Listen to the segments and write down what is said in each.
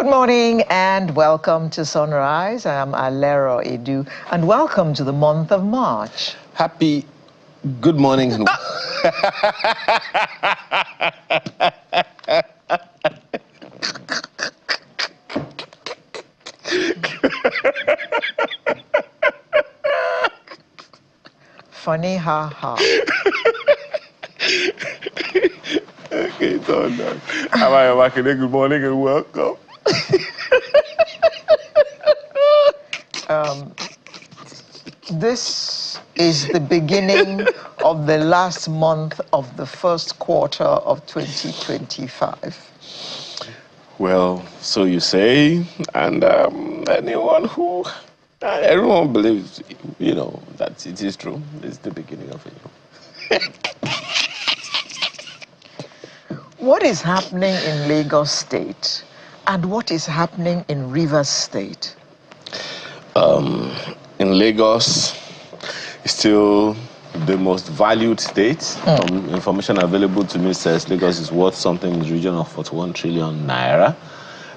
Good morning and welcome to Sunrise. I'm Alero Edu and welcome to the month of March. Happy good morning. Funny, ha ha. Okay, done. Am I working? Good morning and welcome. This is the beginning of the last month of the first quarter of 2025. Well, so you say, and everyone believes, that it is true. It's the beginning of it. What is happening in Lagos State and what is happening in Rivers State? In Lagos, it's still the most valued state. From information available to me says Lagos is worth something in the region of 41 trillion naira.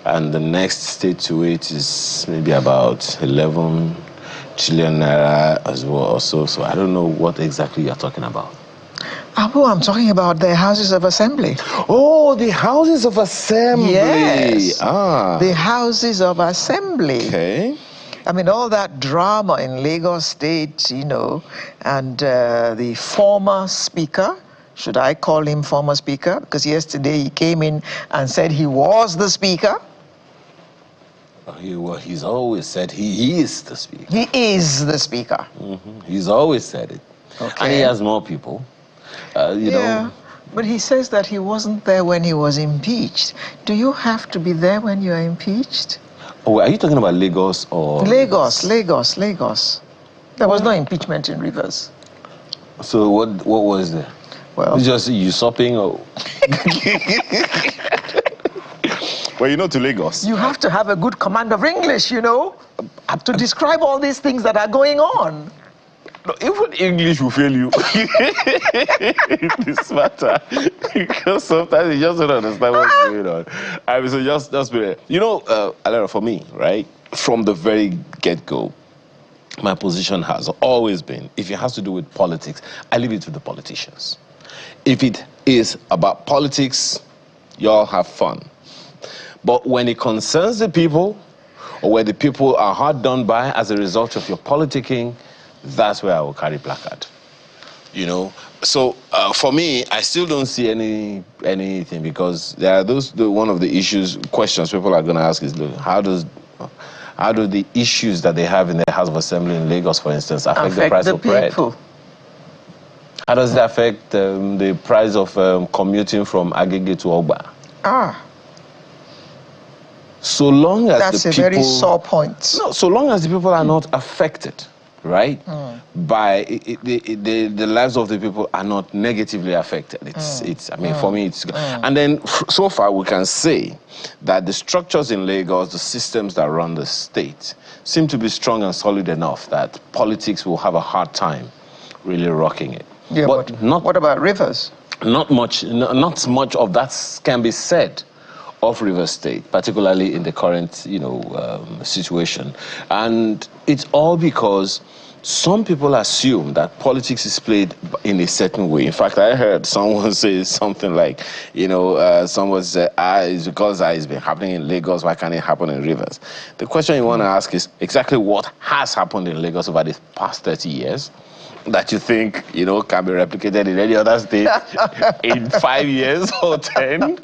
And the next state to it is maybe about 11 trillion naira as well also. So I don't know what exactly you're talking about. Abu, I'm talking about the Houses of Assembly. Oh, the Houses of Assembly. Yes. Ah. The Houses of Assembly. Okay. I mean, all that drama in Lagos State, and the former speaker, should I call him former speaker? Because yesterday he came in and said he was the speaker. He's always said he is the speaker. He is the speaker. He's always said it. Okay. And he has more people. Yeah, but he says that he wasn't there when he was impeached. Do you have to be there when you are impeached? Oh, are you talking about Lagos or... Lagos. There was no impeachment in Rivers. So what was there? Well... Just usurping or... Well, to Lagos... You have to have a good command of English, to describe all these things that are going on. No, even English will fail you in this matter. Because sometimes you just don't understand what's going on. I mean, so just be... Alera, for me, right, from the very get-go, my position has always been, if it has to do with politics, I leave it to the politicians. If it is about politics, y'all have fun. But when it concerns the people, or where the people are hard done by as a result of your politicking, that's where I will carry placard. So for me, I still don't see anything, because there are one of the questions people are going to ask is, look, how do the issues that they have in the House of Assembly in Lagos, for instance, affect the price of bread? How does it affect the price of commuting from Agege to Ogba? So long as that's a very sore point. No, so long as the people are not affected, right, by the lives of the people are not negatively affected. For me, it's and then so far we can say that the structures in Lagos, the systems that run the state, seem to be strong and solid enough that politics will have a hard time really rocking it. Yeah, but what about Rivers? Not much of that can be said of Rivers State, particularly in the current, situation. And it's all because some people assume that politics is played in a certain way. In fact, I heard someone say something like, someone said, it's because it's been happening in Lagos, why can't it happen in Rivers? The question you want to ask is exactly what has happened in Lagos over the past 30 years that you think, can be replicated in any other state in 5 years or 10,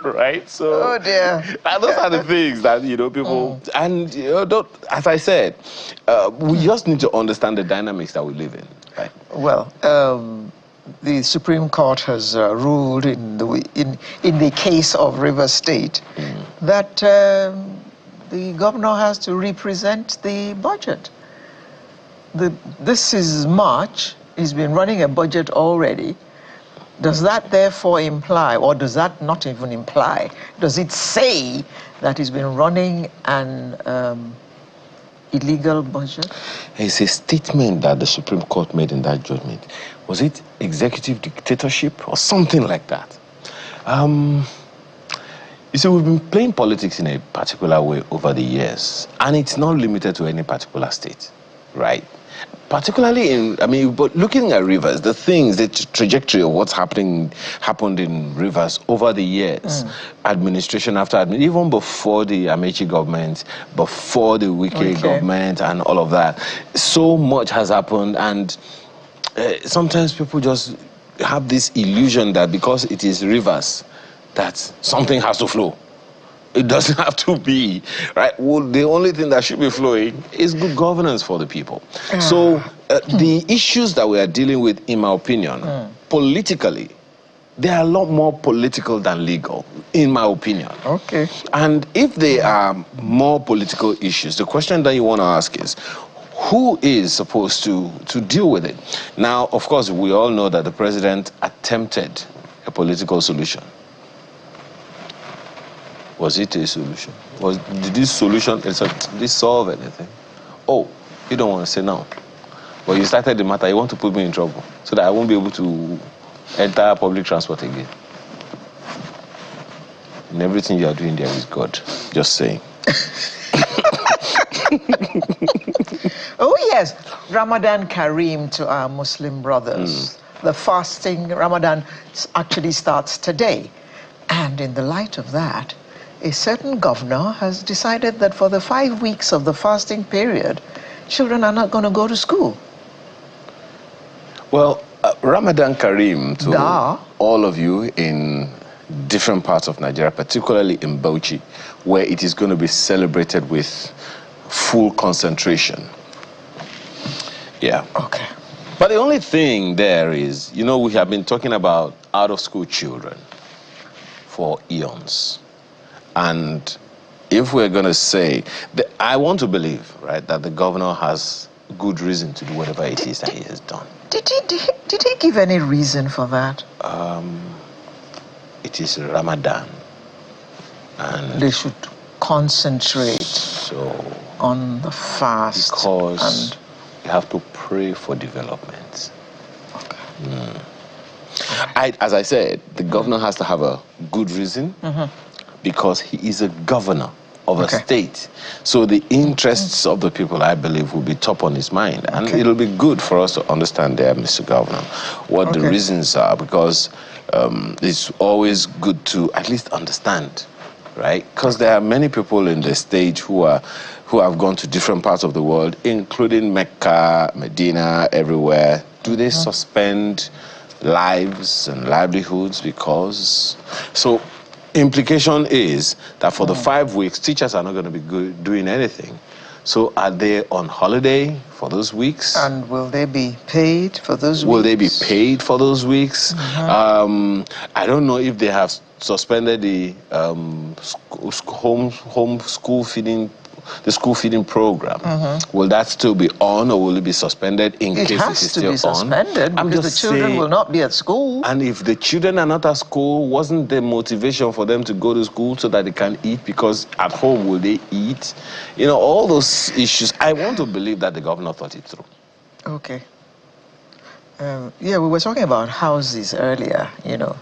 right? So, oh dear. Those are the things that, people, and, as I said, we just need to understand the dynamics that we live in, right? Well, the Supreme Court has ruled in the case of Rivers State that the governor has to represent the budget. This is March. He's been running a budget already. Does that therefore imply, or does that not even imply, does it say that he's been running an illegal budget? It's a statement that the Supreme Court made in that judgment. Was it executive dictatorship or something like that? You see, we've been playing politics in a particular way over the years, and it's not limited to any particular state, right? Particularly but looking at Rivers, the things, the trajectory of what's happened in Rivers over the years, administration after administration, even before the Amechi government, before the Wike government and all of that, so much has happened, and sometimes people just have this illusion that because it is Rivers, that something has to flow. It doesn't have to be, right? Well, the only thing that should be flowing is good governance for the people. So the issues that we are dealing with, in my opinion, politically, they are a lot more political than legal, in my opinion. Okay. And if they are more political issues, the question that you want to ask is, who is supposed to deal with it? Now, of course, we all know that the president attempted a political solution. Was it a solution? Did this solution, did this solve anything? Oh, you don't want to say no. But you started the matter, you want to put me in trouble so that I won't be able to enter public transport again. And everything you are doing there is God. Just saying. Oh, yes. Ramadan Kareem to our Muslim brothers. The fasting, Ramadan actually starts today. And in the light of that, a certain governor has decided that for the 5 weeks of the fasting period, children are not going to go to school. Well, Ramadan Kareem to all of you in different parts of Nigeria, particularly in Bauchi, where it is going to be celebrated with full concentration. Yeah. Okay. But the only thing there is, you know, we have been talking about out-of-school children for eons. And if we're going to say, I want to believe, right, that the governor has good reason to do whatever it is that he has done. Did he give any reason for that? It is Ramadan. And they should concentrate on the fast. Because you have to pray for development. Okay. As I said, the governor has to have a good reason. Because he is a governor of a state. So the interests of the people, I believe, will be top on his mind. And it'll be good for us to understand there, Mr. Governor, what the reasons are, because it's always good to at least understand, right? Because there are many people in the state who have gone to different parts of the world, including Mecca, Medina, everywhere. Do they suspend lives and livelihoods because... So implication is that for the 5 weeks, teachers are not going to be doing anything. So are they on holiday for those weeks? And will they be paid for those weeks? Will they be paid for those weeks? I don't know if they have suspended the home school feeding, the school feeding program. Will that still be on, or will it be suspended in case it is still on? It has to be suspended because the children will not be at school. And if the children are not at school, wasn't there motivation for them to go to school so that they can eat? Because at home, will they eat? You know, all those issues. I want to believe that the governor thought it through. Okay. Yeah, we were talking about houses earlier, you know.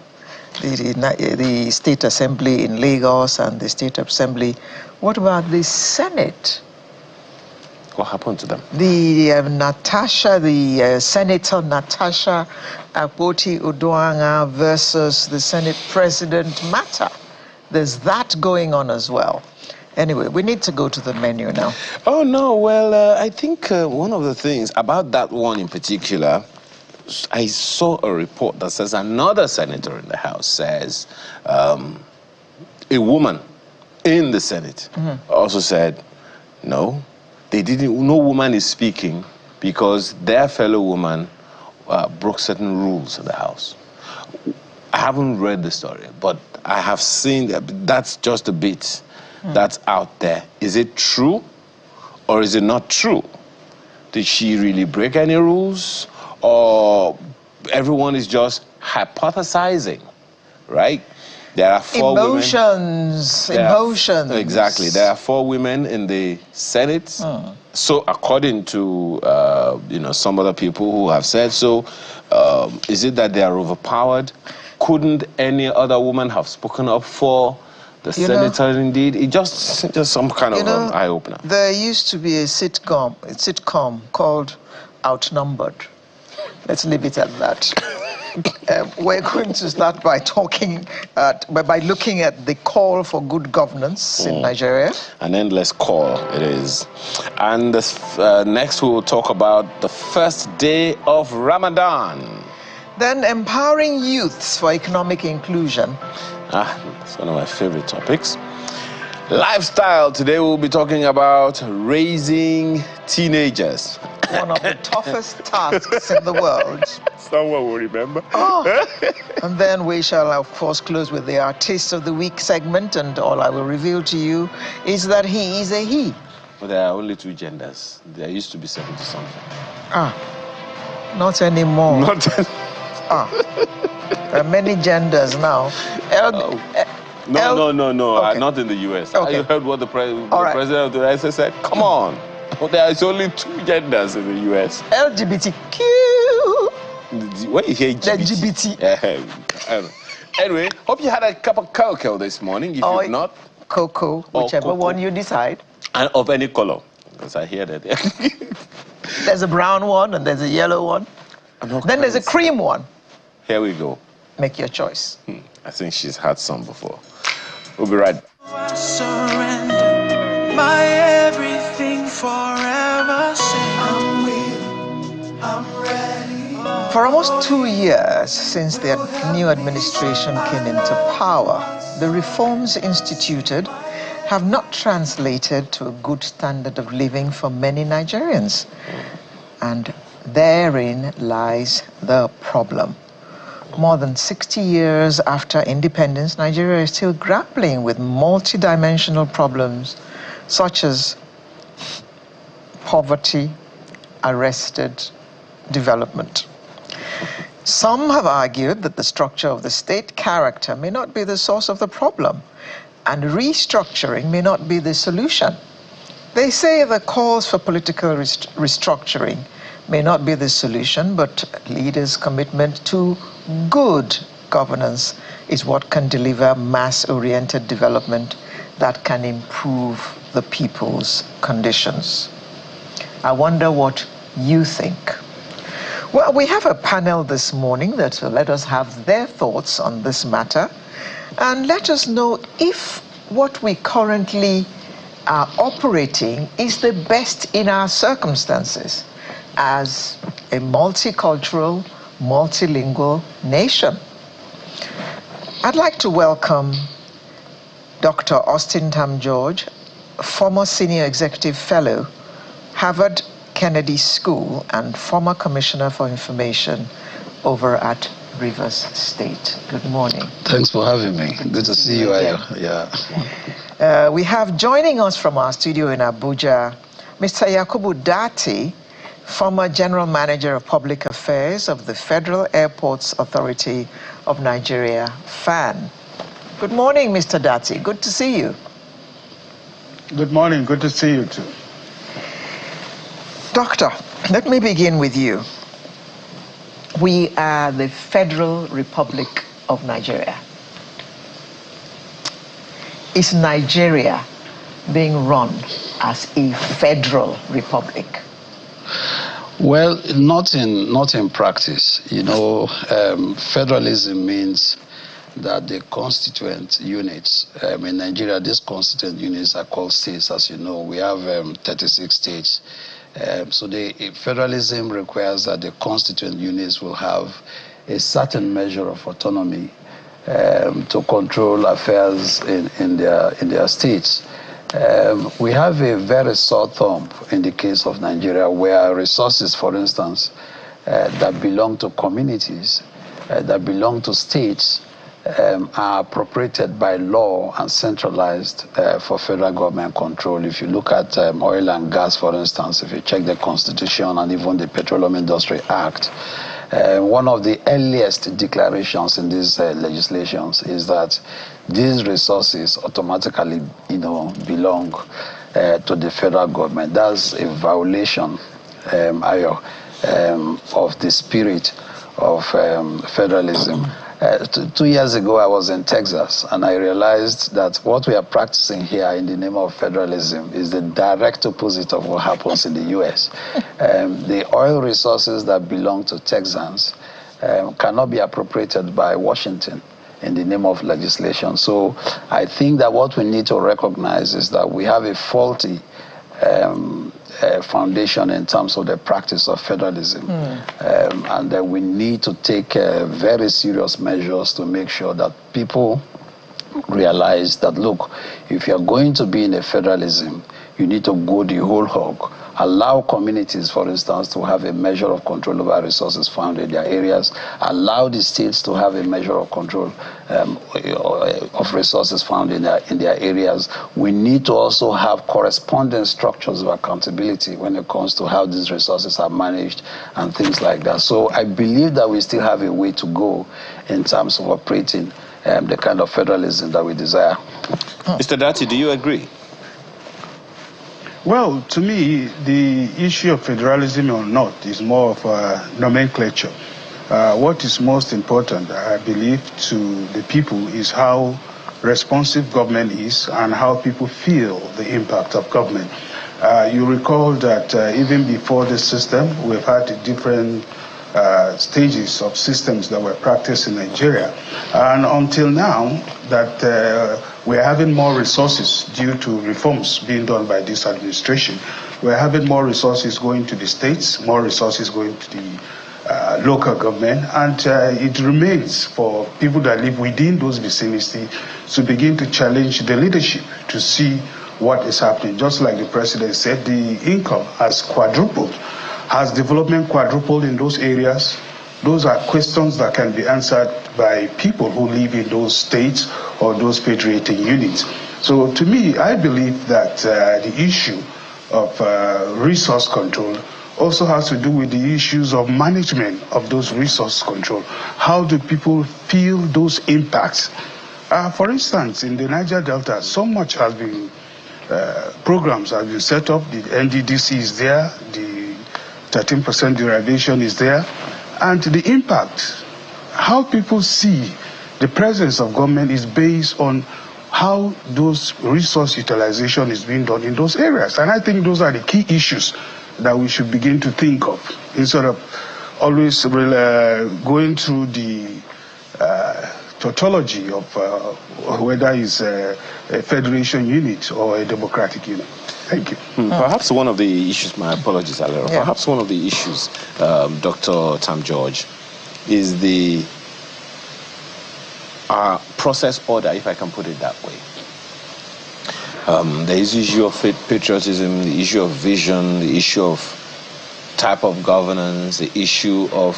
The State Assembly in Lagos and the State Assembly. What about the Senate? What happened to them? The Senator Natasha Akpoti-Uduaghan versus the Senate President matter. There's that going on as well. Anyway, we need to go to the menu now. Oh, no. Well, I think one of the things about that one in particular, I saw a report that says another senator in the House says a woman in the Senate also said, no, no woman is speaking because their fellow woman broke certain rules in the House. I haven't read the story, but I have seen that's just a bit that's out there. Is it true or is it not true? Did she really break any rules? Or everyone is just hypothesizing, right? There are four emotions. Exactly. There are 4 women in the Senate. So according to some other people who have said so, is it that they are overpowered? Couldn't any other woman have spoken up for The senator, indeed, it just some kind of eye-opener. There used to be a sitcom called Outnumbered. Let's leave it at that. We're going to start by by looking at the call for good governance in Nigeria. An endless call it is. And next we will talk about the first day of Ramadan. Then empowering youths for economic inclusion. That's one of my favorite topics. Lifestyle. Today we'll be talking about raising teenagers. One of the toughest tasks in the world. Someone will remember. And then we shall, of course, close with the Artist of the Week segment, and all I will reveal to you is that he is a he. But there are only 2 genders. There used to be 70-something. Not anymore. Not There are many genders now. No. Okay. Not in the U.S. Okay. You heard what the president of the United States said? Come on. There is only 2 genders in the U.S. LGBTQ. When you hear LGBT. Anyway, hope you had a cup of cocoa this morning. If you've not, cocoa, whichever one you decide. And of any color, because I hear that. There's a brown one and there's a yellow one. Then there's a cream one. Here we go. Make your choice. I think she's had some before. We'll be right back. I surrender my everything forever. Say I'm with, I'm ready. For almost 2 years since the new administration came into power, the reforms instituted have not translated to a good standard of living for many Nigerians. And therein lies the problem. More than 60 years after independence, Nigeria is still grappling with multidimensional problems such as poverty, arrested development. Some have argued that the structure of the state character may not be the source of the problem, and restructuring may not be the solution. They say the calls for political restructuring may not be the solution, but leaders' commitment to good governance is what can deliver mass-oriented development that can improve the people's conditions. I wonder what you think. Well, we have a panel this morning that will let us have their thoughts on this matter and let us know if what we currently are operating is the best in our circumstances as a multicultural, multilingual nation. I'd like to welcome Dr. Austin Tam George, former Senior Executive Fellow, Harvard Kennedy School, and former Commissioner for Information over at Rivers State. Good morning. Thanks for having me. Good to see you, Ayo. Yeah. We have joining us from our studio in Abuja, Mr. Yakubu Dati, former General Manager of Public Affairs of the Federal Airports Authority of Nigeria, FAN. Good morning, Mr. Dati. Good to see you. Good morning. Good to see you too. Doctor, let me begin with you. We are the Federal Republic of Nigeria. Is Nigeria being run as a federal republic? Well, not in practice. You know, federalism means that the constituent units, in Nigeria, these constituent units are called states. As you know, we have 36 states. So the federalism requires that the constituent units will have a certain measure of autonomy to control affairs in their states. We have a very sore thumb in the case of Nigeria, where resources, for instance, that belong to communities, that belong to states, are appropriated by law and centralized for federal government control. If you look at oil and gas, for instance, if you check the Constitution and even the Petroleum Industry Act, one of the earliest declarations in these legislations is that these resources automatically, belong to the federal government. That's a violation, of the spirit federalism. 2 years ago, I was in Texas, and I realized that what we are practicing here in the name of federalism is the direct opposite of what happens in the U.S. The oil resources that belong to Texans cannot be appropriated by Washington in the name of legislation. So I think that what we need to recognize is that we have a faulty foundation in terms of the practice of federalism, and that we need to take very serious measures to make sure that people realize that, look, if you're going to be in a federalism, you need to go the whole hog. Allow communities, for instance, to have a measure of control over resources found in their areas. Allow the states to have a measure of control of resources found in their areas. We need to also have corresponding structures of accountability when it comes to how these resources are managed and things like that. So I believe that we still have a way to go in terms of operating the kind of federalism that we desire. Mr. Dati, do you agree? Well, to me, the issue of federalism or not is more of a nomenclature. What is most important, I believe, to the people is how responsive government is and how people feel the impact of government. You recall that even before this system, we've had different stages of systems that were practiced in Nigeria. And until now, that we're having more resources due to reforms being done by this administration. We're having more resources going to the states, more resources going to the local government, and it remains for people that live within those vicinities to begin to challenge the leadership to see what is happening. Just like the president said, the income has quadrupled. Has development quadrupled in those areas? Those are questions that can be answered by people who live in those states or those federating units. So to me, I believe that the issue of resource control also has to do with the issues of management of those resource control. How do people feel those impacts? For instance, in the Niger Delta, so much has been, programs have been set up. The NDDC is there, the 13% derivation is there, and the impact, how people see the presence of government is based on how those resource utilization is being done in those areas. And I think those are the key issues that we should begin to think of, instead of always going through the tautology of whether it's a federation unit or a democratic unit. Thank you. Perhaps one of the issues, my apologies, Alera, perhaps one of the issues, Dr. Tam George, is the process order, if I can put it that way. There is the issue of patriotism, the issue of vision, the issue of type of governance, the issue of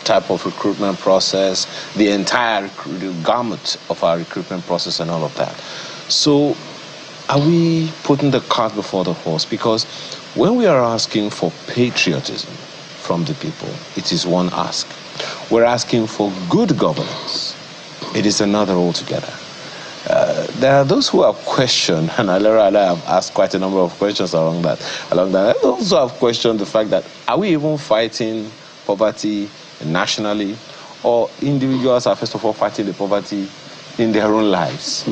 type of recruitment process, the entire gamut of our recruitment process and all of that. So are we putting the cart before the horse? Because when we are asking for patriotism from the people, it is one ask. We're asking for good governance. It is another altogether. There are those who have questioned, and Alera and I have asked quite a number of questions along that. Those who have questioned the fact that, are we even fighting poverty nationally, or individuals are first of all fighting the poverty in their own lives?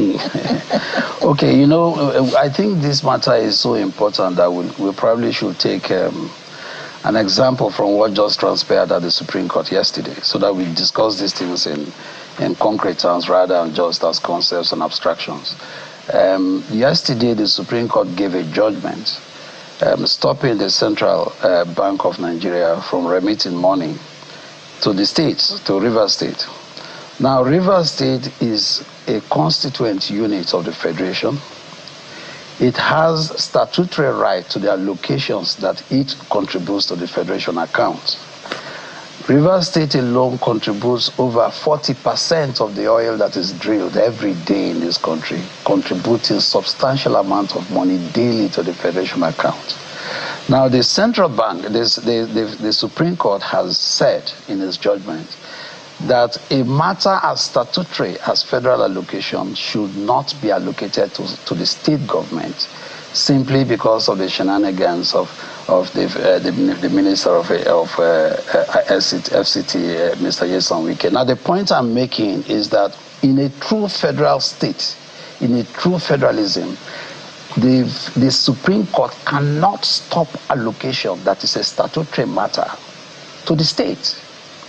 Okay, you know, I think this matter is so important that we probably should take an example from what just transpired at the Supreme Court yesterday, so that we discuss these things in concrete terms rather than just as concepts and abstractions. Yesterday, the Supreme Court gave a judgment stopping the Central Bank of Nigeria from remitting money to the states, to Rivers State. Now, Rivers State is a constituent unit of the Federation. It has statutory right to the allocations that it contributes to the Federation account. Rivers State alone contributes over 40% of the oil that is drilled every day in this country, contributing substantial amount of money daily to the Federation account. Now, the Central Bank, the Supreme Court has said in its judgment that a matter as statutory as federal allocation should not be allocated to the state government simply because of the shenanigans of the Minister of FCT, Mr. Yeson Wike. Now, the point I'm making is that in a true federal state, in a true federalism, the Supreme Court cannot stop allocation that is a statutory matter to the state.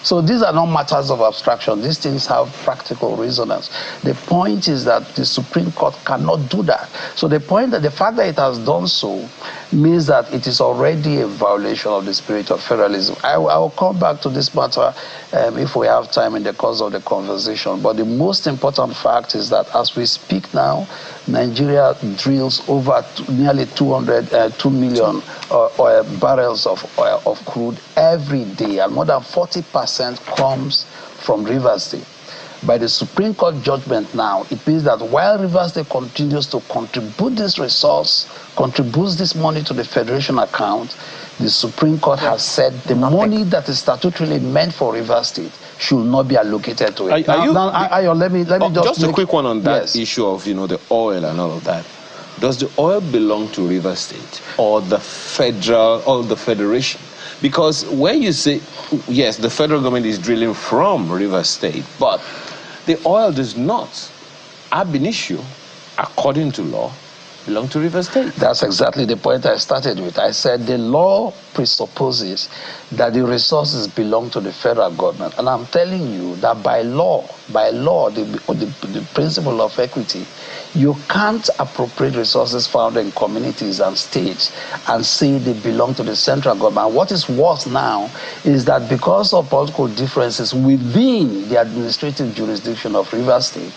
So these are not matters of abstraction. These things have practical resonance. The point is that the Supreme Court cannot do that. So the fact that it has done so means that it is already a violation of the spirit of federalism. I will come back to this matter if we have time in the course of the conversation. But the most important fact is that as we speak now, Nigeria drills over nearly 2 million barrels of oil, of crude every day, and more than 40% comes from Rivers State. By the Supreme Court judgment now, it means that while Rivers State continues to contribute this resource, contributes this money to the Federation account, the Supreme Court has said the money that is statutorily meant for Rivers State should not be allocated to it. Let me just a quick one on that issue of the oil and all of that. Does the oil belong to Rivers State or the federal or the Federation? Because when you say yes, the federal government is drilling from Rivers State, but the oil does not, ab initio, according to law, belong to Rivers State. That's exactly the point I started with. I said the law presupposes that the resources belong to the federal government. And I'm telling you that by law, the principle of equity, you can't appropriate resources found in communities and states and say they belong to the central government. What is worse now is that because of political differences within the administrative jurisdiction of Rivers State,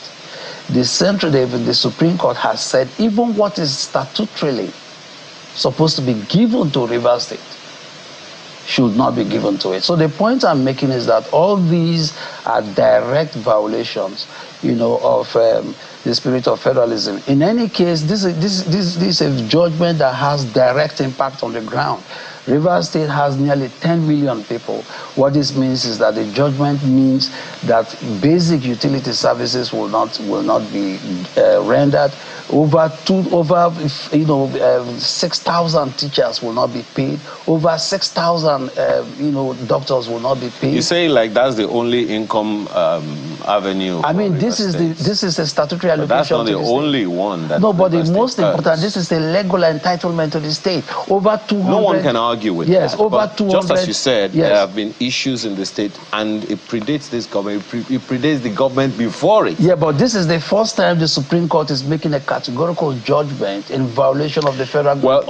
the Supreme Court has said even what is statutorily supposed to be given to Rivers State should not be given to it. So the point I'm making is that all these are direct violations, of the spirit of federalism. In any case, this is a judgment that has direct impact on the ground. Rivers State has nearly 10 million people. What this means is that the judgment means that basic utility services will not be rendered. Over 6,000 teachers will not be paid. Over 6,000 doctors will not be paid. You say like that's the only income avenue. I mean, this is a statutory allocation. But that's not the only one. That no, but the most important. This is a legal entitlement to the state. Over 200. No one can argue with that. Over but 200. Just as you said, yes, there have been issues in the state, and it predates this government. It predates the government before it. Yeah, but this is the first time the Supreme Court is making a categorical judgment in violation of the federal. Well,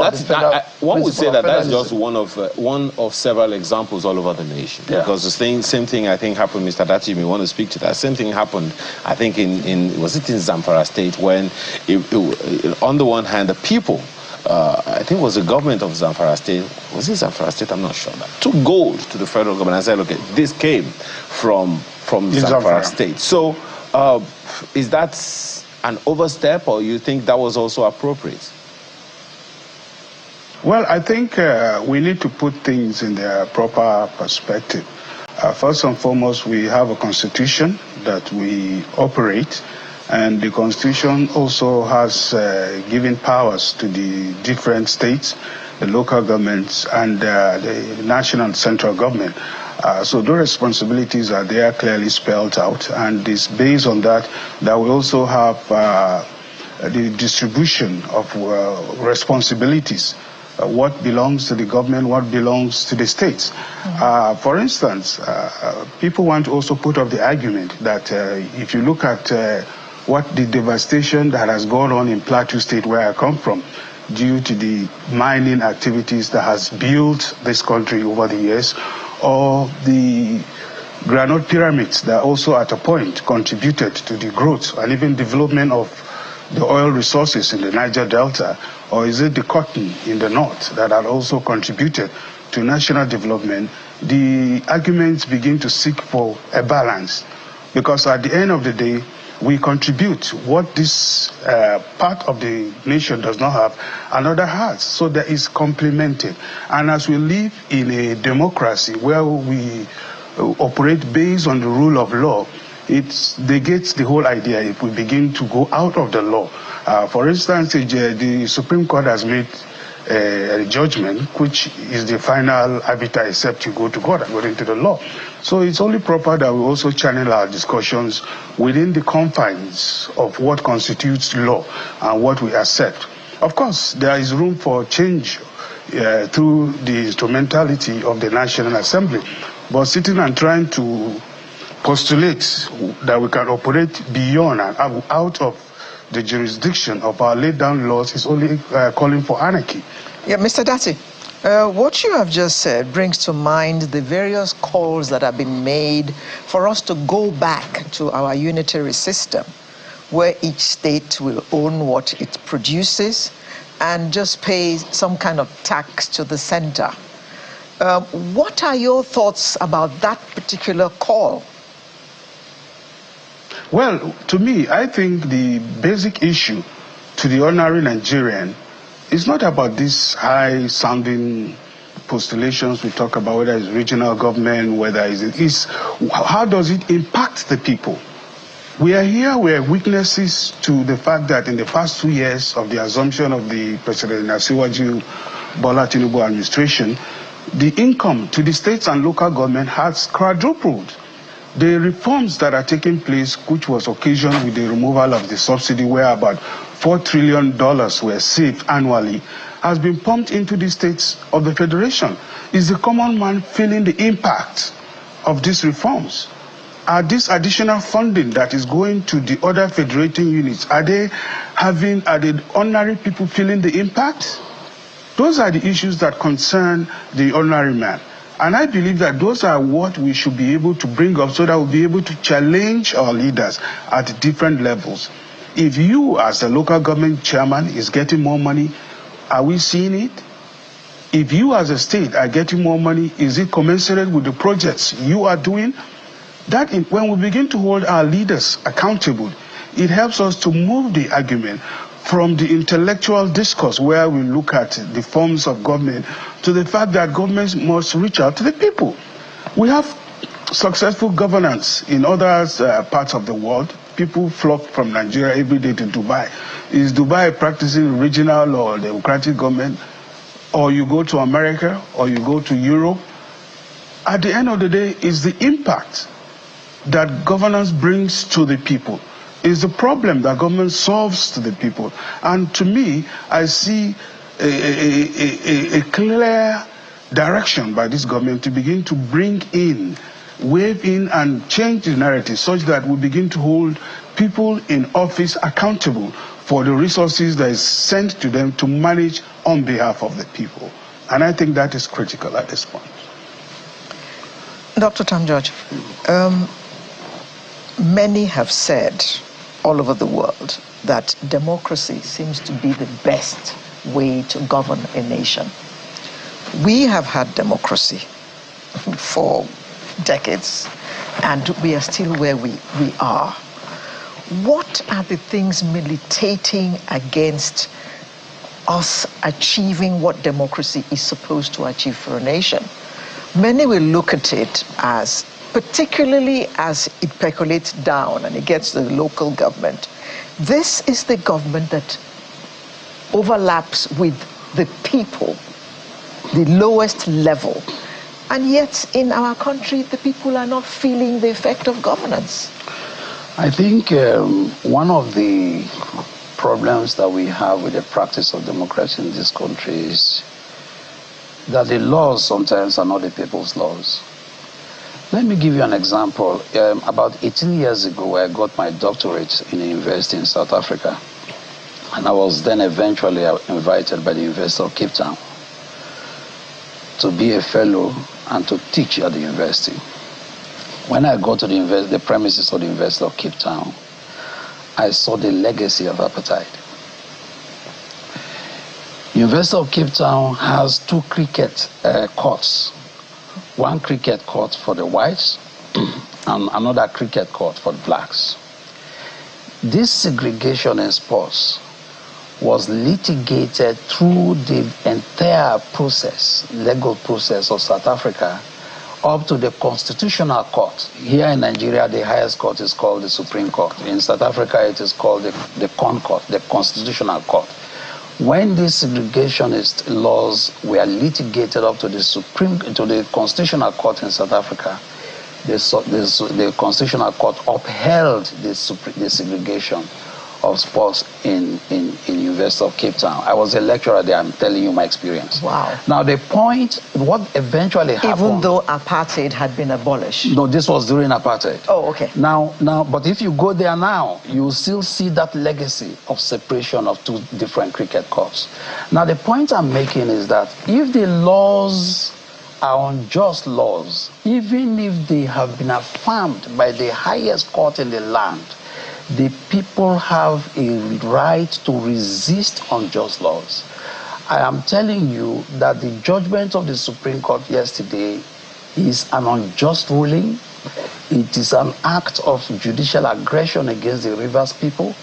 one would say that that's just one of several examples all over the nation. Yeah. Because the same thing I think happened. Mr. Dachi may want to speak to that. Same thing happened, I think, was it in Zamfara State, when on the one hand the people, I think it was the government of Zamfara State, was it Zamfara State? I'm not sure. Took gold to the federal government and said, okay, this came from Zamfara State. So is that an overstep, or you think that was also appropriate? Well, I think we need to put things in their proper perspective. First and foremost, we have a constitution that we operate, and the constitution also has given powers to the different states, the local governments, and the national and central government. So those responsibilities are there clearly spelled out, and it's based on that we also have the distribution of responsibilities. What belongs to the government, what belongs to the states. Mm-hmm. For instance, people want to also put up the argument that if you look at what the devastation that has gone on in Plateau State, where I come from, due to the mining activities that has built this country over the years, or the granite pyramids that also at a point contributed to the growth and even development of the oil resources in the Niger Delta, or is it the cotton in the north that had also contributed to national development? The arguments begin to seek for a balance, because at the end of the day, we contribute what this part of the nation does not have, another has. So that is complemented. And as we live in a democracy where we operate based on the rule of law, it negates the whole idea if we begin to go out of the law. For instance, the Supreme Court has made a judgment, which is the final arbiter, except you go to God according to the law. So it's only proper that we also channel our discussions within the confines of what constitutes law and what we accept. Of course, there is room for change through the instrumentality of the National Assembly, but sitting and trying to postulate that we can operate beyond and out of the jurisdiction of our laid down laws is only calling for anarchy. Yeah, Mr. Dati, what you have just said brings to mind the various calls that have been made for us to go back to our unitary system, where each state will own what it produces and just pay some kind of tax to the center. What are your thoughts about that particular call? Well, to me, I think the basic issue to the ordinary Nigerian is not about these high-sounding postulations we talk about, whether it's regional government, whether it's how does it impact the people? We are here, we are witnesses to the fact that in the past 2 years of the assumption of the President Asiwaju Bola Tinubu administration, the income to the states and local government has quadrupled. The reforms that are taking place, which was occasioned with the removal of the subsidy, where about $4 trillion were saved annually, has been pumped into the states of the Federation. Is the common man feeling the impact of these reforms? Are this additional funding that is going to the other federating units, are the ordinary people feeling the impact? Those are the issues that concern the ordinary man. And I believe that those are what we should be able to bring up so that we'll be able to challenge our leaders at different levels. If you, as a local government chairman, is getting more money, are we seeing it? If you, as a state, are getting more money, is it commensurate with the projects you are doing? That when we begin to hold our leaders accountable, it helps us to move the argument from the intellectual discourse where we look at the forms of government to the fact that governments must reach out to the people. We have successful governance in other parts of the world. People flock from Nigeria every day to Dubai. Is Dubai practicing regional or democratic government? Or you go to America or you go to Europe? At the end of the day, it's the impact that governance brings to the people. Is the problem that government solves to the people. And to me, I see a clear direction by this government to begin to bring in, wave in and change the narrative such that we begin to hold people in office accountable for the resources that is sent to them to manage on behalf of the people. And I think that is critical at this point. Dr. Tom George, many have said all over the world that democracy seems to be the best way to govern a nation. We have had democracy for decades, and we are still where we are. What are the things militating against us achieving what democracy is supposed to achieve for a nation? Many will look at it as, particularly as it percolates down and it gets to the local government, this is the government that overlaps with the people, the lowest level. And yet in our country, the people are not feeling the effect of governance. I think one of the problems that we have with the practice of democracy in this country is that the laws sometimes are not the people's laws. Let me give you an example. About 18 years ago, I got my doctorate in a university in South Africa. And I was then eventually invited by the University of Cape Town to be a fellow and to teach at the university. When I got to the premises of the University of Cape Town, I saw the legacy of apartheid. University of Cape Town has 2 cricket courts. One cricket court for the whites and another cricket court for the blacks. This segregation in sports was litigated through the entire process, legal process of South Africa, up to the constitutional court. Here in Nigeria, the highest court is called the Supreme Court. In South Africa, it is called the CON Court, the Constitutional Court, When these segregationist laws were litigated up to the Constitutional Court in South Africa, the Constitutional Court upheld the segregation of sports in University of Cape Town. I was a lecturer there. I'm telling you my experience. Wow. Now the point, what eventually happened... Even though apartheid had been abolished? No, this was during apartheid. Oh, okay. Now, but if you go there now, you still see that legacy of separation of two different cricket courts. Now the point I'm making is that if the laws are unjust laws, even if they have been affirmed by the highest court in the land, the people have a right to resist unjust laws. I am telling you that the judgment of the Supreme Court yesterday is an unjust ruling. It is an act of judicial aggression against the Rivers people.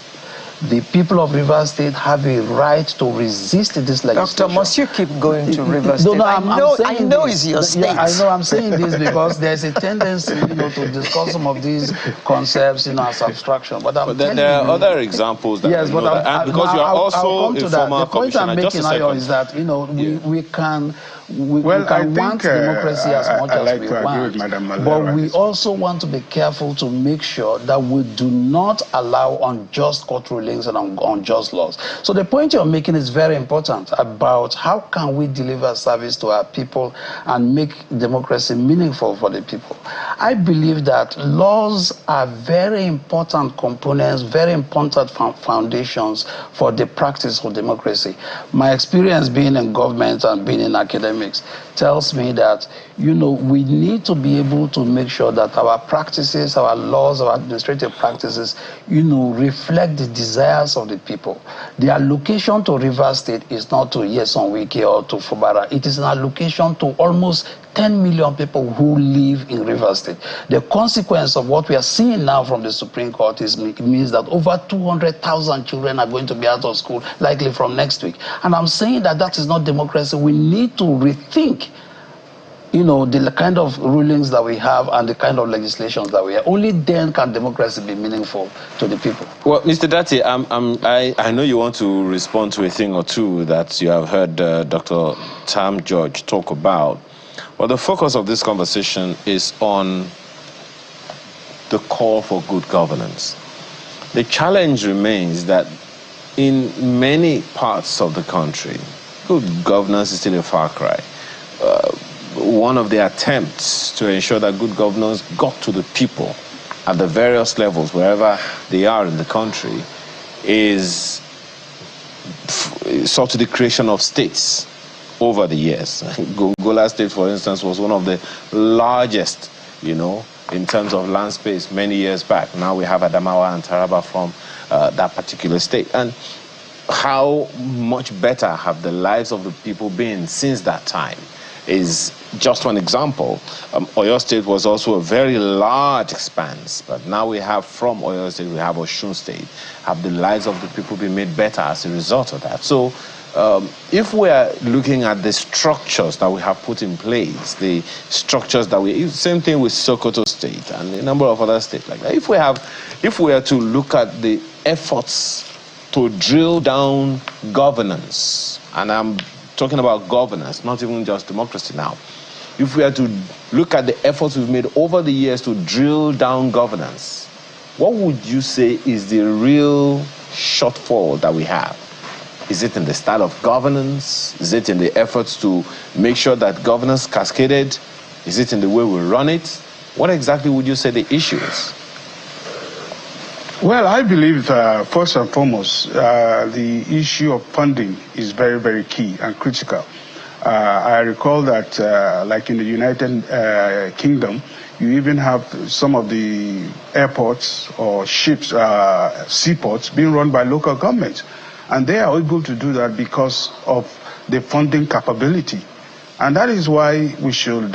The people of Rivers State have a right to resist this legislation. Doctor, must you keep going to Rivers State? No, I know it's your state. Yeah, I know. I'm saying this because there's a tendency, to discuss some of these concepts, as abstraction. But there are other examples that yes, but because you are also a former commissioner. The point I'm making now is that we can want democracy as much as we want, but we also want to be careful to make sure that we do not allow unjust court rulings and unjust laws. So the point you're making is very important about how can we deliver service to our people and make democracy meaningful for the people. I believe that laws are very important components, very important foundations for the practice of democracy. My experience being in government and being in academics tells me that, we need to be able to make sure that our practices, our laws, our administrative practices, reflect the desires of the people. The allocation to Rivers State is not to Yeson Wike or to Fubara. It is an allocation to almost 10 million people who live in Rivers State. The consequence of what we are seeing now from the Supreme Court means that over 200,000 children are going to be out of school, likely from next week. And I'm saying that is not democracy. We need to rethink the kind of rulings that we have and the kind of legislations that we have. Only then can democracy be meaningful to the people. Well, Mr. Dati, I know you want to respond to a thing or two that you have heard Dr. Tam George talk about. Well, the focus of this conversation is on the call for good governance. The challenge remains that in many parts of the country, good governance is still a far cry. One of the attempts to ensure that good governance got to the people at the various levels, wherever they are in the country, is sort of the creation of states over the years. Gola State, for instance, was one of the largest, in terms of land space many years back. Now we have Adamawa and Taraba from that particular state. And how much better have the lives of the people been since that time is just one example. Oyo State was also a very large expanse, but now we have from Oyo State, we have Osun State. Have the lives of the people been made better as a result of that? So if we are looking at the structures that we have put in place, the structures that same thing with Sokoto State and a number of other states like that. If we are to look at the efforts to drill down governance, and I'm talking about governance, not even just democracy now. If we are to look at the efforts we've made over the years to drill down governance, what would you say is the real shortfall that we have? Is it in the style of governance? Is it in the efforts to make sure that governance cascaded? Is it in the way we run it? What exactly would you say the issue is? Well, I believe first and foremost, the issue of funding is very, very key and critical. I recall that, like in the United Kingdom, you even have some of the airports or ships, seaports being run by local governments. And they are able to do that because of the funding capability. And that is why we should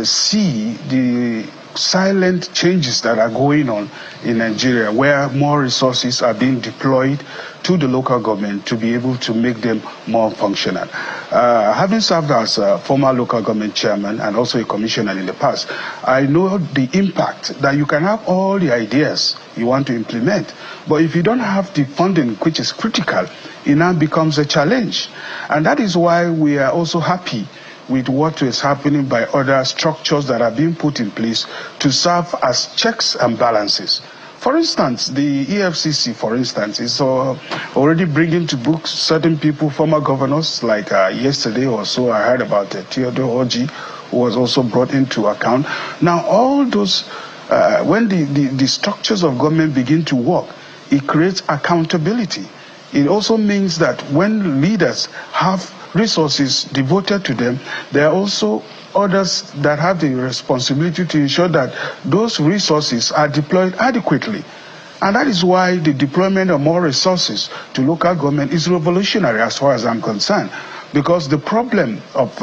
see the silent changes that are going on in Nigeria, where more resources are being deployed to the local government to be able to make them more functional. Having served as a former local government chairman and also a commissioner in the past, I know the impact that you can have all the ideas you want to implement. But if you don't have the funding, which is critical, it now becomes a challenge. And that is why we are also happy with what is happening by other structures that are being put in place to serve as checks and balances. For instance, the EFCC, for instance, is already bringing to book certain people, former governors, like yesterday or so I heard about Theodore Oji, who was also brought into account. Now, all those, when the structures of government begin to work, it creates accountability. It also means that when leaders have resources devoted to them, there are also others that have the responsibility to ensure that those resources are deployed adequately. And that is why the deployment of more resources to local government is revolutionary as far as I'm concerned. Because the problem of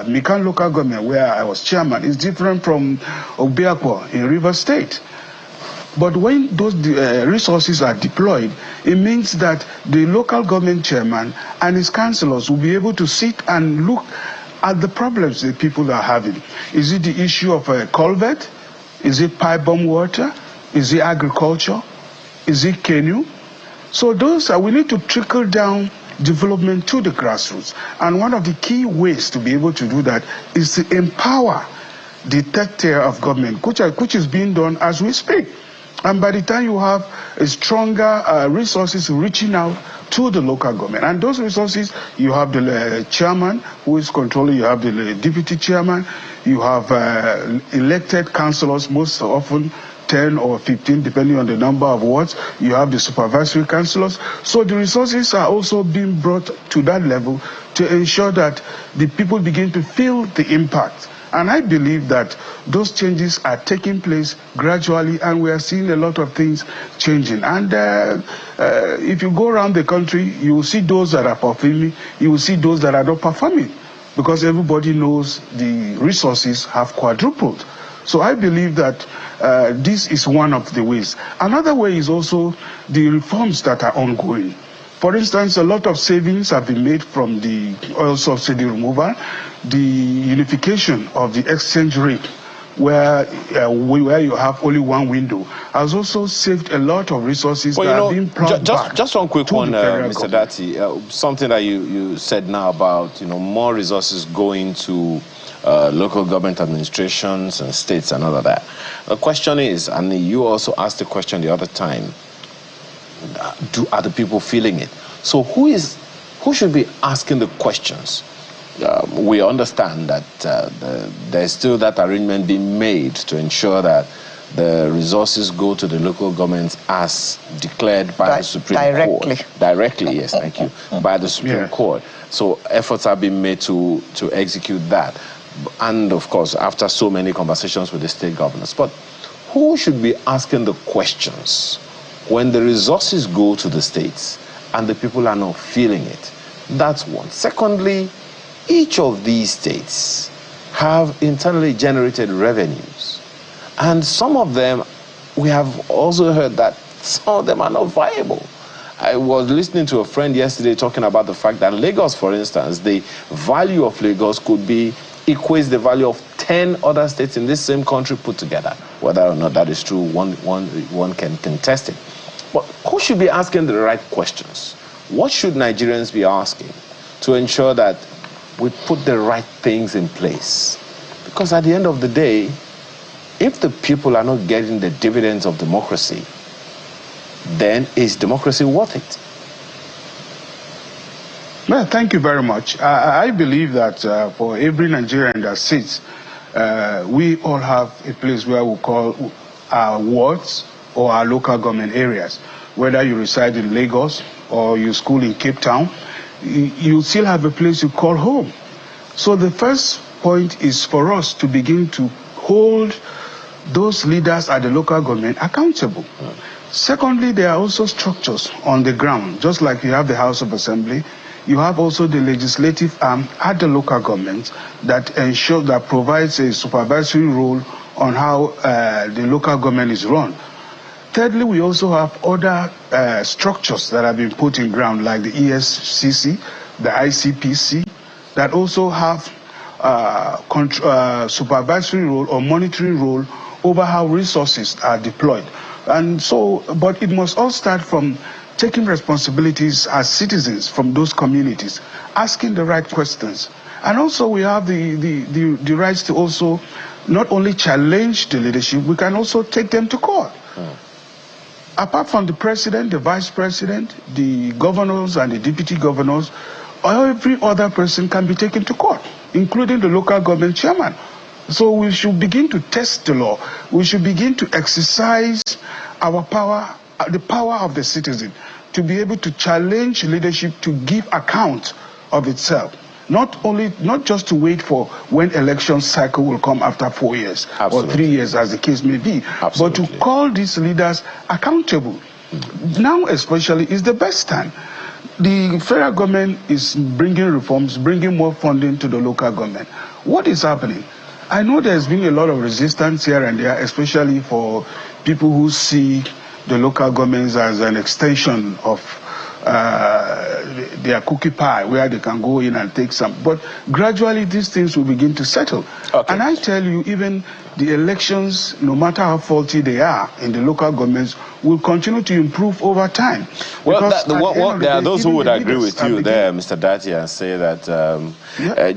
Mikan local government, where I was chairman, is different from Obiakwa in Rivers State. But when those resources are deployed, it means that the local government chairman and his councillors will be able to sit and look at the problems that people are having. Is it the issue of a culvert? Is it pipe bomb water? Is it agriculture? Is it canoe? So those we need to trickle down development to the grassroots. And one of the key ways to be able to do that is to empower the third tier of government, which is being done as we speak. And by the time you have a stronger resources reaching out to the local government, and those resources, you have the chairman who is controlling, you have the deputy chairman, you have elected councillors, most often 10 or 15, depending on the number of wards. You have the supervisory councillors. So the resources are also being brought to that level to ensure that the people begin to feel the impact. And I believe that those changes are taking place gradually, and we are seeing a lot of things changing. And if you go around the country, you will see those that are performing, you will see those that are not performing, because everybody knows the resources have quadrupled. So I believe that this is one of the ways. Another way is also the reforms that are ongoing. For instance, a lot of savings have been made from the oil subsidy removal, the unification of the exchange rate, where you have only one window, has also saved a lot of resources that are being plowed back. Just one quick one, Mr. government. Dati. Something that you said now about more resources going to local government administrations and states and all of that. The question is, and you also asked the question the other time, are the people feeling it? So who should be asking the questions? We understand that there's still that arrangement being made to ensure that the resources go to the local governments as declared by the Supreme Court. Directly, yes, thank you, by the Supreme Court. So efforts have been made to execute that. And of course, after so many conversations with the state governors. But who should be asking the questions when the resources go to the states and the people are not feeling it? That's one. Secondly, each of these states have internally generated revenues. And some of them, we have also heard that some of them are not viable. I was listening to a friend yesterday talking about the fact that Lagos, for instance, the value of Lagos equates the value of 10 other states in this same country put together. Whether or not that is true, one can contest it. But who should be asking the right questions? What should Nigerians be asking to ensure that we put the right things in place? Because at the end of the day, if the people are not getting the dividends of democracy, then is democracy worth it? Well, thank you very much. I believe that for every Nigerian that sits, we all have a place where we call our wards or our local government areas. Whether you reside in Lagos or you school in Cape Town, you still have a place you call home. So the first point is for us to begin to hold those leaders at the local government accountable. Secondly, there are also structures on the ground, just like you have the House of Assembly. You have also the legislative arm at the local government that provides a supervisory role on how the local government is run. Thirdly, we also have other structures that have been put in ground, like the ESCC, the ICPC, that also have supervisory role or monitoring role over how resources are deployed. And so, but it must all start from taking responsibilities as citizens from those communities, asking the right questions. And also we have the rights to also not only challenge the leadership, we can also take them to court. Apart from the president, the vice president, the governors and the deputy governors, every other person can be taken to court, including the local government chairman. So we should begin to test the law. We should begin to exercise our power, the power of the citizen, to be able to challenge leadership to give account of itself. Not just to wait for when election cycle will come after 4 years or 3 years, as the case may be, but to call these leaders accountable. Now especially is the best time. The federal government is bringing reforms, bringing more funding to the local government. What is happening? I know there's been a lot of resistance here and there, especially for people who see the local governments as an extension of their cookie pie, where they can go in and take some. But gradually these things will begin to settle. Okay. And I tell you, even the elections, no matter how faulty they are in the local governments, will continue to improve over time. Well, there are those who would agree with you there, Mr. Dati, and say that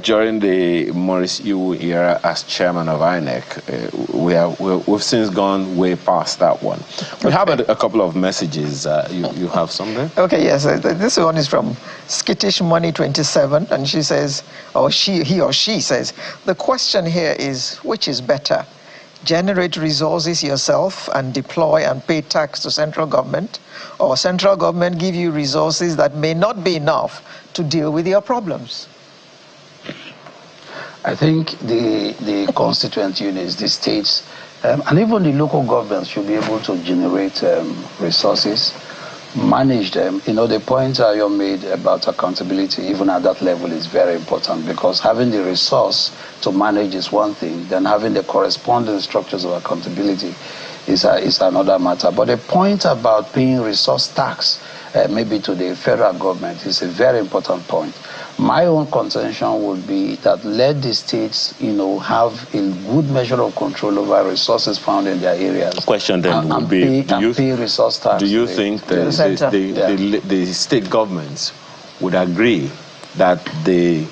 during the Maurice Iwu era as chairman of INEC, we've since gone way past that one. We have a couple of messages. You have something? Okay, yes. This one is from Skittish Money 27, and she says, or he or she says, the question here is, which is better? Generate resources yourself and deploy and pay tax to central government, or central government give you resources that may not be enough to deal with your problems? I think the constituent units, the states, and even the local governments should be able to generate resources, manage them. You know, the point you made about accountability, even at that level, is very important, because having the resource to manage is one thing, then having the corresponding structures of accountability is another matter. But the point about paying resource tax, maybe to the federal government, is a very important point. My own contention would be that let the states, you know, have a good measure of control over resources found in their areas. The question then would be, pay resource tax. Do you think the state governments would agree that they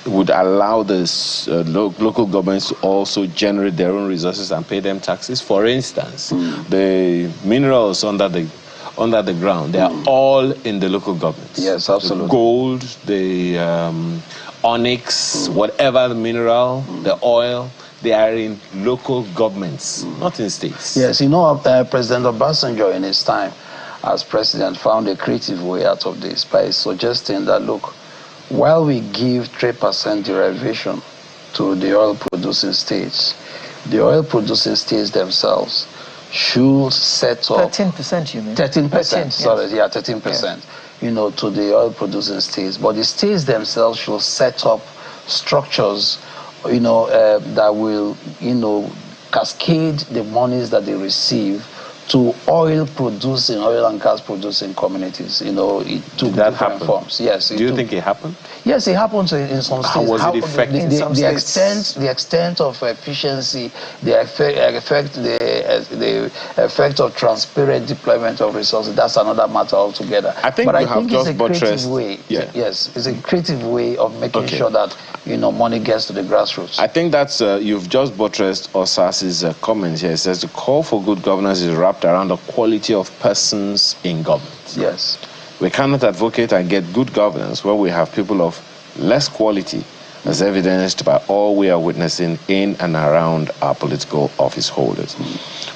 would allow this local governments to also generate their own resources and pay them taxes? For instance, the minerals under the ground, they are all in the local governments. Yes, absolutely. The gold, the onyx, whatever the mineral, the oil, they are in local governments, not in states. Yes, you know, President Obasanjo in his time as president found a creative way out of this by suggesting that, look, while we give 3% derivation to the oil-producing states, the oil-producing states themselves should set up 13%, you mean? 13%, sorry, yes. Yeah, 13%, you know, to the oil-producing states. But the states themselves should set up structures, you know, that will, you know, cascade the monies that they receive to oil and gas producing communities. You know, it took different forms. Yes. Do you think it happened? Yes, it happens in some states. How was it effective? The extent of efficiency, the effect of transparent deployment of resources, that's another matter altogether. I think it's a creative way. Yeah. Yes, it's a creative way of making sure that, you know, money gets to the grassroots. I think that's, you've just buttressed Osas's comment here. It says the call for good governance is wrapped around the quality of persons in government. Yes. We cannot advocate and get good governance where we have people of less quality, as evidenced by all we are witnessing in and around our political office holders.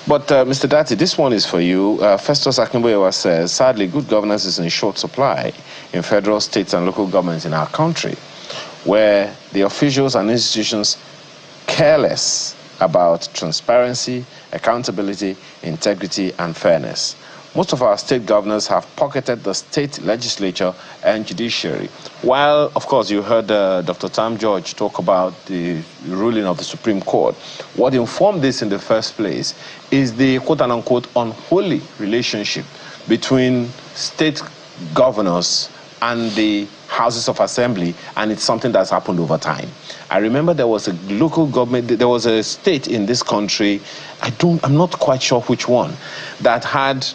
But Mr. Dati, this one is for you. Festus Akimboyewa says, sadly, good governance is in short supply in federal, states and local governments in our country, where the officials and institutions careless about transparency, accountability, integrity and fairness. Most of our state governors have pocketed the state legislature and judiciary. While, of course, you heard Dr. Tam George talk about the ruling of the Supreme Court, what informed this in the first place is the quote-unquote unholy relationship between state governors and the houses of assembly, and it's something that's happened over time. I remember there was a local government, there was a state in this country, I'm not quite sure which one, that had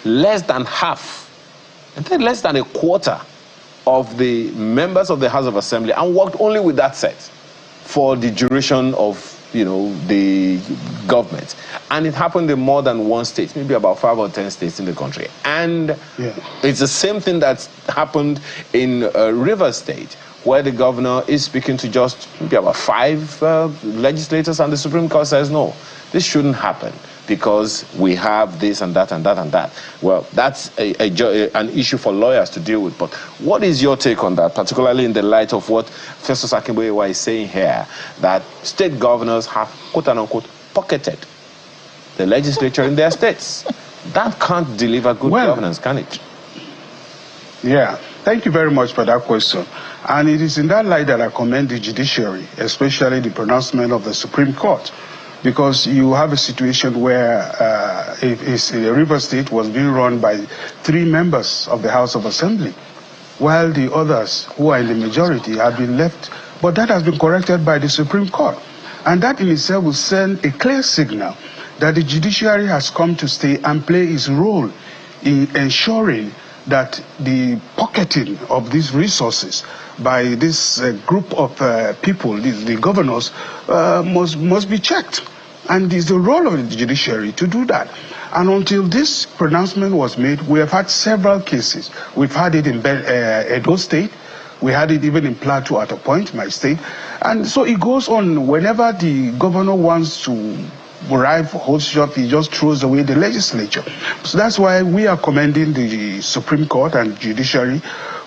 less than half, I think less than a quarter of the members of the House of Assembly, and worked only with that set for the duration of, the government. And it happened in more than one state, maybe about 5 or 10 states in the country. And it's the same thing that's happened in Rivers State, where the governor is speaking to just maybe about 5 legislators, and the Supreme Court says, no, this shouldn't happen because we have this and that and that and that. Well, that's an issue for lawyers to deal with. But what is your take on that, particularly in the light of what Festus Akinboyewa is saying here, that state governors have, quote unquote, pocketed the legislature in their states? That can't deliver good governance, can it? Yeah, thank you very much for that question. And it is in that light that I commend the judiciary, especially the pronouncement of the Supreme Court. Because you have a situation where if a River State was being run by 3 members of the House of Assembly, while the others who are in the majority have been left. But that has been corrected by the Supreme Court. And that in itself will send a clear signal that the judiciary has come to stay and play its role in ensuring that the pocketing of these resources by this group of people, the governors, must be checked. And it's the role of the judiciary to do that. And until this pronouncement was made, we have had several cases. We've had it in Edo State. We had it even in Plateau at a point, my state. And so it goes on. Whenever the governor wants to arrive, hold shop, he just throws away the legislature. So that's why we are commending the Supreme Court and judiciary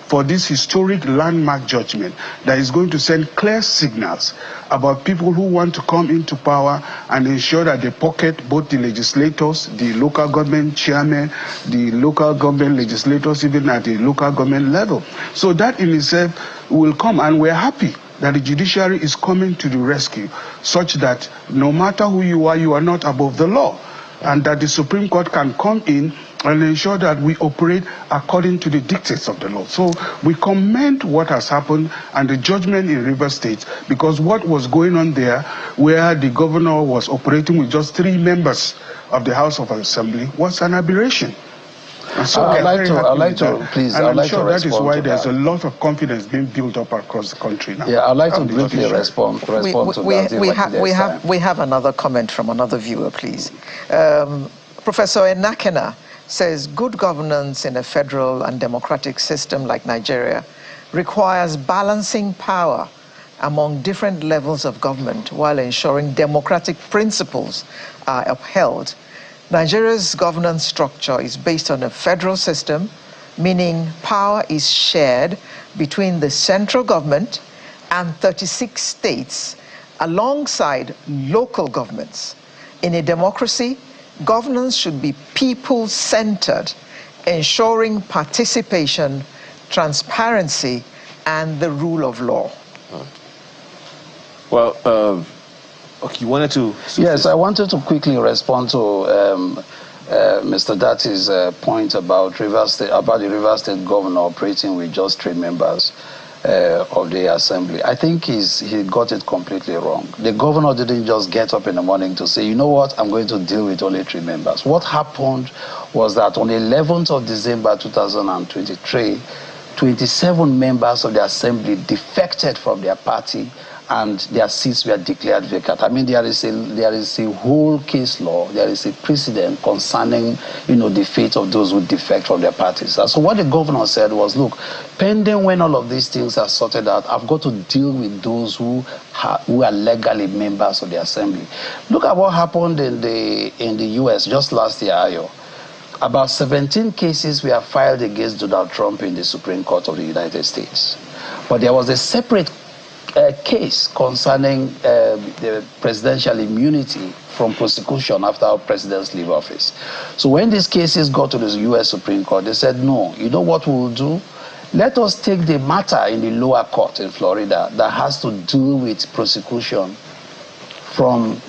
for this historic landmark judgment that is going to send clear signals about people who want to come into power and ensure that they pocket both the legislators, the local government chairmen, the local government legislators, even at the local government level. So that in itself will come, and we're happy that the judiciary is coming to the rescue, such that no matter who you are not above the law, and that the Supreme Court can come in and ensure that we operate according to the dictates of the law. So we commend what has happened and the judgment in River State, because what was going on there, where the governor was operating with just 3 members of the House of Assembly, was an aberration. And so I'd like to that is why there's a lot of confidence being built up across the country now. Yeah, I'd like to briefly respond to that. We have another comment from another viewer, please. Professor Enakena says good governance in a federal and democratic system like Nigeria requires balancing power among different levels of government while ensuring democratic principles are upheld. Nigeria's governance structure is based on a federal system, meaning power is shared between the central government and 36 states alongside local governments. In a democracy, governance should be people-centered, ensuring participation, transparency, and the rule of law. Well, okay, you wanted to... Yes, I wanted to quickly respond to Mr. Dati's point about the Rivers State governor operating with just 3 members of the assembly. I think he got it completely wrong. The governor didn't just get up in the morning to say, you know what, I'm going to deal with only 3 members. What happened was that on the 11th of December 2023, 27 members of the assembly defected from their party and their seats were declared vacant. I mean, there is a whole case law, there is a precedent concerning, the fate of those who defect from their parties. And so what the governor said was, look, pending when all of these things are sorted out, I've got to deal with those who are legally members of the assembly. Look at what happened in the US just last year, Ayo. About 17 cases were filed against Donald Trump in the Supreme Court of the United States. But there was a separate case concerning the presidential immunity from prosecution after presidents leave office. So when these cases got to the U.S. Supreme Court, they said, no, you know what we'll do? Let us take the matter in the lower court in Florida that has to do with prosecution from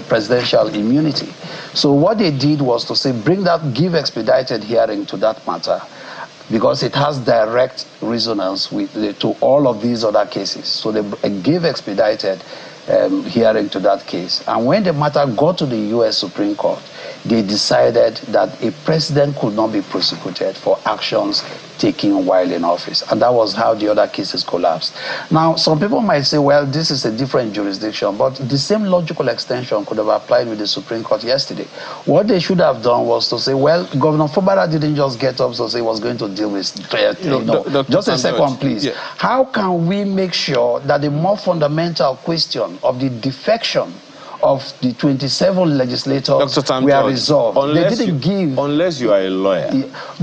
presidential immunity. So what they did was to say, give expedited hearing to that matter. because it has direct resonance with to all of these other cases. So they gave expedited hearing to that case. And when the matter got to the U.S. Supreme Court, they decided that a president could not be prosecuted for actions taken while in office. And that was how the other cases collapsed. Now, some people might say, well, this is a different jurisdiction, but the same logical extension could have applied with the Supreme Court yesterday. What they should have done was to say, well, Governor Fubara didn't just get up to say he was going to deal with just a second, please. Yeah. How can we make sure that the more fundamental question of the defection of the 27 legislators were resolved? Unless you are a lawyer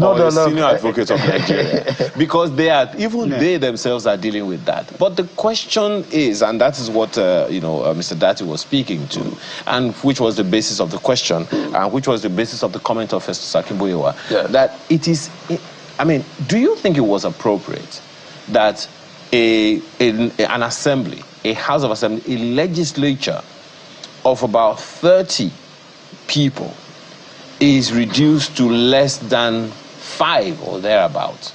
or a senior advocate of Nigeria, because they themselves are dealing with that. But the question is, and that is what Mr. Dati was speaking to, and which was the basis of the question, and which was the basis of the comment of Festus Akinboyewa, that it is. I mean, do you think it was appropriate that an assembly, a House of Assembly, a legislature of about 30 people is reduced to less than 5 or thereabouts,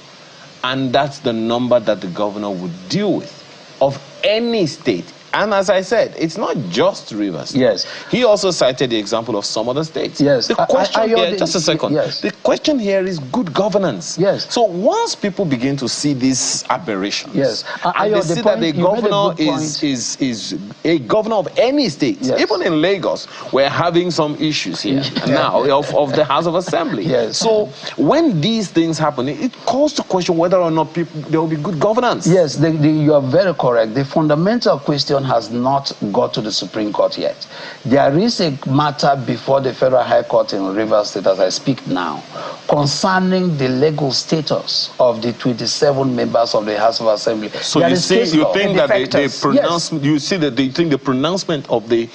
and that's the number that the governor would deal with of any state? And as I said, it's not just Rivers. Yes. He also cited the example of some other states. Yes. The question here, just a second. Yes. The question here is good governance. Yes. So once people begin to see these aberrations, yes, and they see that the governor is a governor of any state, yes, even in Lagos, we're having some issues here now of the House of Assembly. Yes. So when these things happen, it calls to question whether or not there will be good governance. Yes, you are very correct. The fundamental question has not got to the Supreme Court yet. There is a matter before the Federal High Court in Rivers State as I speak now concerning the legal status of the 27 members of the House of Assembly. So you think that the pronouncement of the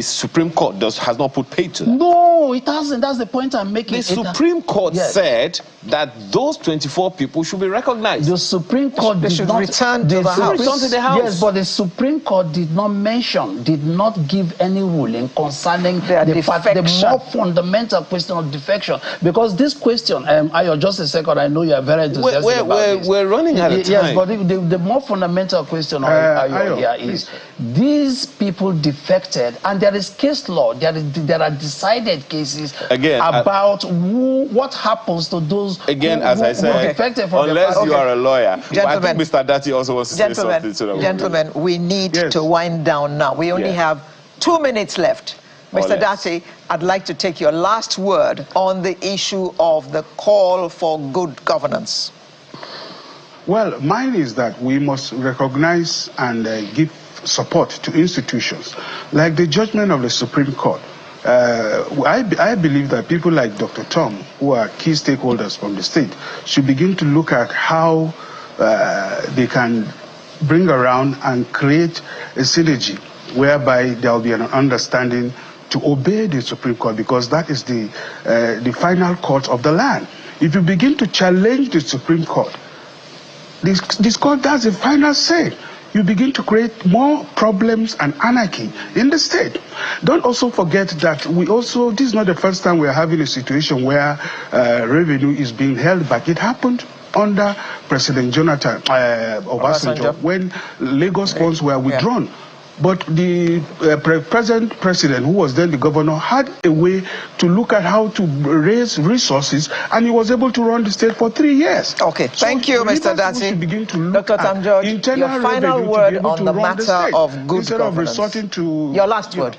Supreme Court has not put paid to that? No, it hasn't. That's the point I'm making. The Supreme Court said that those 24 people should be recognized. The Supreme Court should return to the House. Yes, but the Supreme Court did not give any ruling concerning the more fundamental question of defection. Because this question, Ayo, just a second, I know you are very enthusiastic about this. We're running out of time. Yes, but the more fundamental question here is, these people defected, and there is case law, there are decided cases about what happens to those who defected from unless you are a lawyer. I think Mr. Dati also wants to say something to that. Gentlemen, we need to wind down now. We only have 2 minutes left. Mr. Dati, I'd like to take your last word on the issue of the call for good governance. Well, mine is that we must recognize and give support to institutions like the judgment of the Supreme Court. I believe that people like Dr. Tom, who are key stakeholders from the state, should begin to look at how they can bring around and create a synergy whereby there will be an understanding to obey the Supreme Court, because that is the final court of the land. If you begin to challenge the Supreme Court, this court does the final say. You begin to create more problems and anarchy in the state. Don't also forget that this is not the first time we are having a situation where revenue is being held back. It happened under President Jonathan Obasanjo when Lagos funds were withdrawn. But the present president, who was then the governor, had a way to look at how to raise resources, and he was able to run the state for 3 years. Okay, thank you, Mr. Dati. Dr. Tam George, your final word on the matter of good governance. Your last word.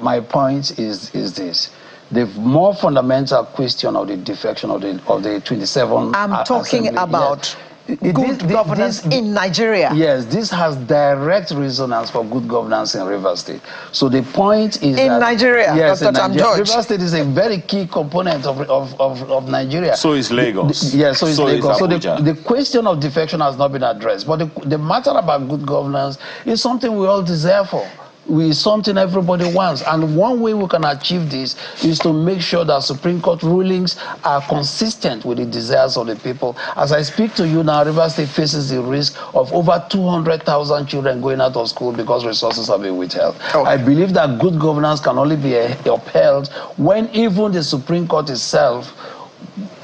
My point is this. The more fundamental question of the defection of the 27. I'm talking about good governance in Nigeria. Yes, this has direct resonance for good governance in Rivers State. So the point is in Nigeria. Yes, Dr. Tam George. Rivers State is a very key component of Nigeria. So is Lagos. Yes, so is Lagos. So Abuja. the question of defection has not been addressed. But the matter about good governance is something we all desire for. It's something everybody wants, and one way we can achieve this is to make sure that Supreme Court rulings are consistent with the desires of the people. As I speak to you now, Rivers State faces the risk of over 200,000 children going out of school because resources have been withheld. Okay. I believe that good governance can only be upheld when even the Supreme Court itself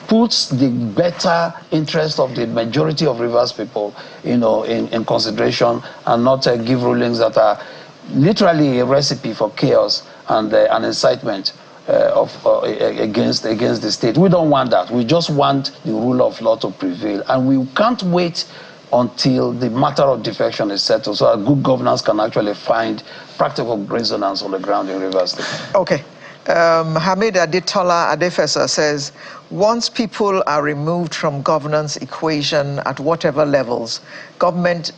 puts the better interest of the majority of Rivers people, in consideration, and not give rulings that are literally a recipe for chaos and an incitement against the state. We don't want that. We just want the rule of law to prevail, and we can't wait until the matter of defection is settled, so that good governance can actually find practical resonance on the ground in Rivers State. Okay. Hamid Adetola Adefesa says, once people are removed from governance equation at whatever levels, government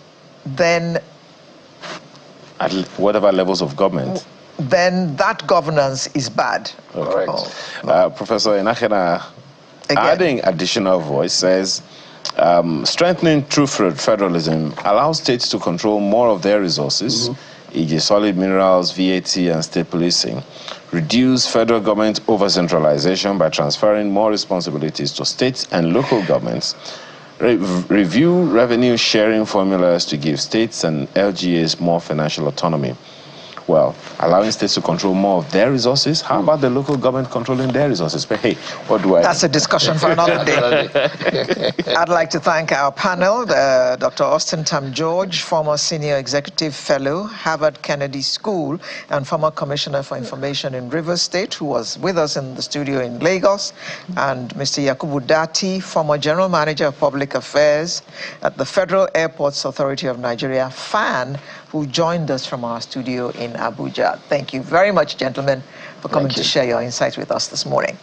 then... At whatever levels of government? Then that governance is bad. Correct. Professor Inakena, adding additional voice, says, strengthening true federalism allows states to control more of their resources, e.g. solid minerals, VAT, and state policing, reduce federal government over-centralization by transferring more responsibilities to states and local governments, review revenue sharing formulas to give states and LGAs more financial autonomy. Well, allowing states to control more of their resources. How about the local government controlling their resources? But hey, what do I... That's a discussion for another day. I'd like to thank our panel, Dr. Austin Tam George, former Senior Executive Fellow, Harvard Kennedy School, and former Commissioner for Information in Rivers State, who was with us in the studio in Lagos, and Mr. Yakubu Dati, former General Manager of Public Affairs at the Federal Airports Authority of Nigeria, FAN, who joined us from our studio in Abuja. Thank you very much, gentlemen, for coming to share your insights with us this morning.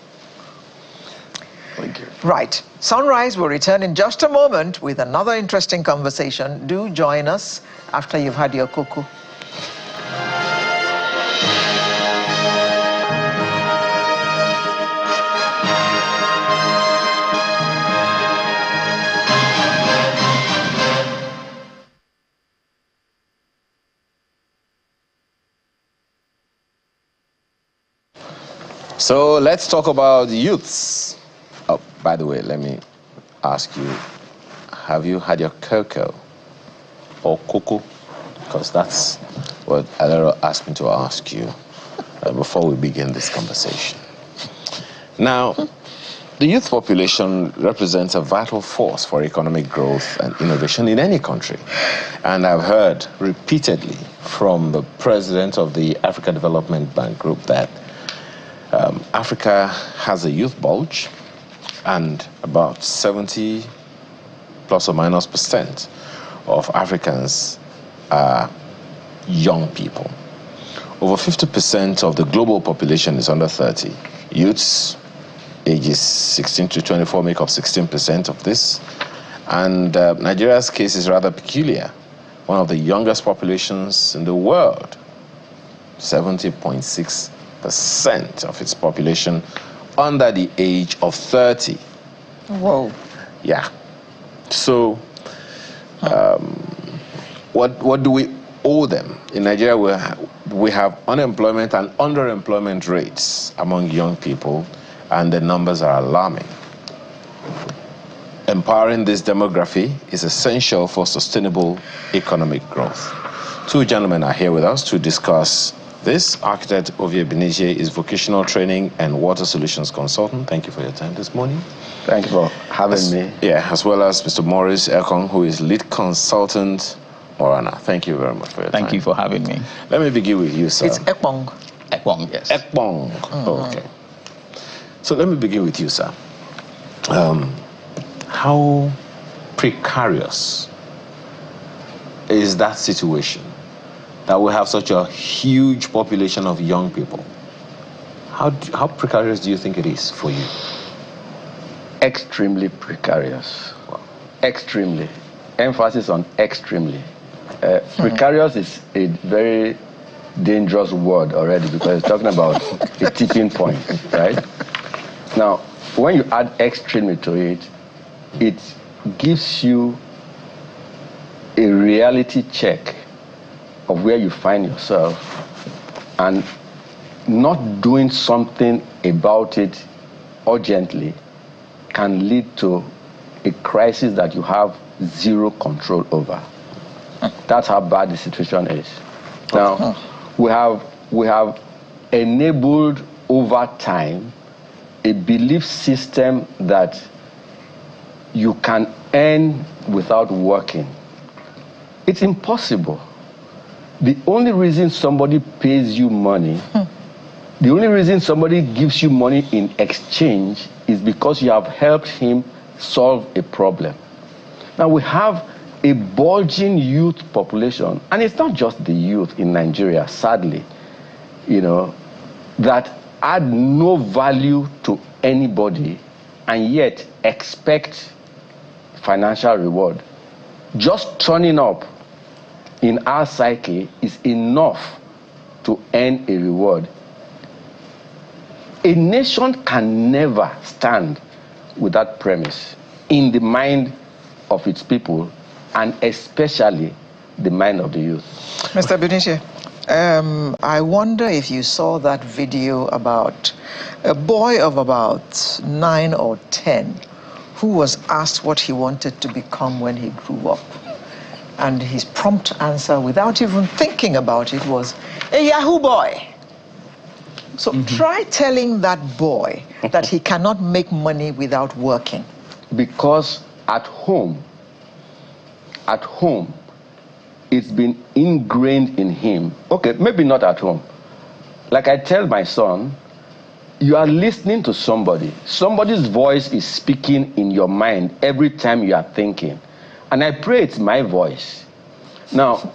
Thank you. Right. Sunrise will return in just a moment with another interesting conversation. Do join us after you've had your cocoa. So let's talk about youths. Oh, by the way, let me ask you, have you had your cocoa or cocoa? Because that's what Alero asked me to ask you before we begin this conversation. Now, the youth population represents a vital force for economic growth and innovation in any country. And I've heard repeatedly from the president of the Africa Development Bank Group that Africa has a youth bulge, and about 70 plus or minus % of Africans are young people. Over 50% of the global population is under 30. Youths ages 16 to 24 make up 16% of this. And Nigeria's case is rather peculiar. One of the youngest populations in the world, 70.6% of its population under the age of 30. Whoa. Yeah. So, what do we owe them? In Nigeria, we have unemployment and underemployment rates among young people, and the numbers are alarming. Empowering this demography is essential for sustainable economic growth. Two gentlemen are here with us to discuss this. Architect Ovie Benije is vocational training and water solutions consultant. Thank you for your time this morning. Thank you for having me. Yeah, as well as Mr. Maurice Ekong, who is lead consultant, Morana. Thank you very much for your time. Thank you for having me. Let me begin with you, sir. It's Ekpong. Ekpong, yes. Ekpong. Okay. So let me begin with you, sir. How precarious is that situation, that we have such a huge population of young people? How precarious do you think it is for you? Extremely precarious. Wow. Extremely. Emphasis on extremely. Precarious is a very dangerous word already, because it's talking about a tipping point, right? Now, when you add extremely to it, it gives you a reality check of where you find yourself, and not doing something about it urgently can lead to a crisis that you have zero control over. That's how bad the situation is. Now, we have enabled over time a belief system that you can earn without working. It's impossible. The only reason somebody pays you money, the only reason somebody gives you money in exchange is because you have helped him solve a problem. Now we have a bulging youth population, and it's not just the youth in Nigeria, sadly, that add no value to anybody and yet expect financial reward. Just turning up in our psyche is enough to earn a reward. A nation can never stand with that premise in the mind of its people, and especially the mind of the youth. Mr. Buniche, I wonder if you saw that video about a boy of about 9 or 10 who was asked what he wanted to become when he grew up. And his prompt answer, without even thinking about it, was a Yahoo boy. So try telling that boy that he cannot make money without working. Because at home, it's been ingrained in him. Okay, maybe not at home. Like I tell my son, you are listening to somebody. Somebody's voice is speaking in your mind every time you are thinking. And I pray it's my voice. Now,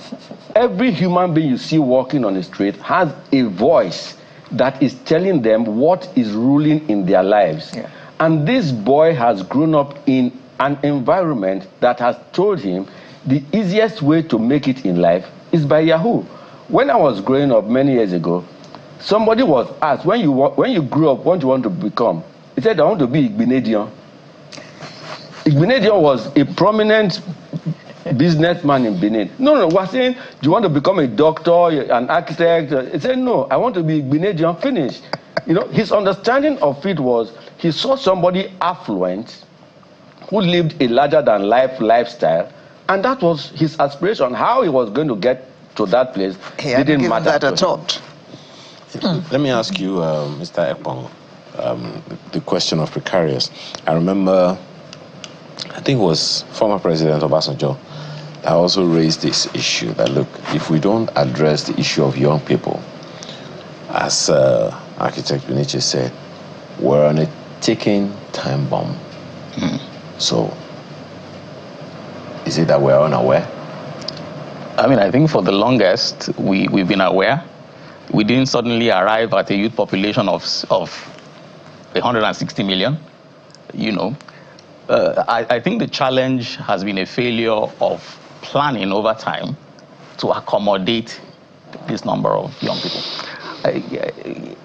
every human being you see walking on the street has a voice that is telling them what is ruling in their lives. Yeah. And this boy has grown up in an environment that has told him the easiest way to make it in life is by Yahoo. When I was growing up many years ago, somebody was asked, when you grew up, what do you want to become? He said, I want to be Igbinedion. Igbinedion was a prominent businessman in Benin. No, we're saying, do you want to become a doctor, an architect? He said, no, I want to be Igbinedion, finish. His understanding of it was, he saw somebody affluent who lived a larger-than-life lifestyle, and that was his aspiration. How he was going to get to that place didn't matter that a thought. Let me ask you, Mr. Ekpong, the question of precarious. I remember, I think it was former President Obasanjo that also raised this issue that, look, if we don't address the issue of young people, as Architect Buniche said, we're on a ticking time bomb. So, is it that we're unaware? I mean, I think for the longest, we've been aware. We didn't suddenly arrive at a youth population of 160 million, I think the challenge has been a failure of planning over time to accommodate this number of young people.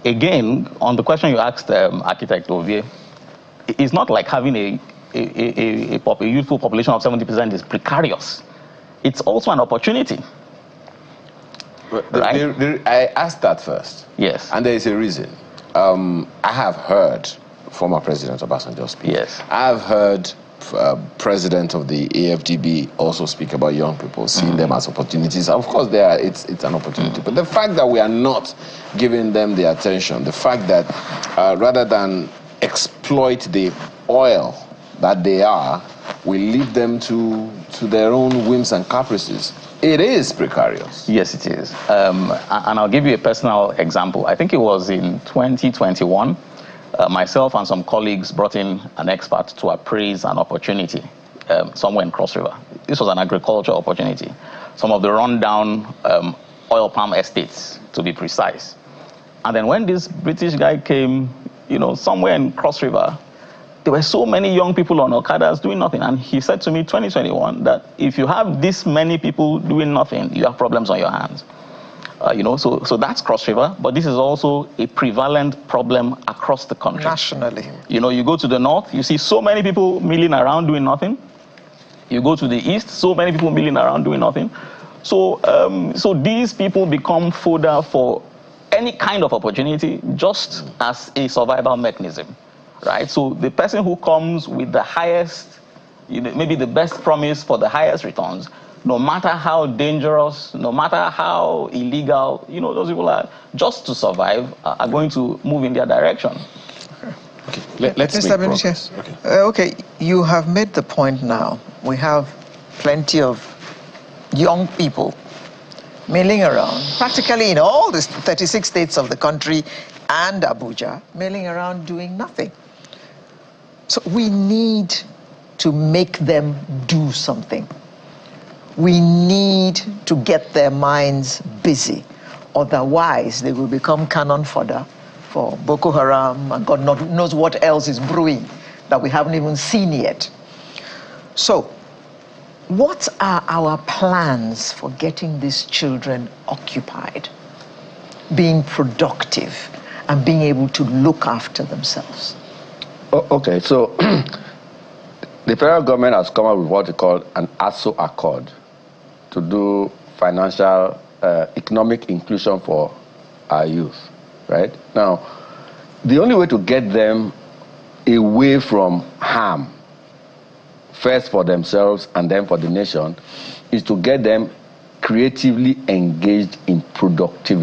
Again, on the question you asked Architect Ovie, it's not like having a youthful population of 70% is precarious. It's also an opportunity. Right? I asked that first. Yes. And there is a reason. I have heard former President Obasanjo speak. Yes. I've heard President of the AFDB also speak about young people, seeing them as opportunities. Of course, it's an opportunity. But the fact that we are not giving them the attention, the fact that rather than exploit the oil that they are, we leave them to their own whims and caprices. It is precarious. Yes, it is. And I'll give you a personal example. I think it was in 2021, myself and some colleagues brought in an expert to appraise an opportunity somewhere in Cross River. This was an agricultural opportunity. Some of the rundown oil palm estates, to be precise. And then when this British guy came, somewhere in Cross River, there were so many young people on Okadas doing nothing. And he said to me, 2021, that if you have this many people doing nothing, you have problems on your hands. So that's Cross River, but this is also a prevalent problem across the country. Nationally. You go to the north, you see so many people milling around doing nothing. You go to the east, so many people milling around doing nothing. So these people become fodder for any kind of opportunity just as a survival mechanism. Right, so the person who comes with the highest, maybe the best promise for the highest returns, no matter how dangerous, no matter how illegal, those people are, just to survive, are going to move in their direction. Okay. let's Mr. make Benitez, progress. okay, you have made the point now. We have plenty of young people milling around, practically in all the 36 states of the country and Abuja, milling around doing nothing. So we need to make them do something. We need to get their minds busy. Otherwise, they will become cannon fodder for Boko Haram and God knows what else is brewing that we haven't even seen yet. So, what are our plans for getting these children occupied, being productive, and being able to look after themselves? Okay, so the federal government has come up with what they call an ASO Accord to do financial, economic inclusion for our youth, right? Now, the only way to get them away from harm, first for themselves and then for the nation, is to get them creatively engaged in productive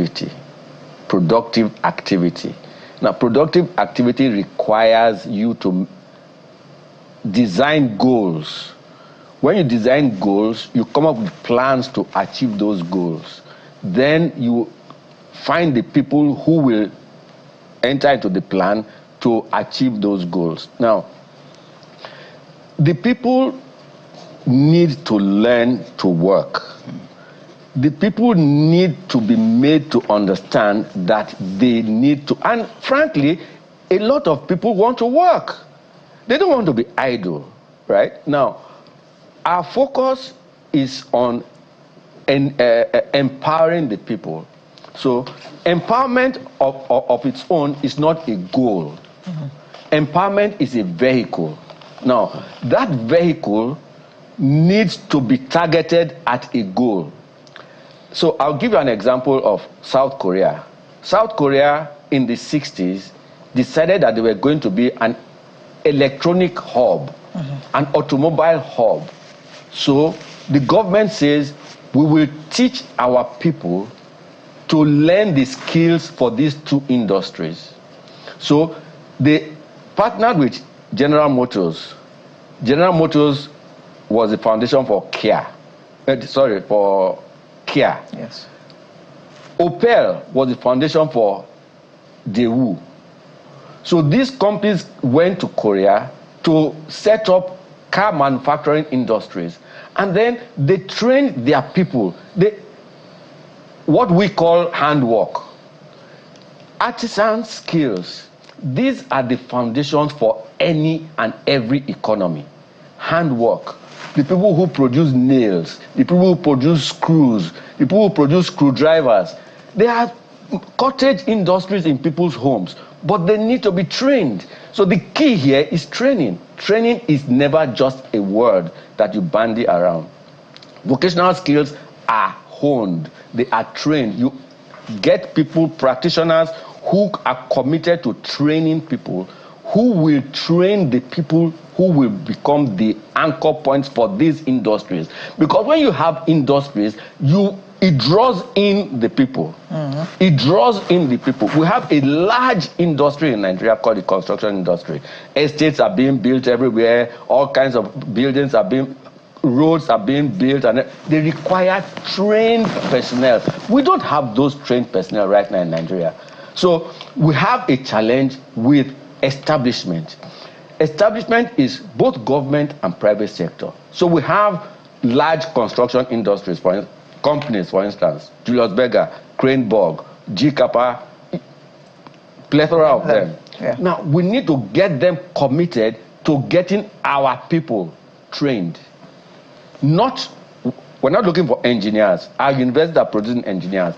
activity. Now, productive activity requires you to design goals. When you design goals, you come up with plans to achieve those goals. Then you find the people who will enter into the plan to achieve those goals. Now, the people need to learn to work. The people need to be made to understand that they need to, and frankly, a lot of people want to work. They don't want to be idle, right? Now, our focus is on empowering the people. So empowerment of its own is not a goal. Empowerment is a vehicle. Now, that vehicle needs to be targeted at a goal. So I'll give you an example of South Korea. South Korea in the 60s decided that they were going to be an electronic hub, an automobile hub. So the government says, we will teach our people to learn the skills for these two industries. So they partnered with General Motors. General Motors was the foundation for Kia. For Kia. Yes. Opel was the foundation for Daewoo. So these companies went to Korea to set up car manufacturing industries. And then they trained their people. What we call handwork. Artisan skills. These are the foundations for any and every economy. Handwork. The people who produce nails, the people who produce screws, the people who produce screwdrivers. They are cottage industries in people's homes, but they need to be trained. So the key here is training. Training is never just a word that you bandy around. Vocational skills are honed. They are trained. You get people, practitioners who are committed to training people, who will train the people who will become the anchor points for these industries. Because when you have industries, it draws in the people. It draws in the people. We have a large industry in Nigeria called the construction industry. Estates are being built everywhere. All kinds of buildings are being, roads are being built, and they require trained personnel. We don't have those trained personnel right now in Nigeria. So we have a challenge with establishment. Establishment is both government and private sector. So we have large construction industries, companies, for instance, Julius Berger, Craneborg, G. Kappa, plethora of them. Yeah. Now, we need to get them committed to getting our people trained. We're not looking for engineers. Our universities are producing engineers.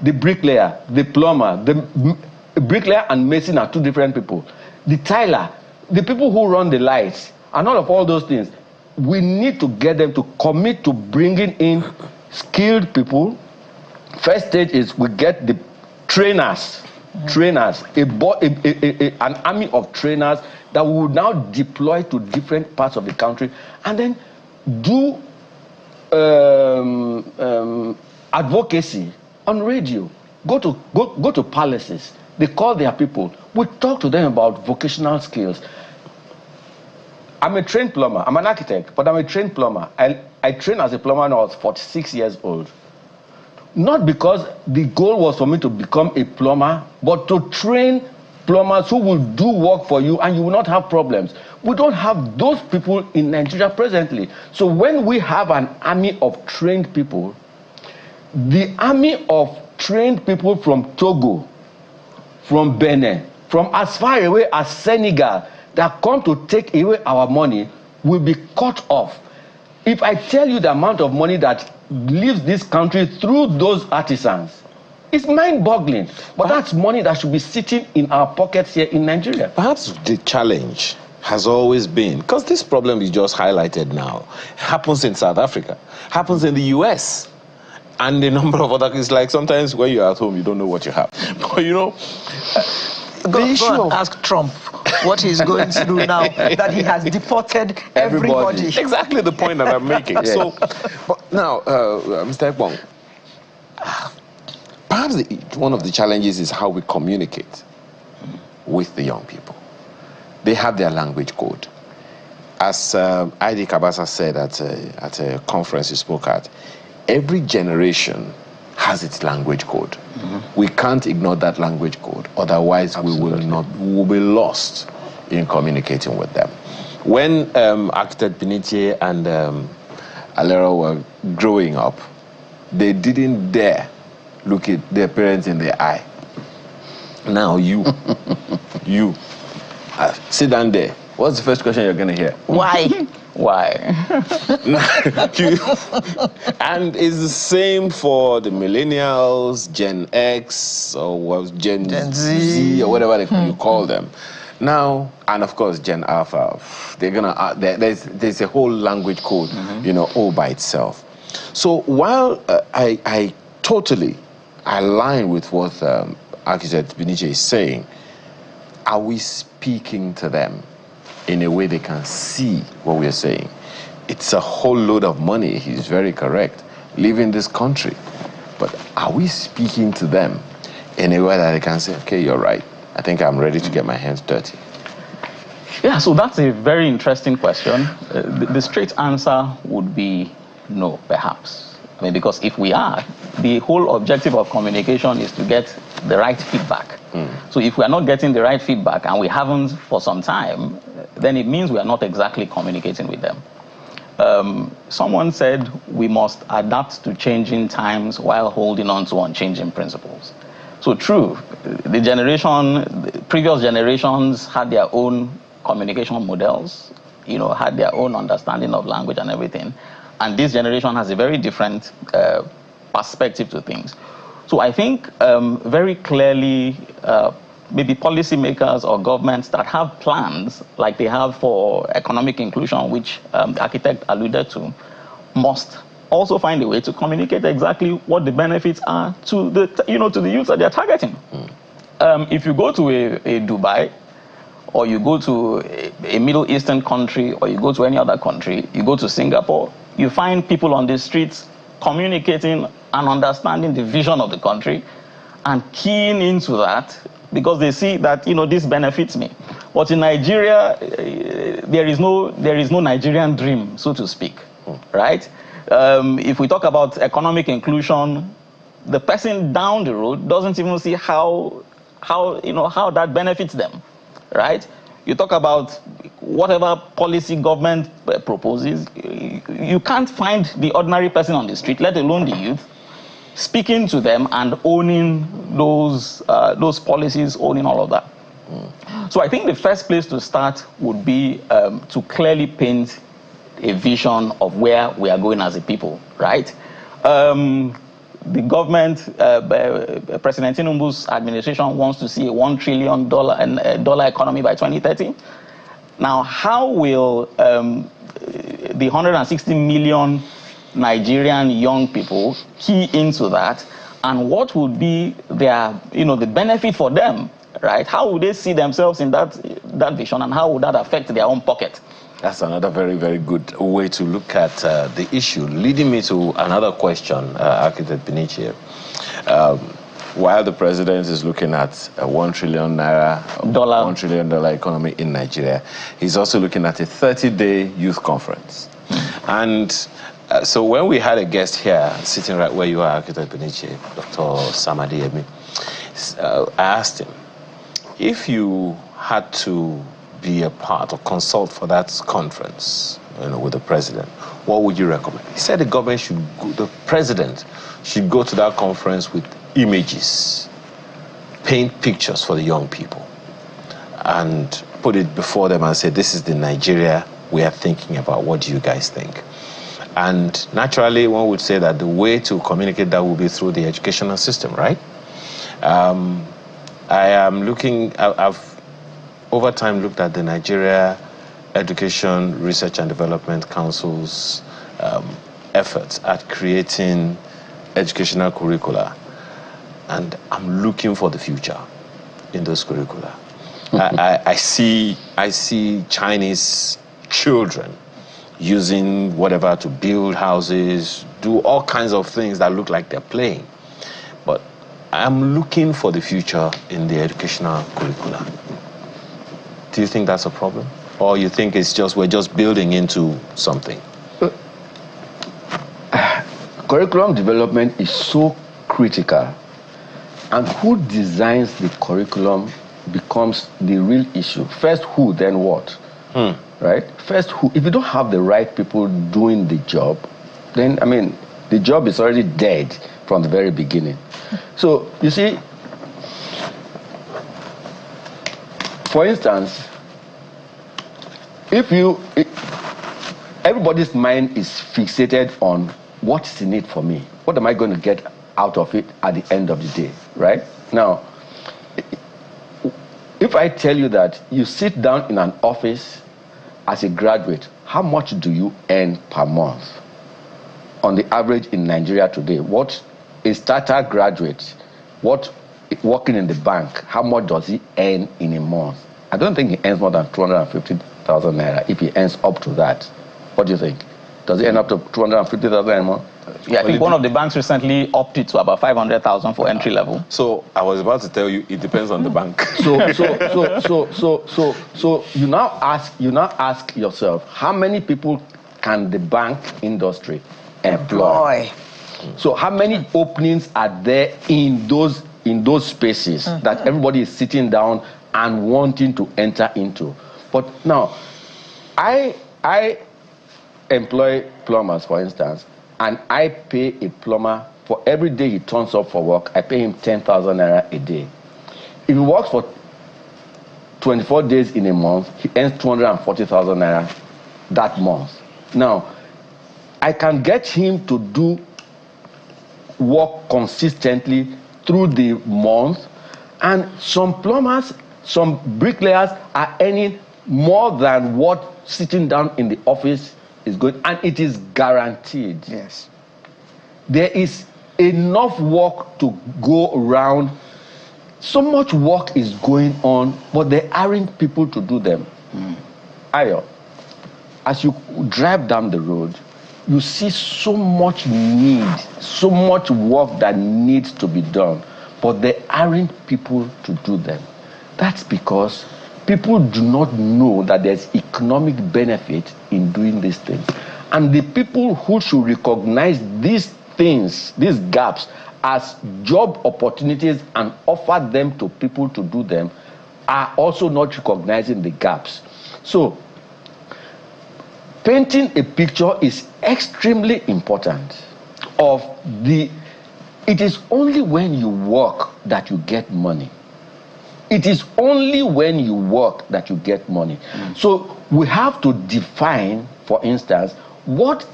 The bricklayer, the plumber, the bricklayer and mason are two different people. The tiler, the people who run the lights, and all those things, we need to get them to commit to bringing in skilled people. First stage is we get the trainers, an army of trainers that we will now deploy to different parts of the country, and then do advocacy on radio. Go to palaces, They call their people. We talk to them about vocational skills. I'm a trained plumber. I'm an architect, but I'm a trained plumber. I trained as a plumber when I was 46 years old. Not because the goal was for me to become a plumber, but to train plumbers who will do work for you and you will not have problems. We don't have those people in Nigeria presently. So when we have an army of trained people, the army of trained people from Togo, from Benin, from as far away as Senegal, that come to take away our money will be cut off. If I tell you the amount of money that leaves this country through those artisans, it's mind-boggling. But that's money that should be sitting in our pockets here in Nigeria. Perhaps the challenge has always been, because this problem you just highlighted now happens in South Africa, happens in the US, and a number of other things. Like sometimes when you're at home, you don't know what you have. But you know, go and ask Trump what he's going through now, that he has deported everybody. Exactly the point that I'm making. Yes. So, but now, Mr. Ekbong, perhaps one of the challenges is how we communicate with the young people. They have their language code. As Idi Kabasa said at a conference he spoke at, every generation has its language code. We can't ignore that language code, otherwise we will be lost in communicating with them. When Architect Biniche and Alero were growing up, they didn't dare look at their parents in the eye. Now you sit down there. What's the first question you're going to hear? Why? Why? And it's the same for the millennials, Gen X, or Gen Z, or whatever you call them. Now, and of course, Gen Alpha, they're gonna. There's a whole language code, you know, all by itself. So while I totally align with what Architect Biniche is saying, are we speaking to them in a way they can see what we're saying? It's a whole load of money, he's very correct, leaving this country. But are we speaking to them in a way that they can say, okay, you're right, I think I'm ready to get my hands dirty? Yeah, so that's a very interesting question. The straight answer would be no, perhaps. I mean, because if we are, the whole objective of communication is to get the right feedback. So if we are not getting the right feedback, and we haven't for some time, then it means we are not exactly communicating with them. Someone said we must adapt to changing times while holding on to unchanging principles. So true, the previous generations had their own communication models, you know, had their own understanding of language and everything. And this generation has a very different perspective to things. So I think very clearly, maybe policymakers or governments that have plans like they have for economic inclusion, which the architect alluded to, must also find a way to communicate exactly what the benefits are to the, to the youth that they're targeting. If you go to a Dubai, or you go to a Middle Eastern country, or you go to any other country, you go to Singapore, you find people on the streets communicating and understanding the vision of the country and keying into that because they see that, this benefits me. But in Nigeria, there is no Nigerian dream, so to speak, right? If we talk about economic inclusion, the person down the road doesn't even see how that benefits them, right? You talk about whatever policy government proposes, you can't find the ordinary person on the street, let alone the youth, speaking to them and owning those policies, owning all of that. So I think the first place to start would be to clearly paint a vision of where we are going as a people, right? The government, President Tinubu's administration wants to see a $1 trillion economy by 2030. Now, how will the 160 million Nigerian young people key into that, and what would be their, the benefit for them, right? How would they see themselves in that vision, and how would that affect their own pocket? That's another very, very good way to look at the issue, leading me to another question, Architect Biniche. while the president is looking at a 1 trillion naira, $1 trillion economy in Nigeria, he's also looking at a 30-day youth conference. And so when we had a guest here, sitting right where you are, Architect Beniche, Dr. Samadi Emi, I asked him, if you had to be a part or consult for that conference, with the president, what would you recommend? He said the government should go, the president should go to that conference with images, paint pictures for the young people, and put it before them and say, this is the Nigeria we are thinking about. What do you guys think? And naturally, one would say that the way to communicate that will be through the educational system, right? I've over time looked at the Nigeria Education Research and Development Council's efforts at creating educational curricula, and I'm looking for the future in those curricula. I see Chinese children using whatever to build houses, do all kinds of things that look like they're playing. But I'm looking for the future in the educational curricula. Do you think that's a problem? Or you think it's just we're just building into something? Curriculum development is so critical, and who designs the curriculum becomes the real issue. First who, then what? Right? First who. If you don't have the right people doing the job, then, I mean, the job is already dead from the very beginning. So, you see, for instance, everybody's mind is fixated on what's in it for me. What am I going to get out of it at the end of the day, right? Now, if I tell you that you sit down in an office as a graduate, how much do you earn per month? On the average in Nigeria today, what a starter graduate, working in the bank, how much does he earn in a month? I don't think he earns more than 250,000 naira if he earns up to that. What do you think? Does he end up to 250,000 a month? Yeah, I think one of the banks recently opted to about 500,000 for entry level. So I was about to tell you, it depends on the bank. So you now ask yourself, how many people can the bank industry employ? So how many openings are there in those spaces that everybody is sitting down and wanting to enter into? But now, I employ plumbers, for instance, and I pay a plumber for every day he turns up for work. I pay him 10,000 naira a day. If he works for 24 days in a month, he earns 240,000 naira that month. Now, I can get him to do work consistently through the month, and some plumbers, some bricklayers are earning more than what sitting down in the office is going, and it is guaranteed. Yes. There is enough work to go around. So much work is going on, but there aren't people to do them. Ayo, as you drive down the road, you see so much need, so much work that needs to be done, but there aren't people to do them. That's because people do not know that there's economic benefit in doing these things. And the people who should recognize these things, these gaps, as job opportunities and offer them to people to do them, are also not recognizing the gaps. So, painting a picture is extremely important it is only when you work that you get money. It is only when you work that you get money. So we have to define, for instance, what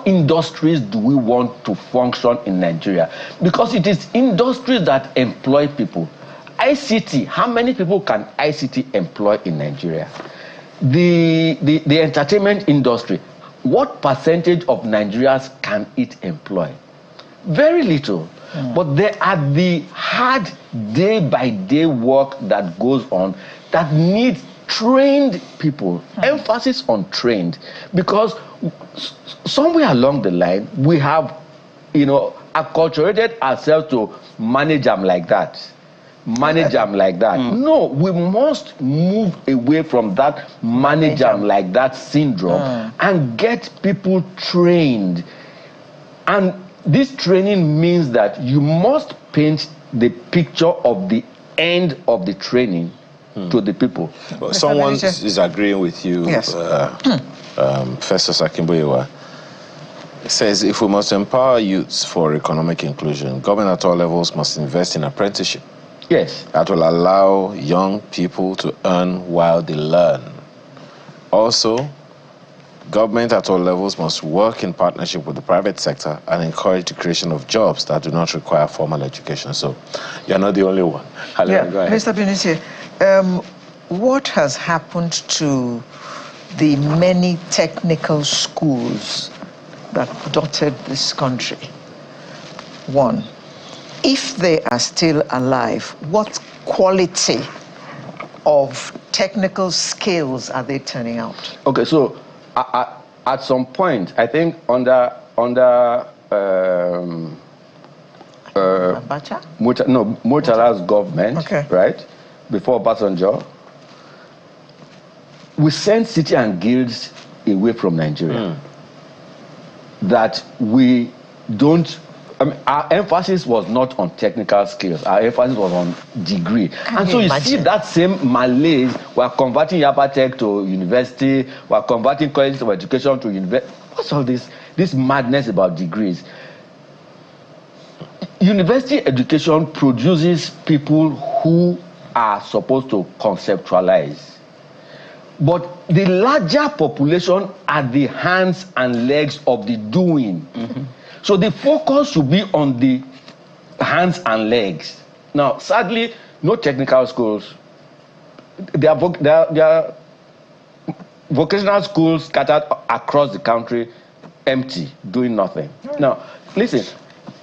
industries do we want to function in Nigeria? Because it is industries that employ people. ICT, how many people can ICT employ in Nigeria? The entertainment industry, what percentage of Nigerians can it employ? Very little. But there are the hard day-by-day work that goes on that needs trained people. Emphasis on trained. Because somewhere along the line, we have, acculturated ourselves to manage them like that. Manage them like that. No, we must move away from that manage them like that syndrome and get people trained. And this training means that you must paint the picture of the end of the training to the people. Well, someone is agreeing with you, yes. Festus Akimboyewa. It says, if we must empower youths for economic inclusion, government at all levels must invest in apprenticeship. Yes. That will allow young people to earn while they learn. Also, government at all levels must work in partnership with the private sector and encourage the creation of jobs that do not require formal education. So, you're not the only one. Yeah. Mr. Binisie, what has happened to the many technical schools that dotted this country? One, if they are still alive, what quality of technical skills are they turning out? Okay, so at some point, I think under Murtala's government, right, before Obasanjo, we sent city and guilds away from Nigeria. That we don't, I mean, our emphasis was not on technical skills, our emphasis was on degree. And so you see that same malaise, we're converting Yaba Tech to university, we're converting colleges of education to university. What's all this madness about degrees? University education produces people who are supposed to conceptualize. But the larger population are the hands and legs of the doing. So the focus should be on the hands and legs. Now, sadly, no technical schools. There are vocational schools scattered across the country, empty, doing nothing. Now, listen,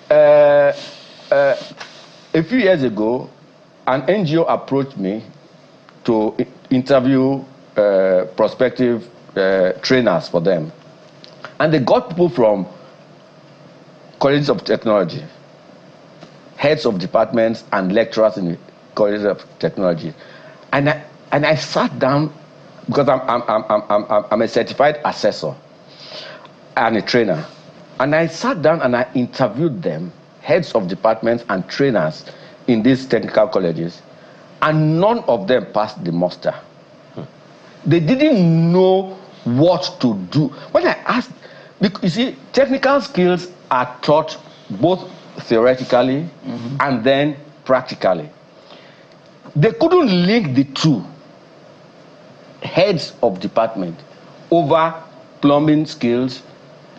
a few years ago, an NGO approached me to interview prospective trainers for them. And they got people from colleges of technology, heads of departments and lecturers in the colleges of technology. And I sat down, because I'm a certified assessor and a trainer. And I sat down and I interviewed them, heads of departments and trainers in these technical colleges. And none of them passed the muster. They didn't know what to do. When I asked, you see, technical skills are taught both theoretically and then practically. They couldn't link the two. Heads of department over plumbing skills,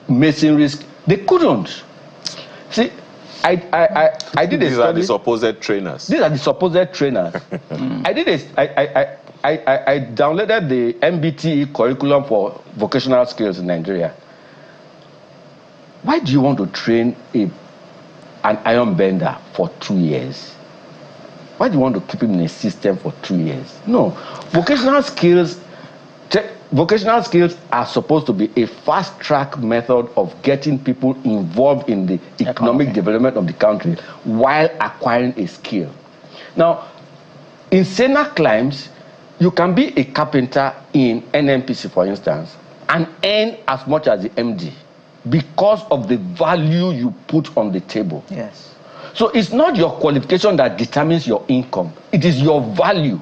masonry skills. They couldn't. See, I did a study. These are the supposed trainers. These are the supposed trainers. I downloaded the MBTE curriculum for vocational skills in Nigeria. Why do you want to train an iron bender for 2 years? Why do you want to keep him in a system for 2 years? No. Vocational skills are supposed to be a fast-track method of getting people involved in the economic development of the country while acquiring a skill. Now, in saner climes, you can be a carpenter in NNPC, for instance, and earn as much as the MD because of the value you put on the table. Yes. So it's not your qualification that determines your income. It is your value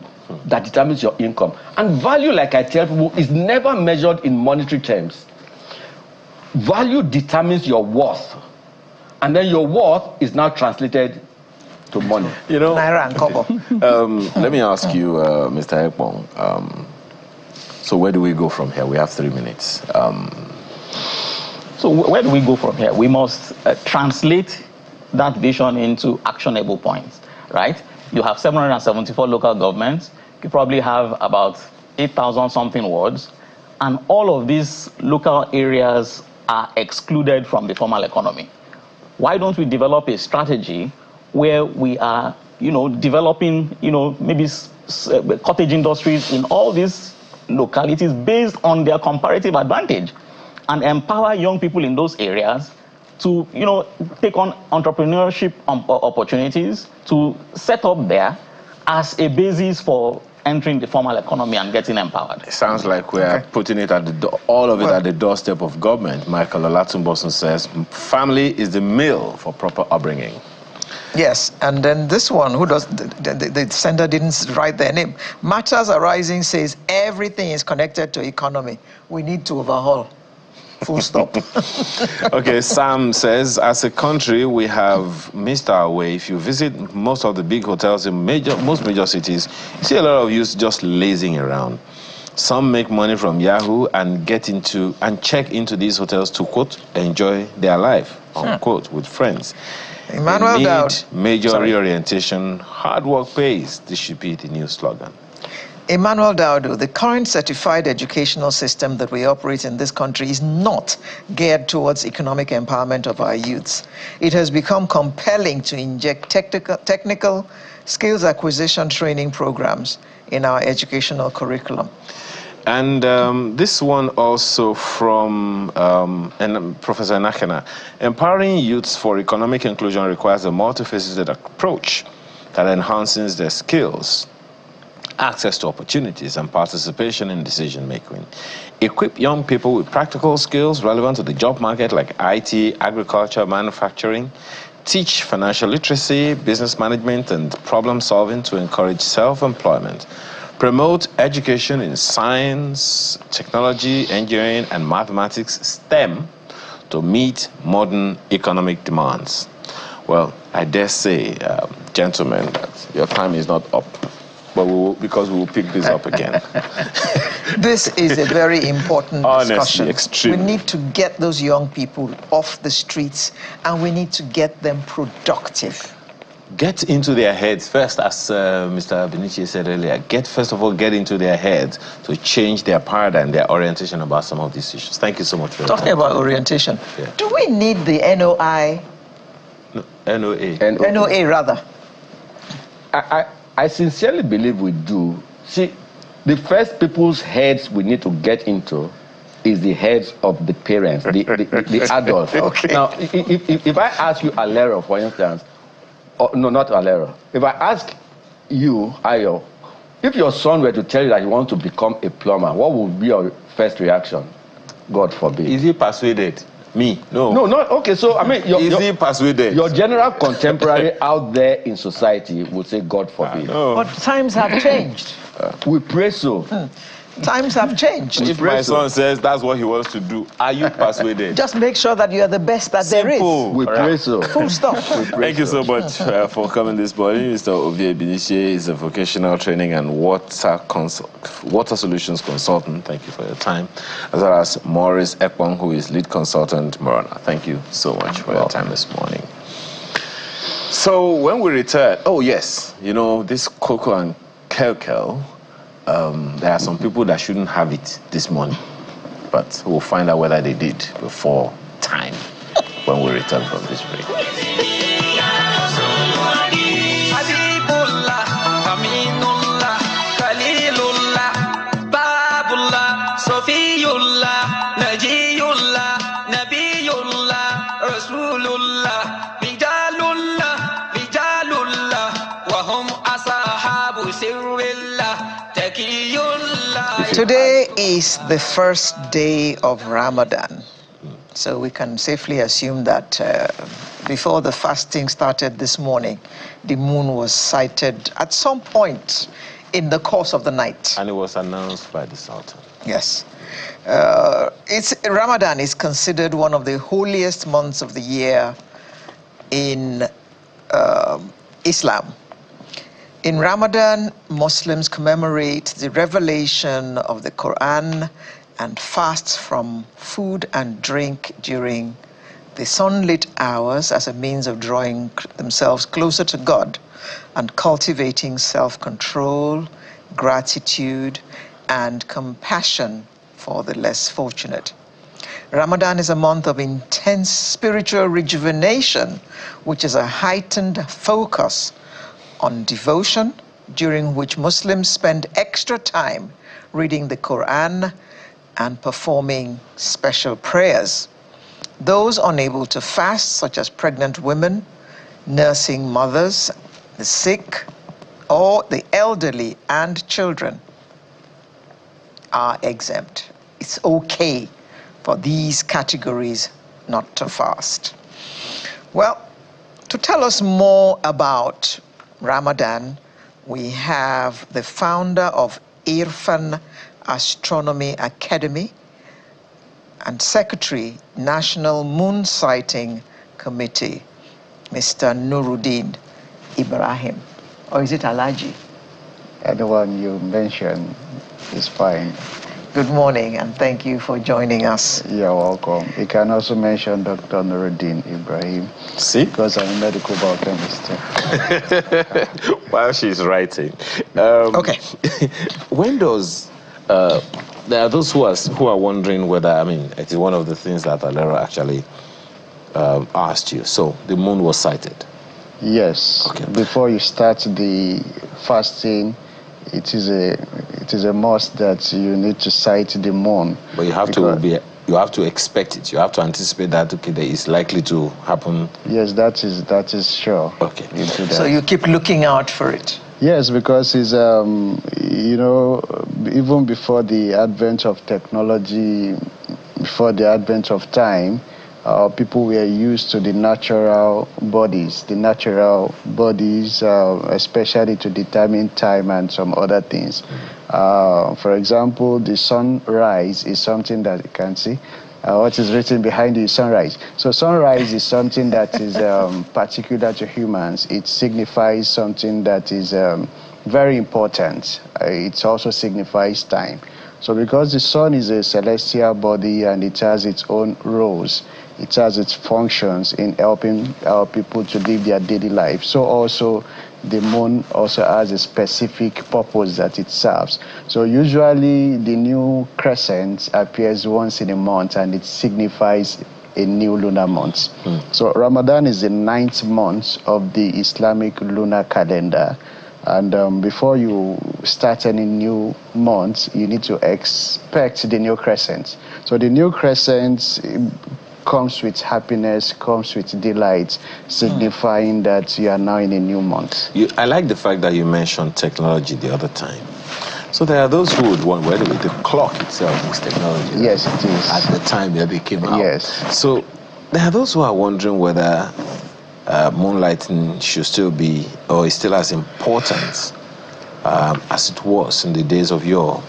that determines your income. And value, like I tell people, is never measured in monetary terms. Value determines your worth. And then your worth is now translated to money. You know, Naira and Kobo. Let me ask you, Mr. Ekpong, so where do we go from here? We have 3 minutes. So where do we go from here? We must translate that vision into actionable points, right? You have 774 local governments. You probably have about 8,000 something wards. And all of these local areas are excluded from the formal economy. Why don't we develop a strategy where we are, developing, maybe cottage industries in all these localities based on their comparative advantage, and empower young people in those areas to, take on entrepreneurship opportunities, to set up there as a basis for entering the formal economy and getting empowered. It sounds like we are putting it at the all of it at the doorstep of government. Michael Olatunbosun says, family is the mill for proper upbringing. Yes, and then this one, who does, the sender didn't write their name. Matters Arising says everything is connected to economy. We need to overhaul. Full stop. Okay, Sam says, as a country, we have missed our way. If you visit most of the big hotels in most major cities, you see a lot of youth just lazing around. Some make money from Yahoo and check into these hotels to, quote, enjoy their life, unquote, with friends. Emmanuel Dowd. Major reorientation, hard work pays. This should be the new slogan. Emmanuel Daudu, the current certified educational system that we operate in this country is not geared towards economic empowerment of our youths. It has become compelling to inject technical skills acquisition training programs in our educational curriculum. And this one also from Professor Nakena. Empowering youths for economic inclusion requires a multifaceted approach that enhances their skills, access to opportunities, and participation in decision-making. Equip young people with practical skills relevant to the job market like IT, agriculture, manufacturing. Teach financial literacy, business management, and problem-solving to encourage self-employment. Promote education in science, technology, engineering, and mathematics, STEM, to meet modern economic demands. Well, I dare say, gentlemen, that your time is not up. But because we will pick this up again. This is a very important discussion. Honestly, extremely. We need to get those young people off the streets, and we need to get them productive. Get into their heads first, as Mr. Benici said earlier. First of all, get into their heads to change their paradigm, their orientation about some of these issues. Thank you so much for your Talking time. about orientation, do we need the NOI? No, NOA. NOA, rather. I sincerely believe we do. See, the first people's heads we need to get into is the heads of the parents, the adults. Okay. Now, if I ask you, Alero, for instance, no, not Alero. If I ask you, Ayo, if your son were to tell you that he wants to become a plumber, what would be your first reaction? God forbid. Is he persuaded? Me? No. No, not okay. So I mean, is he persuaded? Your general contemporary out there in society would say, God forbid. But times have changed. We pray so. Times have changed. If my son says that's what he wants to do, are you persuaded? Just make sure that you are the best that there is. We pray so. Full stop. Thank you so much for coming this morning. Mr. Ovie Benici is a vocational training and water solutions consultant. Thank you for your time. As well as Maurice Ekpong, who is lead consultant, Morana. Thank you so much for your time this morning. So when we return, this cocoa and kelkel, there are some people that shouldn't have it this morning, but we'll find out whether they did before time when we return from this break. Today is the first day of Ramadan, so we can safely assume that before the fasting started this morning, the moon was sighted at some point in the course of the night. And it was announced by the Sultan. Yes. Ramadan is considered one of the holiest months of the year in Islam. In Ramadan, Muslims commemorate the revelation of the Quran and fast from food and drink during the sunlit hours as a means of drawing themselves closer to God and cultivating self-control, gratitude, and compassion for the less fortunate. Ramadan is a month of intense spiritual rejuvenation, which is a heightened focus on devotion, during which Muslims spend extra time reading the Quran and performing special prayers. those unable to fast, such as pregnant women, nursing mothers, the sick, or the elderly and children are exempt. It's okay for these categories not to fast. Well, to tell us more about Ramadan, we have the founder of Irfan Astronomy Academy and Secretary, National Moon Sighting Committee, Mr. Nuruddin Ibrahim. Or is it Alaji? Anyone you mention is fine. Good morning, and thank you for joining us. You're welcome. You can also mention Dr. Nuruddin Ibrahim. See? Because I'm a medical biochemist. While she's writing. Okay. When does... there are those who are wondering whether, I mean, it is one of the things that Alero actually asked you. So, the moon was sighted. Yes. Okay. Before you start the fasting, it is a must that you need to sight the moon. But you have to expect it. You have to anticipate that, okay, that is likely to happen. Yes, that is sure. Okay. So you keep looking out for it. Yes, because it's you know, even before the advent of technology, before the advent of time, people were used to the natural bodies, especially to determine time and some other things. For example, the sunrise is something that you can see. What is written behind you is sunrise. So sunrise is something that is particular to humans. It signifies something that is very important. It also signifies time. So because the sun is a celestial body and it has its own roles, it has its functions in helping our people to live their daily life. So also the moon also has a specific purpose that it serves. So usually the new crescent appears once in a month and it signifies a new lunar month. So Ramadan is the 9th month of the Islamic lunar calendar. And before you start any new month, you need to expect the new crescent. So the new crescent comes with happiness, comes with delight, signifying that you are now in a new month. I like the fact that you mentioned technology the other time. So there are those who would want, by the way, the clock itself is technology. Yes, it is. At the time that they came out. Yes. So there are those who are wondering whether moonlighting should still be, or is still as important as it was in the days of yore,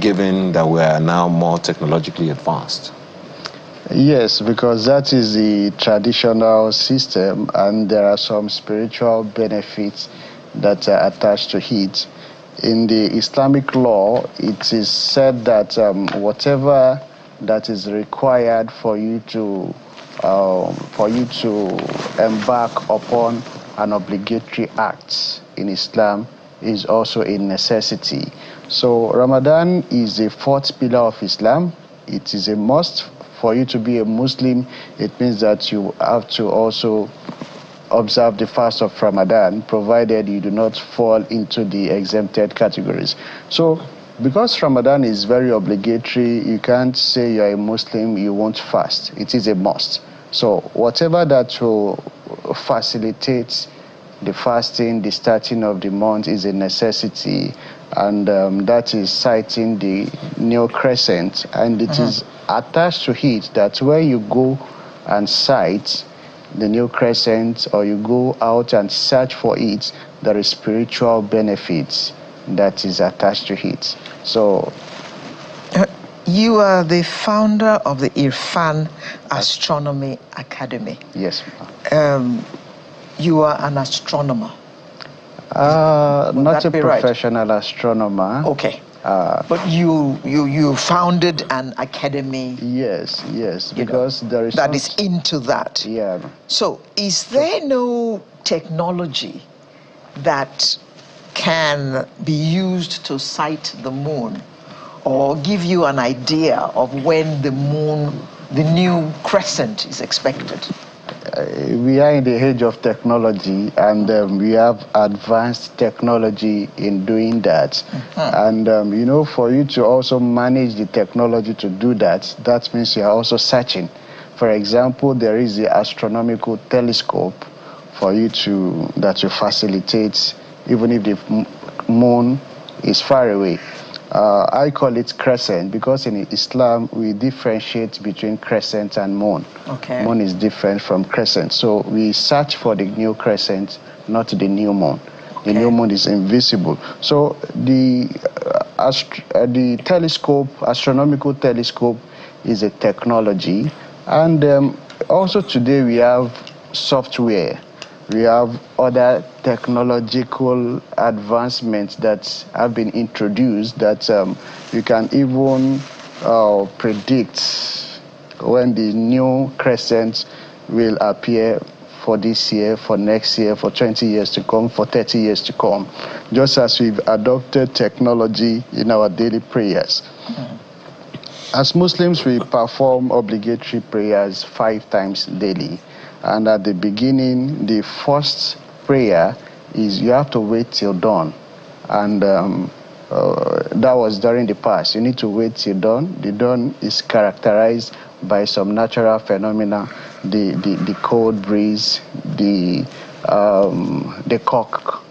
given that we are now more technologically advanced. Yes, because that is the traditional system, and there are some spiritual benefits that are attached to it. In the Islamic law, it is said that whatever that is required for you to embark upon an obligatory act in Islam is also a necessity. So Ramadan is the 4th pillar of Islam. It is a must. For you to be a Muslim, it means that you have to also observe the fast of Ramadan, provided you do not fall into the exempted categories. So because Ramadan is very obligatory, you can't say you're a Muslim, you won't fast. It is a must. So whatever that will facilitate the fasting, the starting of the month is a necessity, and that is citing the new crescent, and it is attached to it that when you go and sight the new crescent, or you go out and search for it, there is spiritual benefits that is attached to it. So you are the founder of the Irfan Astronomy Academy. Yes. You are an astronomer. Not a professional astronomer. Okay. But you founded an academy. Yes, because there is that is into that. Yeah. So is there no technology that can be used to sight the moon, or give you an idea of when the moon, the new crescent, is expected? We are in the age of technology, and we have advanced technology in doing that. And you know, for you to also manage the technology to do that, that means you are also searching. For example, there is the astronomical telescope for you that will facilitate even if the moon is far away. I call it crescent because in Islam we differentiate between crescent and moon. Okay. Moon is different from crescent. So we search for the new crescent, not the new moon. The new moon is invisible. So the telescope, astronomical telescope, is a technology. And also today we have software. We have other technological advancements that have been introduced that you can even predict when the new crescent will appear for this year, for next year, for 20 years to come, for 30 years to come, just as we've adopted technology in our daily prayers. As Muslims, we perform obligatory prayers 5 times daily. And at the beginning, the first prayer is you have to wait till dawn. And that was during the past. You need to wait till dawn. The dawn is characterized by some natural phenomena, the cold breeze, the cock,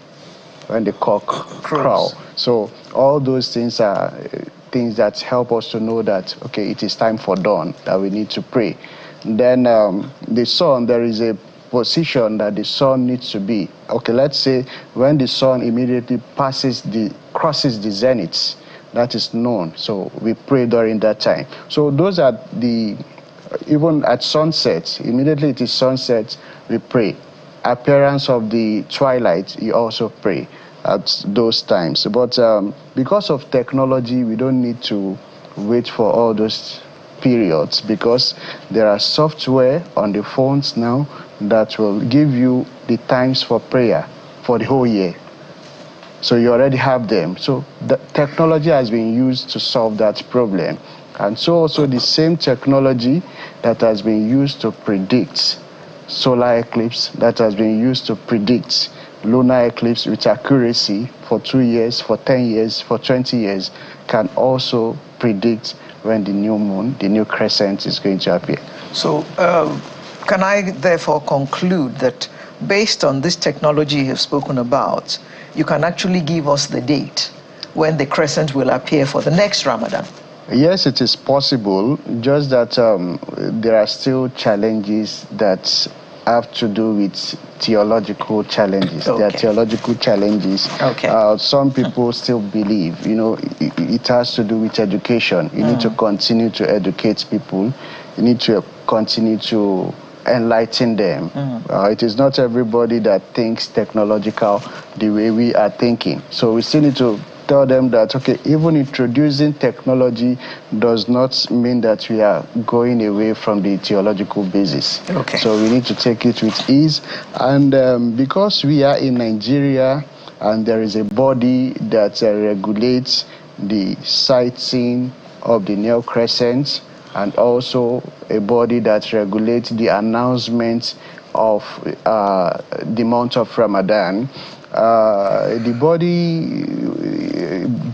when the cock crow. So all those things are things that help us to know that, okay, it is time for dawn, that we need to pray. Then the sun, there is a position that the sun needs to be. Okay, let's say when the sun immediately crosses the zenith, that is known. So we pray during that time. So those are even at sunset, immediately it is sunset, we pray. Appearance of the twilight, you also pray at those times. But because of technology, we don't need to wait for all those periods, because there are software on the phones now that will give you the times for prayer for the whole year. So you already have them. So the technology has been used to solve that problem. And so also the same technology that has been used to predict solar eclipse, that has been used to predict lunar eclipse with accuracy for 2 years, for 10 years, for 20 years, can also predict when the new moon, the new crescent is going to appear. So can I therefore conclude that based on this technology you have spoken about, you can actually give us the date when the crescent will appear for the next Ramadan? Yes, it is possible, just that there are still challenges that have to do with theological challenges. Okay. There are theological challenges. Okay. Some people still believe, it has to do with education. You need to continue to educate people. You need to continue to enlighten them. It is not everybody that thinks technological the way we are thinking. So we still need to tell them that, okay, even introducing technology does not mean that we are going away from the theological basis. Okay. So we need to take it with ease. And because we are in Nigeria and there is a body that regulates the sighting of the new crescent, and also a body that regulates the announcement of the month of Ramadan, the body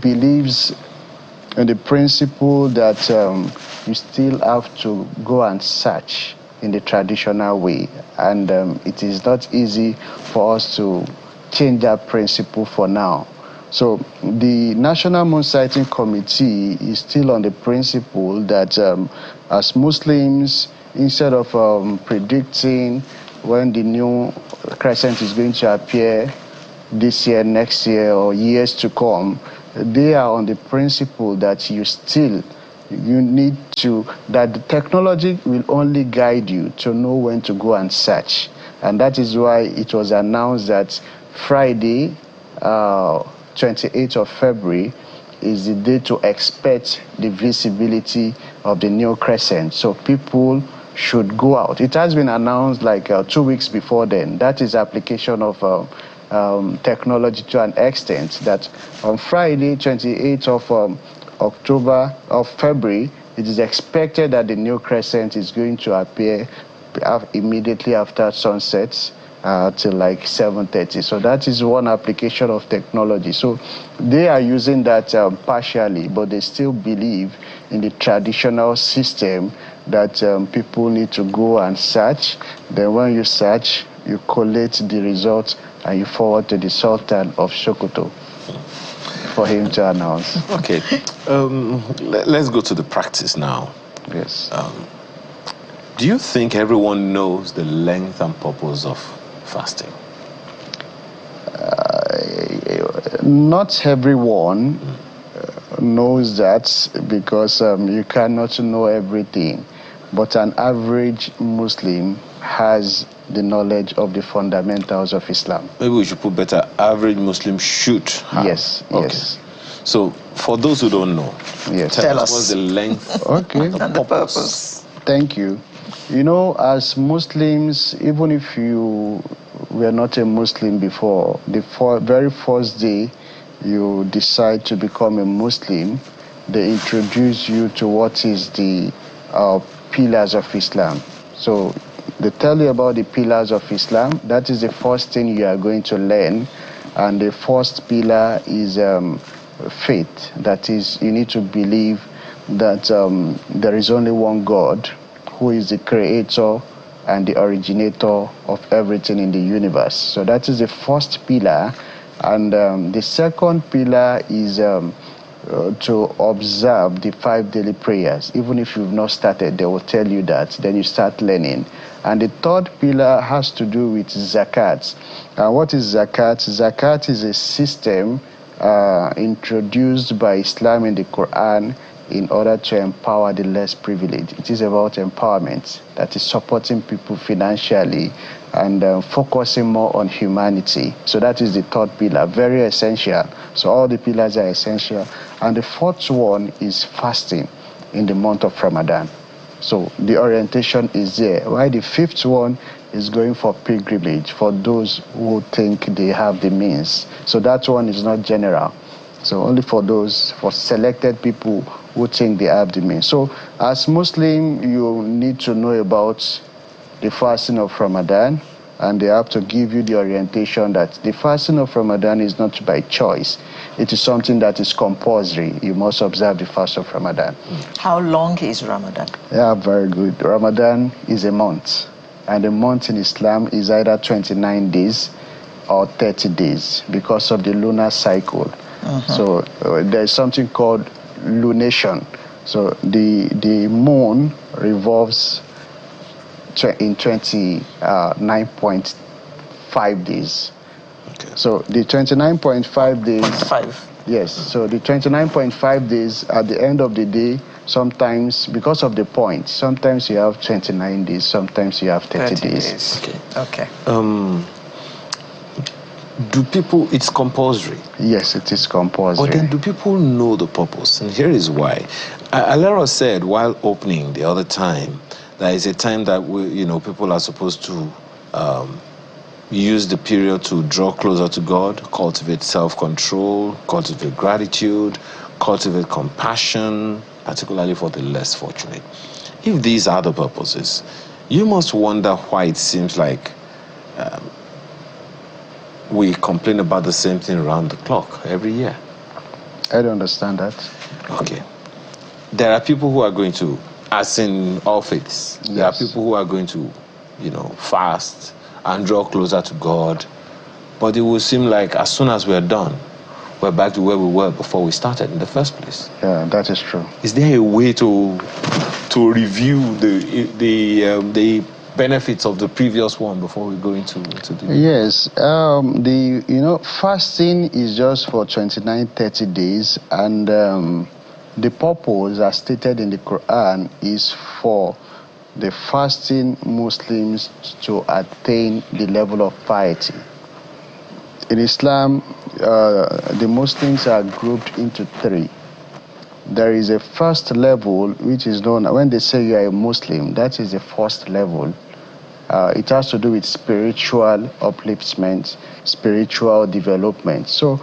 believes in the principle that you still have to go and search in the traditional way. And it is not easy for us to change that principle for now. So the National Moon Sighting Committee is still on the principle that as Muslims, instead of predicting when the new crescent is going to appear this year, next year, or years to come, they are on the principle that that the technology will only guide you to know when to go and search. And that is why it was announced that Friday, 28th of February, is the day to expect the visibility of the new crescent. So people should go out. It has been announced like 2 weeks before then. That is application of technology to an extent that on Friday, 28th of February, it is expected that the new crescent is going to appear immediately after sunset. till like 7:30. So that is one application of technology. So they are using that partially, but they still believe in the traditional system that people need to go and search. Then when you search, you collate the results and you forward to the Sultan of Sokoto for him to announce. Okay, let's go to the practice now. Yes. Do you think everyone knows the length and purpose of fasting? Not everyone knows that, because you cannot know everything. But an average Muslim has the knowledge of the fundamentals of Islam. Maybe we should put better, average Muslim should have. Yes, okay. yes. So, for those who don't know, Yes. Tell us. what's the length Okay. And the purpose. Thank you. You know, as Muslims, even if you were not a Muslim before, the very first day you decide to become a Muslim, they introduce you to what is the pillars of Islam. So they tell you about the pillars of Islam. That is the first thing you are going to learn. And the first pillar is faith. That is, you need to believe that there is only one God, who is the creator and the originator of everything in the universe. So that is the first pillar. And the second pillar is to observe the 5 daily prayers. Even if you've not started, they will tell you that. Then you start learning. And the third pillar has to do with zakat. And what is zakat? Zakat is a system introduced by Islam in the Quran in order to empower the less privileged. It is about empowerment, that is supporting people financially and focusing more on humanity. So that is the third pillar, very essential. So all the pillars are essential. And the fourth one is fasting in the month of Ramadan. So the orientation is there. While the fifth one is going for pilgrimage for those who think they have the means. So that one is not general. So only for those, for selected people who think they have the means. So as Muslim, you need to know about the fasting of Ramadan, and they have to give you the orientation that the fasting of Ramadan is not by choice. It is something that is compulsory. You must observe the fast of Ramadan. How long is Ramadan? Yeah, very good. Ramadan is a month, and a month in Islam is either 29 days or 30 days because of the lunar cycle. So there's something called lunation. So the moon revolves in 29.5 days. Okay. So the 29.5 days. 5. Yes. So the 29.5 days at the end of the day, sometimes because of the point, sometimes you have 29 days, sometimes you have 30 days. Okay. Do people, it's compulsory? Yes, it is compulsory. But then do people know the purpose? And here is why. Alera said while opening the other time, that is a time that people are supposed to use the period to draw closer to God, cultivate self-control, cultivate gratitude, cultivate compassion, particularly for the less fortunate. If these are the purposes, you must wonder why it seems like we complain about the same thing around the clock every year. I don't understand that. Okay. There are people who are going to, as in all faiths, yes. There are people who are going to, fast and draw closer to God. But it will seem like as soon as we're done, we're back to where we were before we started in the first place. Yeah, that is true. Is there a way to review the benefits of the previous one before we go into the... Yes, fasting is just for 29-30 days, and the purpose, as stated in the Quran, is for the fasting Muslims to attain the level of piety. In Islam, the Muslims are grouped into 3. There is a first level, which is known, when they say you are a Muslim, that is the first level. It has to do with spiritual upliftment, spiritual development. So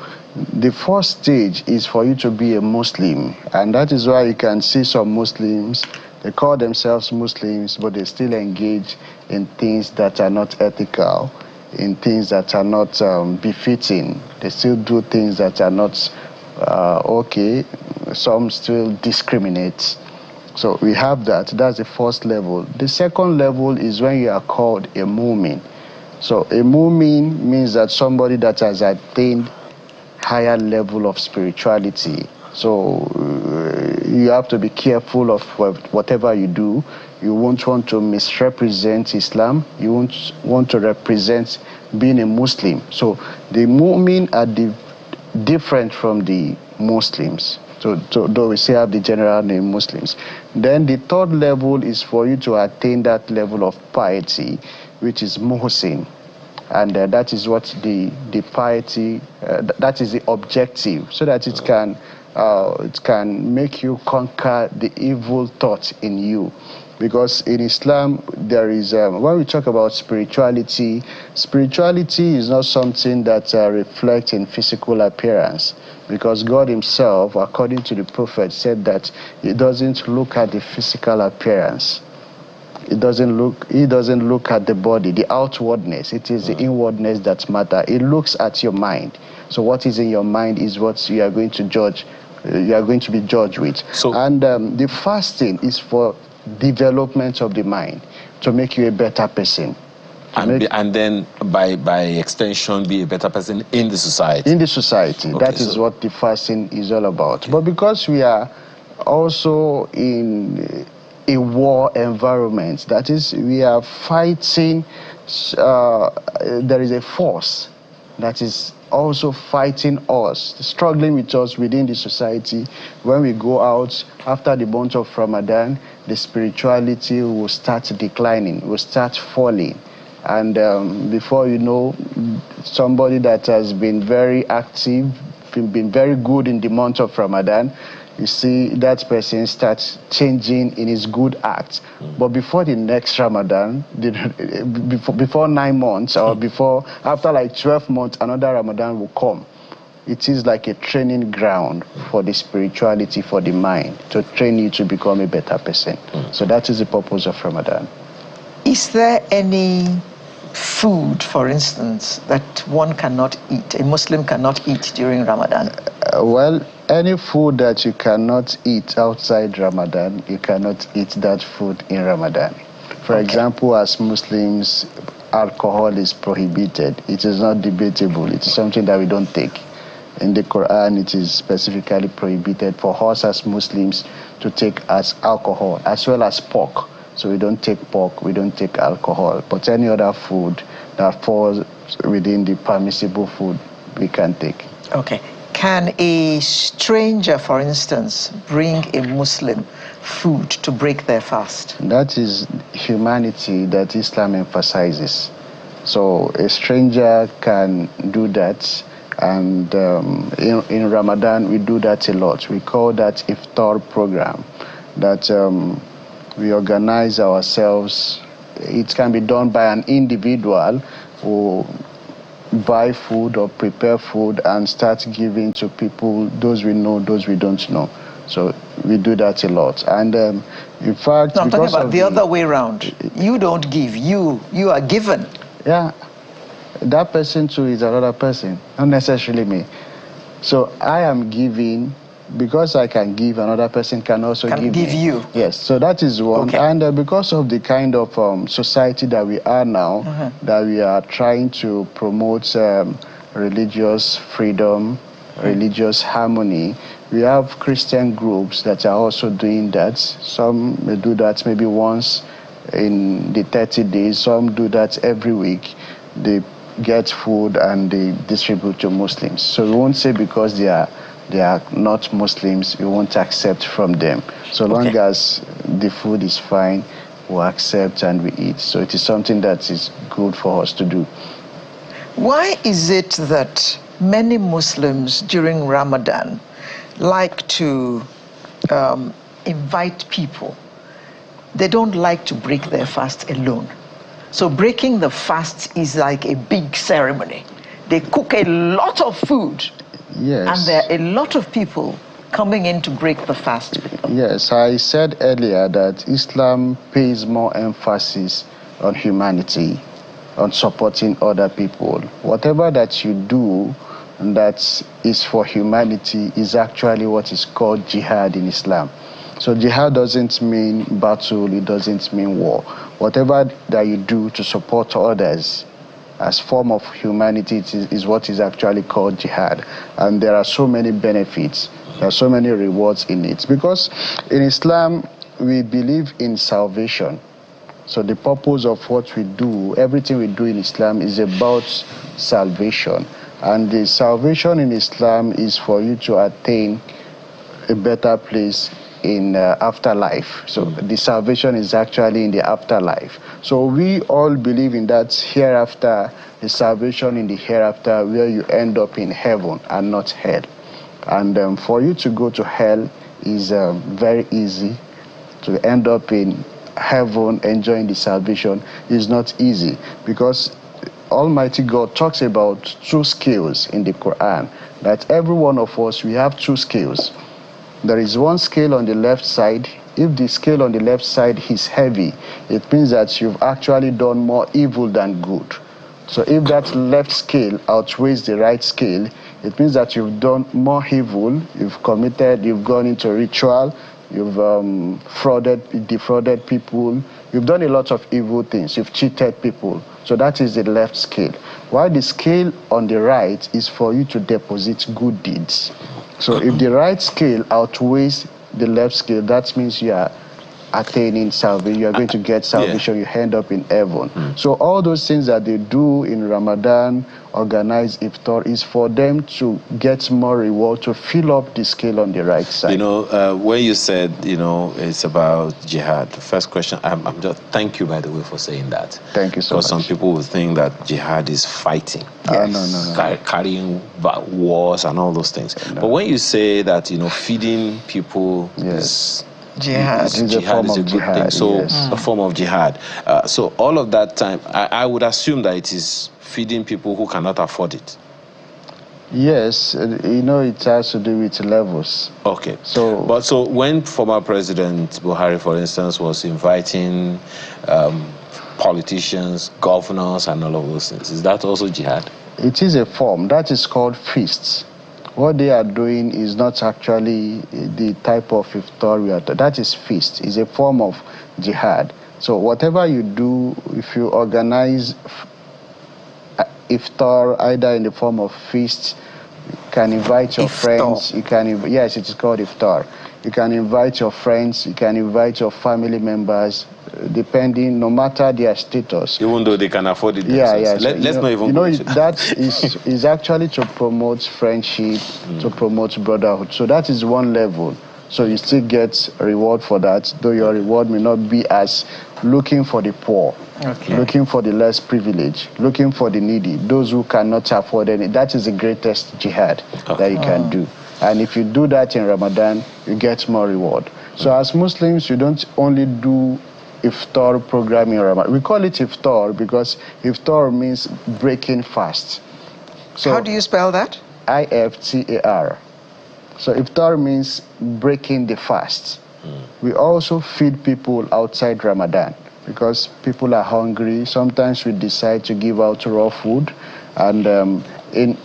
the first stage is for you to be a Muslim. And that is why you can see some Muslims, they call themselves Muslims, but they still engage in things that are not ethical. in things that are not befitting. They still do things that are not okay. Some still discriminate. So we have that. That's the first level. The second level is when you are called a mu'min. So a mu'min means that somebody that has attained higher level of spirituality. So you have to be careful of whatever you do. You won't want to misrepresent Islam. You won't want to represent being a Muslim. So the mu'min are different from the Muslims. So though we still have the general name Muslims. Then the third level is for you to attain that level of piety, which is muhsin. And that is what the piety, that is the objective, so that it can make you conquer the evil thought in you. Because in Islam, there is, when we talk about spirituality, spirituality is not something that reflects in physical appearance. Because God himself, according to the prophet, said that he doesn't look at the physical appearance. He doesn't look at the body, the outwardness. It is the inwardness that matters. It looks at your mind. So what is in your mind is what you are going to judge. You are going to be judged with. So, and the fasting is for development of the mind, to make you a better person. And then by extension be a better person in the society. In the society. Okay, that is what the fasting is all about. Okay. But because we are also in a war environment, that is, we are fighting, there is a force that is also fighting us, struggling with us within the society. When we go out after the month of Ramadan, the spirituality will start declining, will start falling. And before you know, somebody that has been very active, been very good in the month of Ramadan, you see that person starts changing in his good acts. But before the next Ramadan, before 9 months, or after like 12 months, another Ramadan will come. It is like a training ground for the spirituality, for the mind, to train you to become a better person. So that is the purpose of Ramadan. Is there any food, for instance, that one cannot eat, a Muslim cannot eat during Ramadan? Well, any food that you cannot eat outside Ramadan, you cannot eat that food in Ramadan. For example, as Muslims, alcohol is prohibited. It is not debatable. It is something that we don't take. In the Quran, it is specifically prohibited for us as Muslims to take as alcohol, as well as pork. So we don't take pork, we don't take alcohol. But any other food that falls within the permissible food, we can take. Okay. Can a stranger, for instance, bring a Muslim food to break their fast? That is humanity that Islam emphasizes. So a stranger can do that. And in Ramadan, we do that a lot. We call that iftar program, that we organize ourselves. It can be done by an individual who buy food or prepare food and start giving to people, those we know, those we don't know. So we do that a lot. And in fact, no, I'm talking about the other way around. You don't give, you are given. Yeah, that person too is another person, not necessarily me. So I am giving. Because I can give, another person can also give me. You. Yes, so that is one. Okay. And because of the kind of society that we are now, that we are trying to promote religious freedom, religious harmony, we have Christian groups that are also doing that. Some may do that maybe once in the 30 days. Some do that every week. They get food and they distribute to Muslims. So we won't say because they are not Muslims, we won't accept from them. So long as the food is fine, we'll accept and we eat. So it is something that is good for us to do. Why is it that many Muslims during Ramadan like to invite people? They don't like to break their fast alone. So breaking the fast is like a big ceremony. They cook a lot of food. Yes. And there are a lot of people coming in to break the fast with them. Yes, I said earlier that Islam pays more emphasis on humanity, on supporting other people. Whatever that you do that is for humanity is actually what is called jihad in Islam. So jihad doesn't mean battle, it doesn't mean war. Whatever that you do to support others as form of humanity is what is actually called jihad. And there are so many benefits, there are so many rewards in it. Because in Islam, we believe in salvation. So the purpose of what we do, everything we do in Islam is about salvation. And the salvation in Islam is for you to attain a better place in afterlife. So the salvation is actually in the afterlife. So we all believe in that hereafter, the salvation in the hereafter, where you end up in heaven and not hell. And for you to go to hell is very easy. To end up in heaven enjoying the salvation is not easy, because Almighty God talks about 2 scales in the Quran, that every one of us, we have 2 scales. There is one scale on the left side. If the scale on the left side is heavy, it means that you've actually done more evil than good. So if that left scale outweighs the right scale, it means that you've done more evil, you've gone into ritual, you've defrauded people, you've done a lot of evil things, you've cheated people. So that is the left scale. While the scale on the right is for you to deposit good deeds. So if the right scale outweighs the left scale, that means you are attaining salvation, you are going to get salvation, you end up in heaven. So all those things that they do in Ramadan, organize iftar, is for them to get more reward, to fill up the scale on the right side. You know, when you said, you know, it's about jihad, the first question, I'm just, thank you, by the way, for saying that. Thank you so much. Because some people will think that jihad is fighting. Yes. No. Carrying wars and all those things. No. But when you say that, you know, feeding people is... Jihad. Jihad is a good thing. So a form of jihad. So all of that time, I would assume that it is feeding people who cannot afford it. Yes, you know, it has to do with levels. Okay. So when former President Buhari, for instance, was inviting politicians, governors, and all of those things, is that also jihad? It is a form. That is called feasts. What they are doing is not actually the type of iftar we are doing. That is feast. It's a form of jihad. So whatever you do, if you organize iftar either in the form of feast, you can invite your friends. You can yes, it is called iftar. You can invite your friends. You can invite your family members, depending, no matter their status. Even though they can afford it themselves. Let's not even go into that. is actually to promote friendship, to promote brotherhood. So that is one level. So you still get reward for that, though your reward may not be as looking for the poor, looking for the less privileged, looking for the needy, those who cannot afford any. That is the greatest jihad that you can do. And if you do that in Ramadan, you get more reward. So as Muslims, you don't only do iftar program in Ramadan. We call it iftar because iftar means breaking fast. So how do you spell that? IFTAR. So iftar means breaking the fast. We also feed people outside Ramadan because people are hungry. Sometimes we decide to give out raw food, and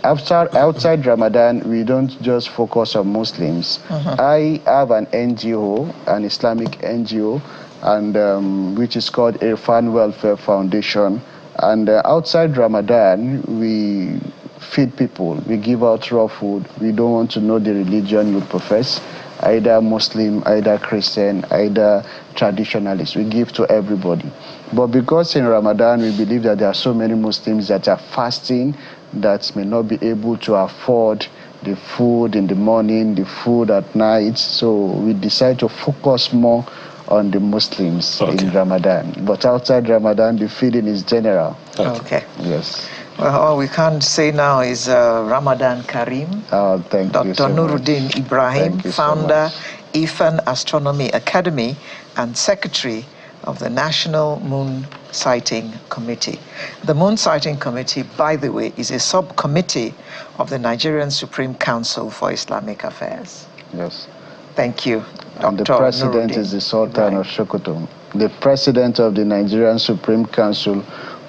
outside Ramadan, we don't just focus on Muslims. I have an NGO, an Islamic NGO, and which is called Irfan Welfare Foundation. And outside Ramadan, we feed people. We give out raw food. We don't want to know the religion you profess, either Muslim, either Christian, either traditionalist. We give to everybody. But because in Ramadan, we believe that there are so many Muslims that are fasting, that may not be able to afford the food in the morning, the food at night. So we decide to focus more on the Muslims in Ramadan. But outside Ramadan, the feeding is general. Okay. Yes. Well, all we can say now is Ramadan Kareem. Thank Dr. you so Nuruddin much. Ibrahim, founder, So Ifan Astronomy Academy, and secretary of the National Moon Sighting Committee. The Moon Sighting Committee, by the way, is a subcommittee of the Nigerian Supreme Council for Islamic Affairs. Yes. Thank you, Dr. And the president Nuruddin is the Sultan Ibrahim. of Sokoto. The president of the Nigerian Supreme Council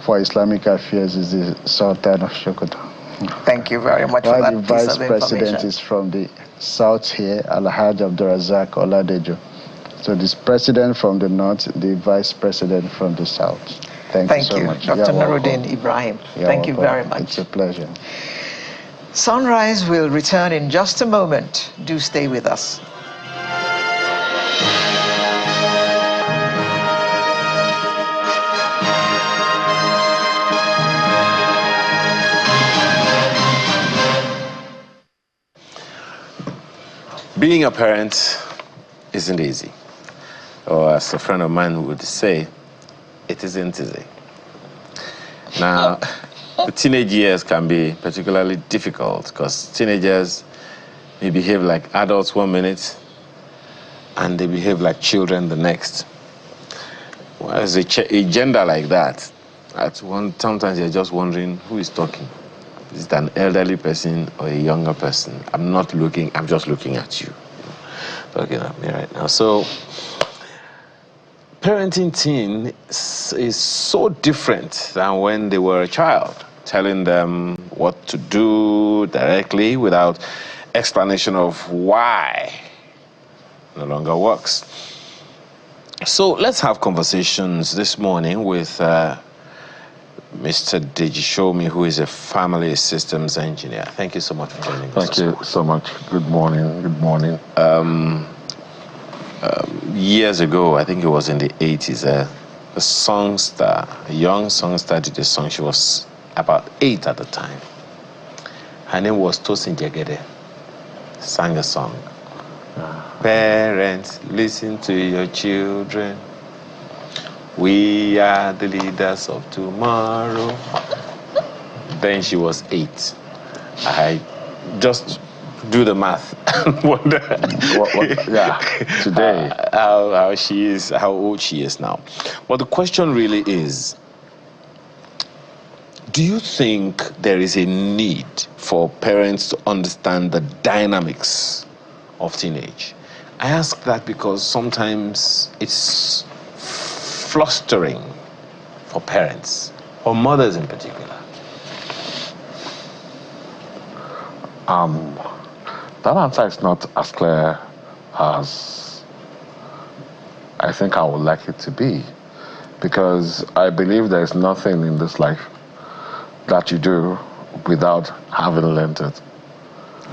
for Islamic Affairs is the Sultan of Sokoto. Thank you very much for While that the piece Vice of President information. is from the South here, Alhaj Abdurazak Oladejo. So this President from the North, the Vice President from the South. Thank you so much. Dr. Nuruddin Ibrahim. Thank you very much. It's a pleasure. Sunrise will return in just a moment. Do stay with us. Being a parent isn't easy. Or as a friend of mine would say, it isn't easy. Now, the teenage years can be particularly difficult because teenagers may behave like adults 1 minute and they behave like children the next. Well, as a gender like that, sometimes you're just wondering who is talking. Is it an elderly person or a younger person? I'm just looking at you. Looking at me right now. So, parenting teen is so different than when they were a child. Telling them what to do directly without explanation of why no longer works. So let's have conversations this morning with Mr. Deji Shomi, who is a family systems engineer. Thank you so much for joining us. Thank you so much. Good morning. Good morning. Years ago, I think it was in the 80s, a young songster did a song. She was about 8 at the time. Her name was Tosin Jegede. Sang a song. Parents, listen to your children. We are the leaders of tomorrow. Then she was 8. I just do the math and wonder today how old she is now. But the question really is, do you think there is a need for parents to understand the dynamics of teenage? I ask that because sometimes it's flustering for parents, or mothers in particular. That answer is not as clear as I think I would like it to be, because I believe there is nothing in this life that you do without having learned it.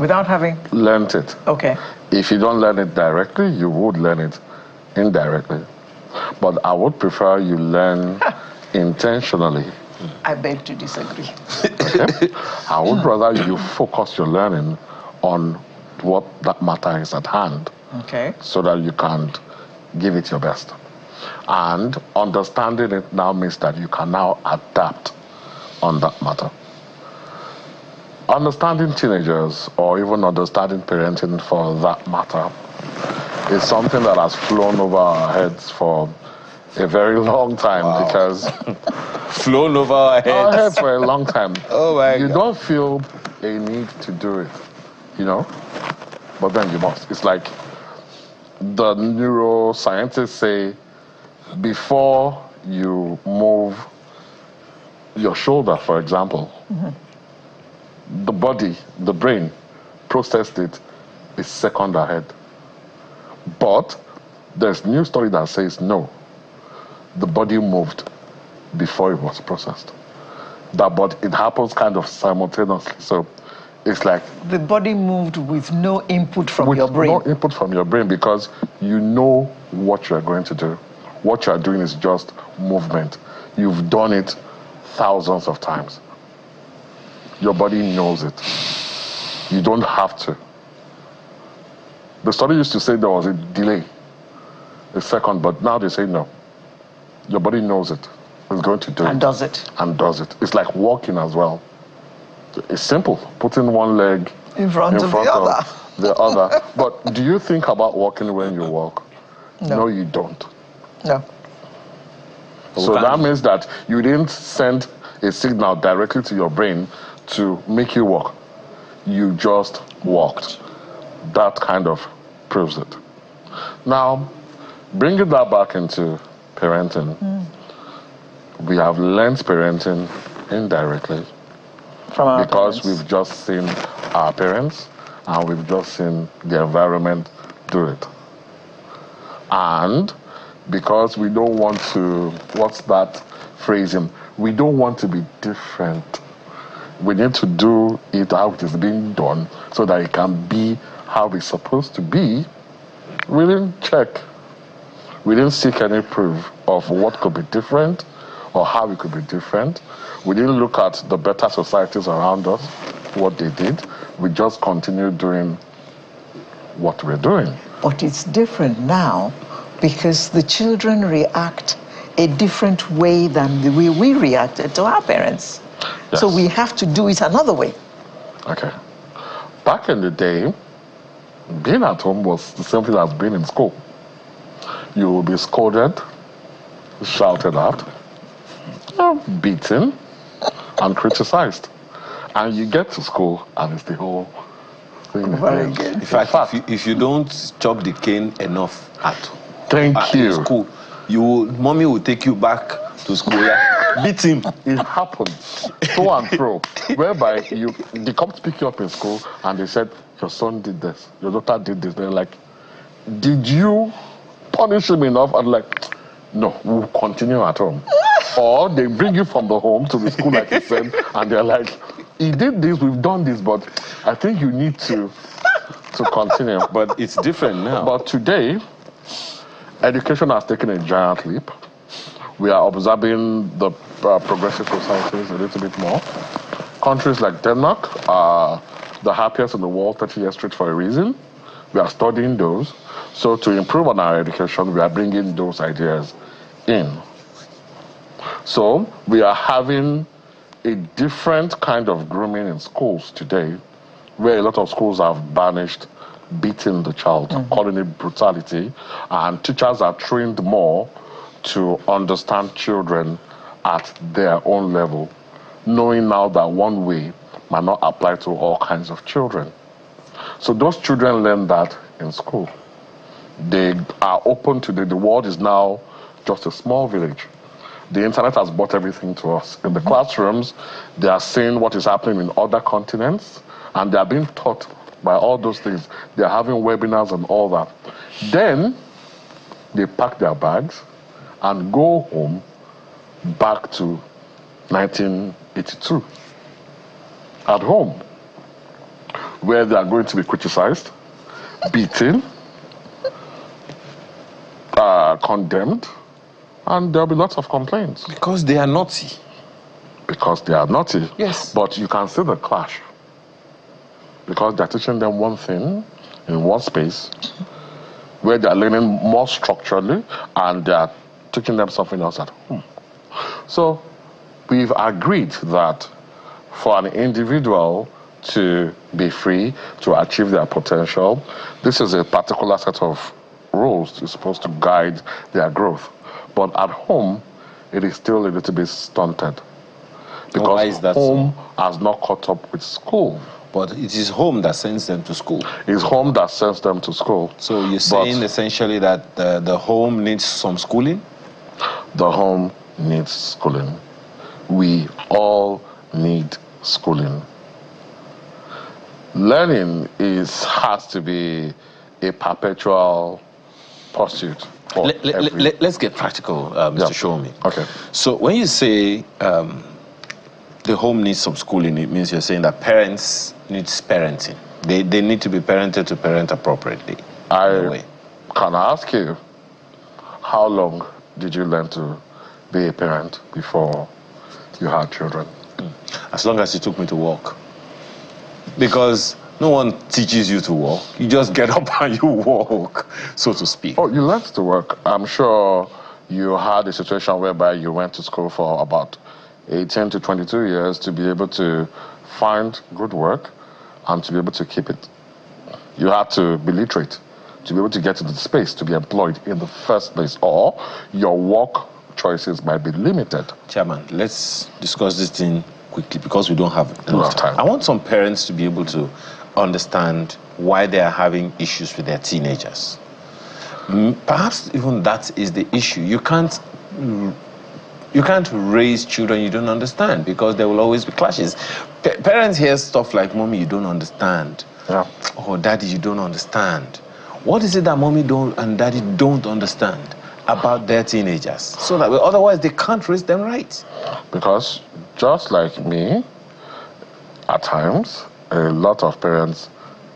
Without having? Learned it. Okay. If you don't learn it directly, you would learn it indirectly. But I would prefer you learn intentionally. I beg to disagree. Okay? I would rather you focus your learning on what that matter is at hand. Okay. So that you can give it your best. And understanding it now means that you can now adapt on that matter. Understanding teenagers, or even understanding parenting for that matter, is something that has flown over our heads for a very long time. Wow. Because flown over our heads for a long time. Oh my You God. don't feel a need to do it, you know, but then you must. It's like the neuroscientists say, before you move your shoulder, for example, the body, the brain, processed it a second ahead. But there's new study that says no, the body moved before it was processed. But it happens kind of simultaneously. So it's like the body moved with no input from your brain. No input from your brain, because you know what you're going to do. What you're doing is just movement. You've done it thousands of times. Your body knows it. You don't have to. The study used to say there was a delay, a second, but now they say no. Your body knows it. It's going to do it. And does it. And does it. It's like walking as well. It's simple. Putting one leg in front of the other. But do you think about walking when you walk? No, you don't. No. So that means that you didn't send a signal directly to your brain to make you walk. You just walked. That kind of proves it. Now, bringing that back into parenting, we have learned parenting indirectly From our because parents. we've just seen our parents and we've just seen the environment do it. And because we don't want to, what's that phrasing? We don't want to be different. We need to do it how it is being done so that it can be how it's supposed to be. We didn't check. We didn't seek any proof of what could be different or how it could be different. We didn't look at the better societies around us, what they did. We just continued doing what we're doing. But it's different now because the children react a different way than the way we reacted to our parents. Yes. So we have to do it another way. Okay. Back in the day, being at home was the same thing as being in school. You will be scolded, shouted at, beaten, and criticized. And you get to school, and it's the whole thing. Very good. In fact, if you don't chop the cane enough Thank you. in school, mommy will take you back to school. Yeah? Beat him. It happens to and fro, whereby they come to pick you up in school and they said, your son did this, your daughter did this. They're like, did you punish him enough? And like, no, we'll continue at home. Or they bring you from the home to the school, like you said, and they're like, he did this, we've done this, but I think you need to continue. But it's different now. But today, education has taken a giant leap. We are observing the progressive societies a little bit more. Countries like Denmark are the happiest in the world 30 years straight for a reason. We are studying those. So to improve on our education, we are bringing those ideas in. So we are having a different kind of grooming in schools today, where a lot of schools have banished beating the child, calling it brutality, and teachers are trained more to understand children at their own level, knowing now that one way might not apply to all kinds of children. So those children learn that in school. They are open to the world is now just a small village. The internet has brought everything to us. In the classrooms, they are seeing what is happening in other continents, and they are being taught by all those things. They are having webinars and all that. Then they pack their bags and go home back to 1982 at home, where they are going to be criticized, beaten, condemned, and there'll be lots of complaints. Because they are naughty. Because they are naughty. Yes. But you can see the clash. Because they're teaching them one thing in one space, where they're learning more structurally, and they're teaching them something else at home. So we've agreed that for an individual to be free, to achieve their potential, this is a particular set of rules that's supposed to guide their growth. But at home, it is still a little bit stunted. Because why is that home has not caught up with school. But it is home that sends them to school. It's home that sends them to school. So you're saying essentially that the home needs some schooling? The home needs schooling. We all need schooling. Learning has to be a perpetual pursuit. Let's get practical, Mr. Shomi. Okay. So when you say the home needs some schooling, it means you're saying that parents need parenting. They need to be parented to parent appropriately. Can I ask you, how long did you learn to be a parent before you had children? As long as it took me to work. Because no one teaches you to walk. You just get up and you walk, so to speak. Oh, you learned to work. I'm sure you had a situation whereby you went to school for about 18 to 22 years to be able to find good work and to be able to keep it. You had to be literate to be able to get to the space to be employed in the first place, or your work choices might be limited. Chairman, let's discuss this thing quickly because we don't have enough time. I want some parents to be able to understand why they are having issues with their teenagers. Perhaps even that is the issue. You can't You can't raise children you don't understand, because there will always be clashes. Parents hear stuff like, "Mommy, you don't understand." Yeah. Or, "Daddy, you don't understand." What is it that mommy don't and daddy don't understand about their teenagers? So that otherwise they can't raise them right. Because just like me, at times, a lot of parents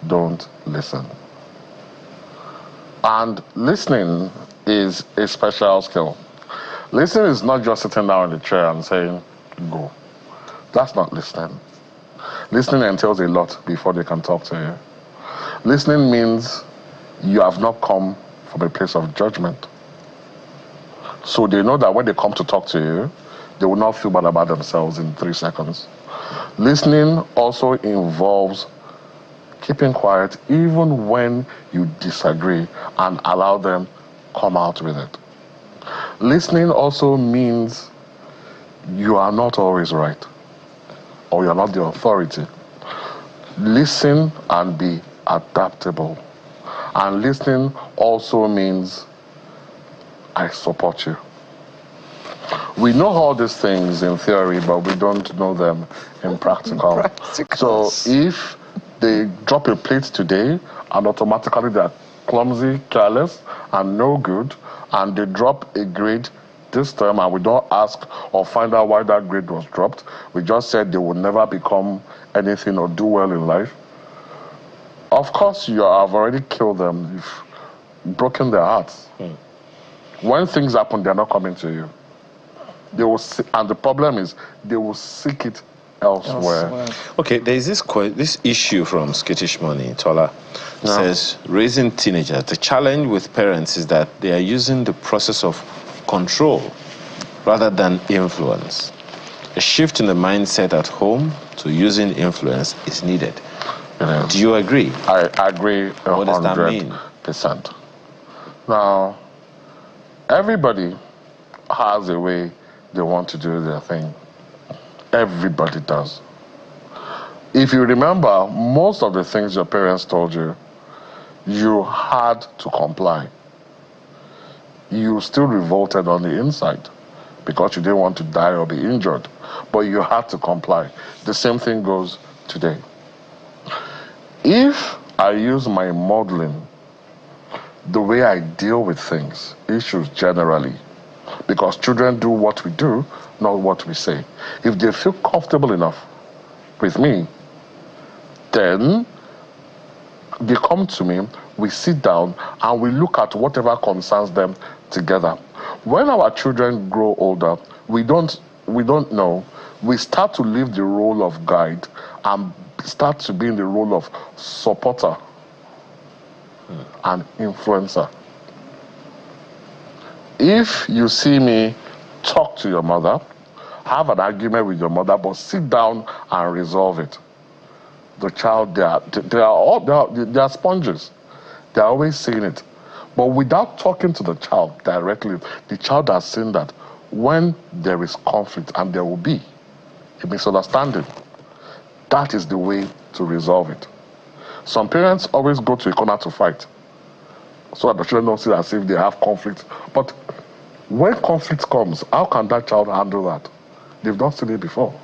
don't listen. And listening is a special skill. Listening is not just sitting down in the chair and saying, "Go." That's not listening. Listening entails a lot before they can talk to you. Listening means you have not come from a place of judgment. So they know that when they come to talk to you, they will not feel bad about themselves in 3 seconds. Listening also involves keeping quiet even when you disagree and allow them come out with it. Listening also means you are not always right, or you're not the authority. Listen and be adaptable. And listening also means I support you. We know all these things in theory, but we don't know them in practical. So if they drop a plate today and automatically they're clumsy, careless, and no good, and they drop a grade this term and we don't ask or find out why that grade was dropped, we just said they will never become anything or do well in life, of course you have already killed them. You've broken their hearts. When things happen, they're not coming to you. They will see, and the problem is they will seek it elsewhere. Okay, there is this issue from Skittish Money, Tola. Says, raising teenagers, the challenge with parents is that they are using the process of control rather than influence. A shift in the mindset at home to using influence is needed. Do you agree? I agree 100%. What does that mean? Now, everybody has a way they want to do their thing. Everybody does. If you remember, most of the things your parents told you, you had to comply. You still revolted on the inside because you didn't want to die or be injured, but you had to comply. The same thing goes today. If I use my modeling, the way I deal with things, issues generally, because children do what we do, not what we say. If they feel comfortable enough with me, then they come to me, we sit down, and we look at whatever concerns them together. When our children grow older, we don't know. We start to leave the role of guide and start to be in the role of supporter and influencer. If you see me talk to your mother, have an argument with your mother, but sit down and resolve it, the child, they are sponges. They are always saying it. But without talking to the child directly, the child has seen that when there is conflict, and there will be a misunderstanding, that is the way to resolve it. Some parents always go to a corner to fight, so that the children don't see as if they have conflict. But when conflict comes, how can that child handle that? They've not seen it before,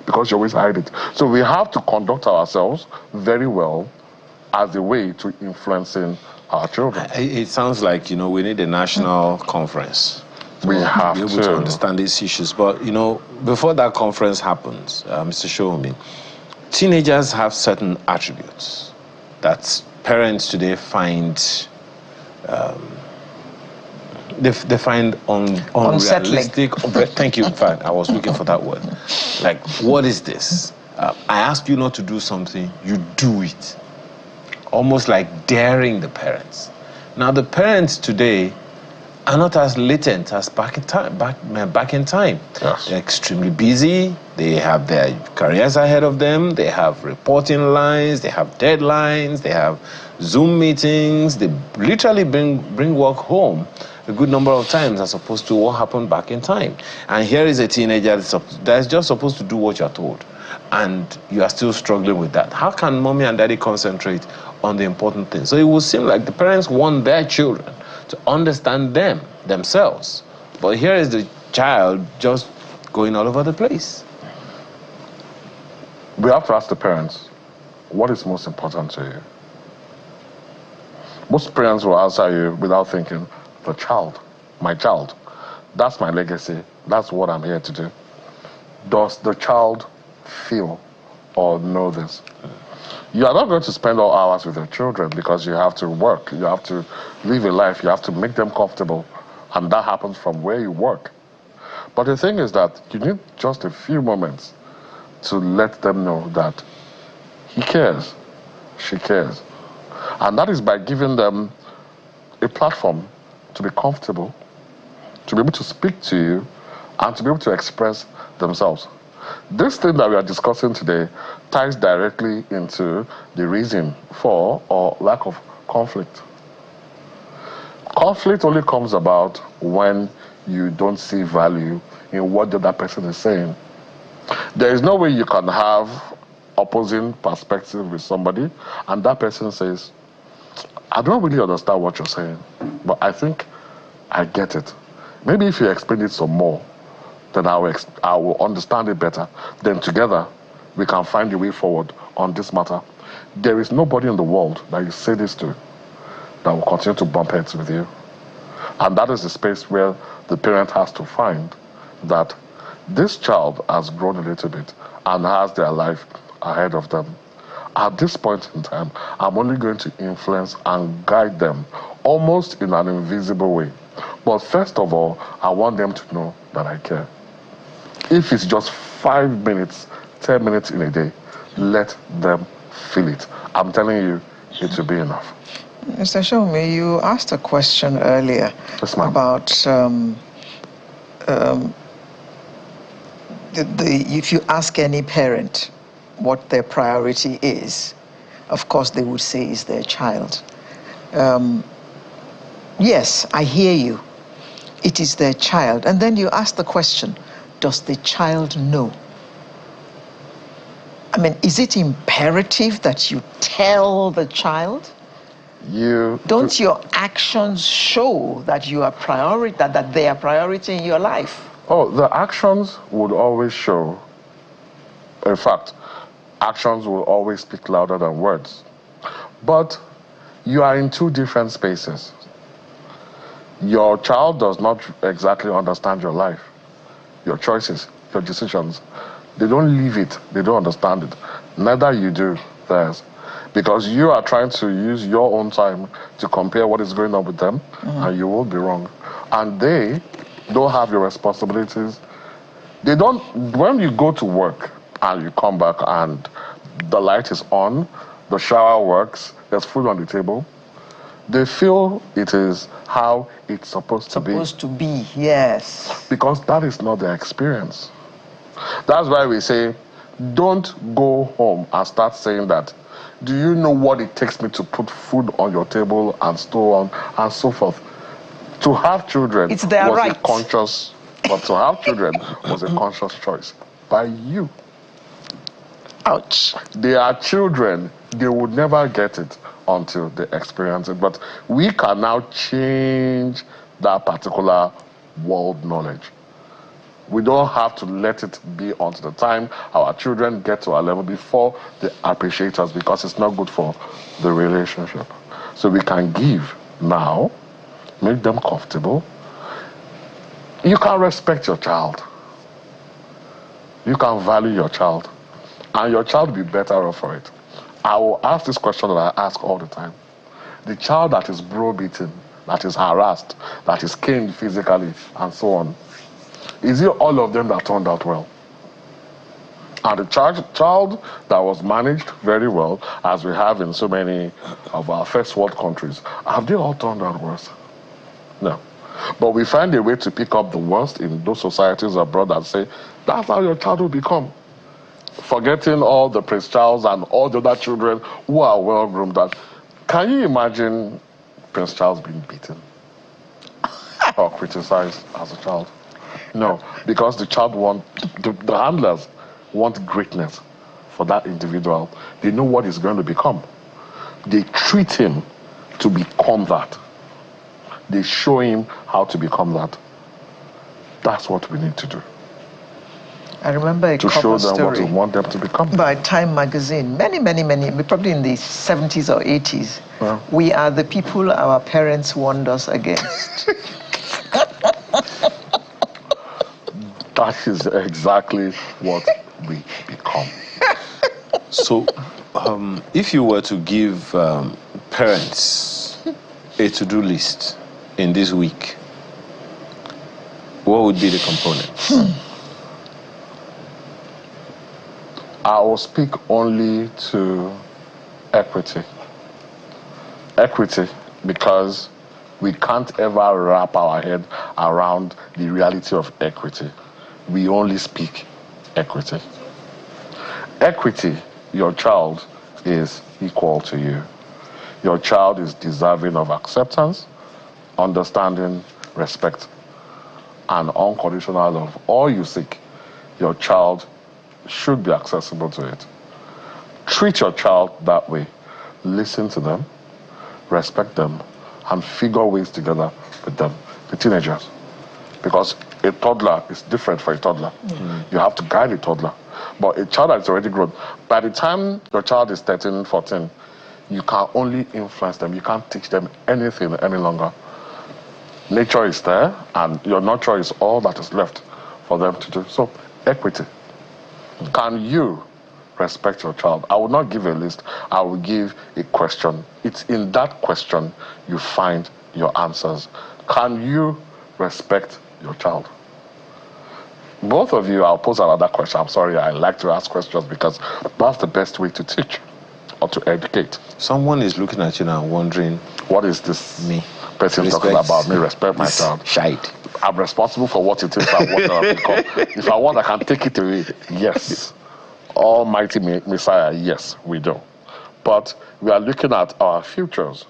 because you always hide it. So we have to conduct ourselves very well as a way to influencing our children. It sounds like, we need a national conference. We have to be able to understand these issues. But, before that conference happens, Mr. Showmi, teenagers have certain attributes that parents today find they find unrealistic. Thank you. In fact, I was looking for that word. Like, what is this? I ask you not to do something, you do it. Almost like daring the parents. Now, the parents today are not as latent as back in time. Yes. They're extremely busy. They have their careers ahead of them. They have reporting lines. They have deadlines. They have Zoom meetings. They literally bring work home a good number of times as opposed to what happened back in time. And here is a teenager that's just supposed to do what you're told, and you are still struggling with that. How can mommy and daddy concentrate on the important things? So it would seem like the parents want their children to understand themselves. But here is the child just going all over the place. We have to ask the parents, what is most important to you? Most parents will answer you without thinking, the child, my child. That's my legacy. That's what I'm here to do. Does the child feel or know this? You are not going to spend all hours with your children because you have to work, you have to live a life, you have to make them comfortable, and that happens from where you work. But the thing is that you need just a few moments to let them know that he cares, she cares. And that is by giving them a platform to be comfortable, to be able to speak to you, and to be able to express themselves. This thing that we are discussing today ties directly into the reason for or lack of conflict. Conflict only comes about when you don't see value in what the other person is saying. There is no way you can have opposing perspective with somebody and that person says, I don't really understand what you're saying, but I think I get it. Maybe if you explain it some more, then I will understand it better. Then together, we can find a way forward on this matter. There is nobody in the world that you say this to that will continue to bump heads with you. And that is the space where the parent has to find that this child has grown a little bit and has their life ahead of them. At this point in time, I'm only going to influence and guide them almost in an invisible way. But first of all, I want them to know that I care. If it's just 5 minutes, 10 minutes in a day, let them feel it. I'm telling you, it will be enough. Mr. Shomi, you asked a question earlier about if you ask any parent what their priority is, of course they would say is their child. Yes, I hear you. It is their child. And then you ask the question, does the child know? I mean, is it imperative that you tell the child? Don't your actions show that you are that they are priority in your life? Oh, the actions would always show. In fact, actions will always speak louder than words. But you are in two different spaces. Your child does not exactly understand your life, your choices, your decisions. They don't live it, they don't understand it. Neither you do theirs. Because you are trying to use your own time to compare what is going on with them, and you will be wrong. And they don't have your responsibilities. They don't, when you go to work and you come back and the light is on, the shower works, there's food on the table, they feel it is how it's supposed to be. Supposed to be, yes. Because that is not their experience. That's why we say, don't go home and start saying that, do you know what it takes me to put food on your table and so on and so forth? To have children it's their was right. a conscious, but to have children was a conscious choice by you. Ouch. They are children, they would never get it until they experience it. But we can now change that particular world knowledge. We don't have to let it be until the time our children get to our level before they appreciate us, because it's not good for the relationship. So we can give now, make them comfortable. You can respect your child. You can value your child. And your child will be better off for it. I will ask this question that I ask all the time. The child that is browbeaten, that is harassed, that is caned physically, and so on, is it all of them that turned out well? And the child that was managed very well, as we have in so many of our first world countries, have they all turned out worse? No. But we find a way to pick up the worst in those societies abroad and say, that's how your child will become. Forgetting all the Prince Charles and all the other children who are well groomed. Can you imagine Prince Charles being beaten or criticized as a child? No, because the child the handlers want greatness for that individual. They know what he's going to become. They treat him to become that. They show him how to become that. That's what we need to do. I remember a To show cover them what we story want them to become. by Time magazine, many, probably in the 70s or 80s. Yeah. We are the people our parents warned us against. That is exactly what we become. So, if you were to give parents a to-do list in this week, what would be the components? I will speak only to equity. Equity, because we can't ever wrap our head around the reality of equity. We only speak equity. Equity, your child is equal to you. Your child is deserving of acceptance, understanding, respect, and unconditional love. All you seek, your child should be accessible to it. Treat your child that way. Listen to them, respect them, and figure ways together with them, the teenagers. Because a toddler is different for a toddler. You have to guide a toddler. But a child that is already grown, by the time your child is 13, 14, you can only influence them. You can't teach them anything any longer. Nature is there, and your nurture is all that is left for them to do. So, equity. Can you respect your child? I will not give a list. I will give a question. It's in that question you find your answers. Can you respect your child? Both of you, I'll pose another question. I'm sorry, I like to ask questions because that's the best way to teach or to educate. Someone is looking at you now wondering, what is this me person talking about? Me respect my child. Shite. I'm responsible for what it is I want to become. If I want, I can take it away. Yes. Almighty Messiah, yes, we do. But we are looking at our futures.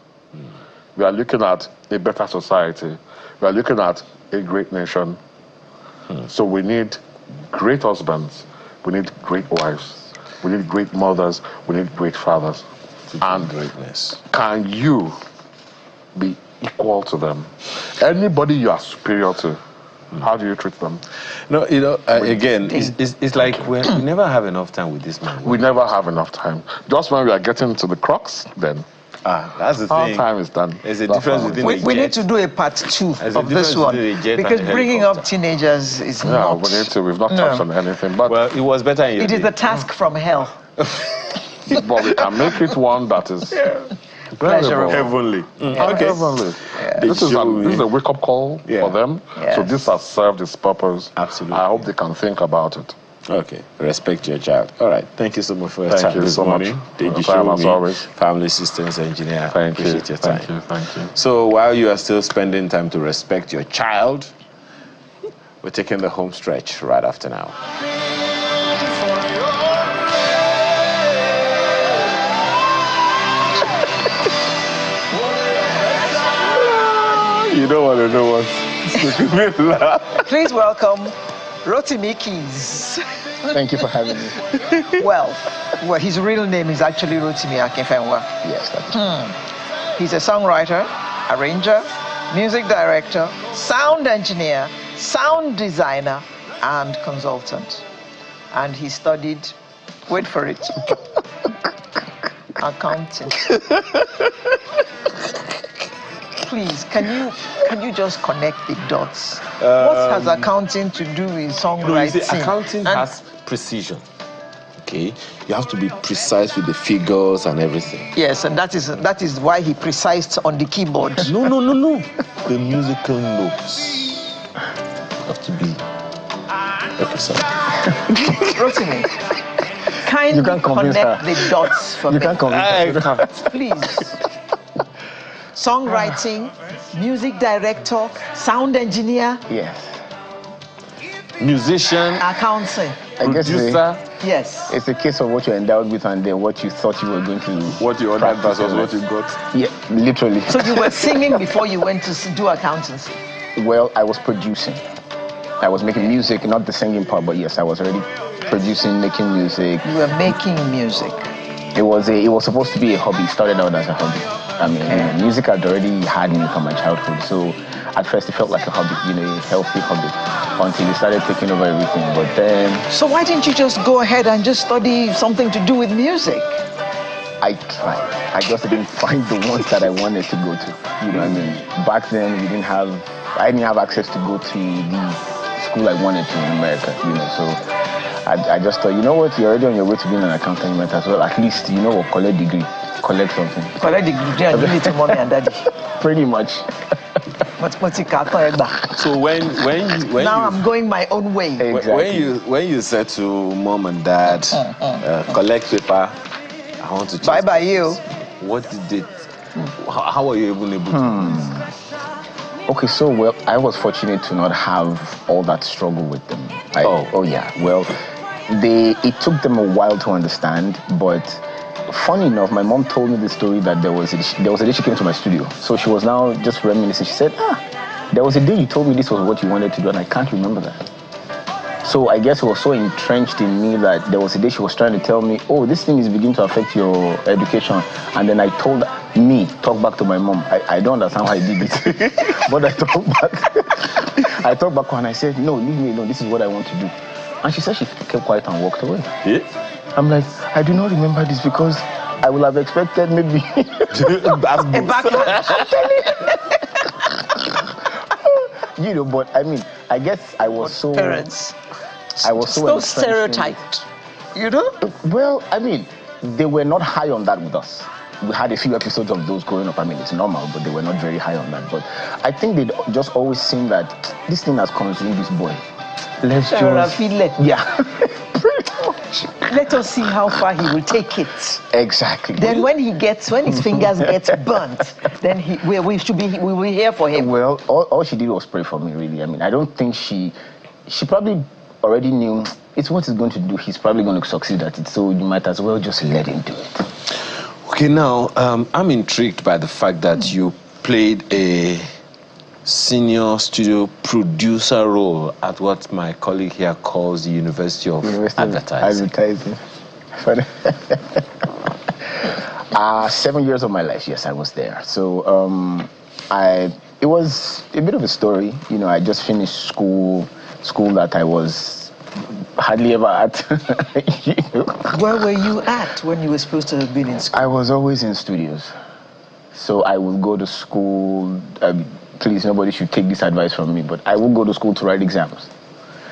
We are looking at a better society. We are looking at a great nation. So we need great husbands. We need great wives. We need great mothers. We need great fathers. And greatness. Can you be equal to them? Anybody you are superior to, how do you treat them? No, you know, again, it's like we never have enough time with this man. We never have enough time. Just when we are getting to the crux, then that's the our thing. time is done. There's a difference between we need to do a part 2 of this one, because bringing up teenagers is not. We need to. We've not touched on anything. But well, it was better in your It is the task from hell. But we can make it one that is pleasurable. Heavenly. Okay. Heavenly. Yeah. This is a wake-up call for them. Yes. So this has served its purpose. Absolutely. I hope they can think about it. Okay. Respect your child. All right. Thank you so much for your time this morning. Thank you so much. Always. Family systems engineer. Thank you. Appreciate your time. Thank you. Thank you. So while you are still spending time to respect your child, we're taking the home stretch right after now. You don't want to know what. Please welcome Rotimi Keys. Thank you for having me. Well, his real name is actually Rotimi Akinfenwa. Yes, that's He's a songwriter, arranger, music director, sound engineer, sound designer, and consultant. And he studied, wait for it, accounting. Please, can you just connect the dots? What has accounting to do with songwriting? No, you see, accounting has precision. Okay, you have to be precise with the figures and everything. Yes, and that is why he precised on the keyboard. No. The musical notes have to be precise. Rotimi, kindly connect the dots for me. You can't convince her. Please. Songwriting, music director, sound engineer. Yes. Musician, accounting, producer. Yes. It's a case of what you're endowed with and then what you thought you were going to. What you ordered versus what you got. Yeah, literally. So you were singing before you went to do accountancy? Well, I was producing. I was making music, not the singing part, but yes, I was already producing, making music. You were making music. It was supposed to be a hobby. It started out as a hobby. I mean, music had already had me from my childhood, so at first it felt like a hobby, you know, a healthy hobby, until it started taking over everything. But then... So why didn't you just go ahead and just study something to do with music? I tried. I just didn't find the ones that I wanted to go to. You know what I mean? Back then, I didn't have access to go to the school I wanted to in America, you know, so I just thought, you know what, you're already on your way to being an accountant, you might as well, at least, you know what, collect degree, collect something. Collect degree and give it to mommy and daddy. Pretty much. So when now I'm going my own way. Exactly. When you said to mom and dad, collect paper, I want to choose bye you. What did how were you even able to? Okay, so well, I was fortunate to not have all that struggle with them. Oh yeah. Well, it took them a while to understand, but funny enough, my mom told me the story that there was a day she came to my studio. So she was now just reminiscing. She said, there was a day you told me this was what you wanted to do, and I can't remember that. So I guess it was so entrenched in me that there was a day she was trying to tell me, oh, this thing is beginning to affect your education. And then I told talk back to my mom. I don't understand how I did it. But I talked back. I talked back and I said, no, leave me alone. This is what I want to do. And she said she kept quiet and walked away. Yeah? I'm like, I do not remember this because I would have expected maybe a backlash. You know, but I mean, I guess I was so... Parents. I was so stereotyped, you know? Well, I mean, they were not high on that with us. We had a few episodes of those growing up. I mean, it's normal, but they were not very high on that. But I think they'd just always seen that this thing has consumed this boy. Let's just... Yeah, pretty much. Let us see how far he will take it. Exactly. Then when his fingers get burnt, then we will be here for him. Well, all she did was pray for me, really. I mean, I don't think she probably already knew it's what he's going to do. He's probably going to succeed at it. So you might as well just let him do it. Okay, now, I'm intrigued by the fact that you played a senior studio producer role at what my colleague here calls the University of Advertising. 7 years of my life, yes, I was there. So it was a bit of a story. You know, I just finished school that I was hardly ever at. You know? Where were you at when you were supposed to have been in school? I was always in studios. So I would go to school. Please, nobody should take this advice from me, but I would go to school to write exams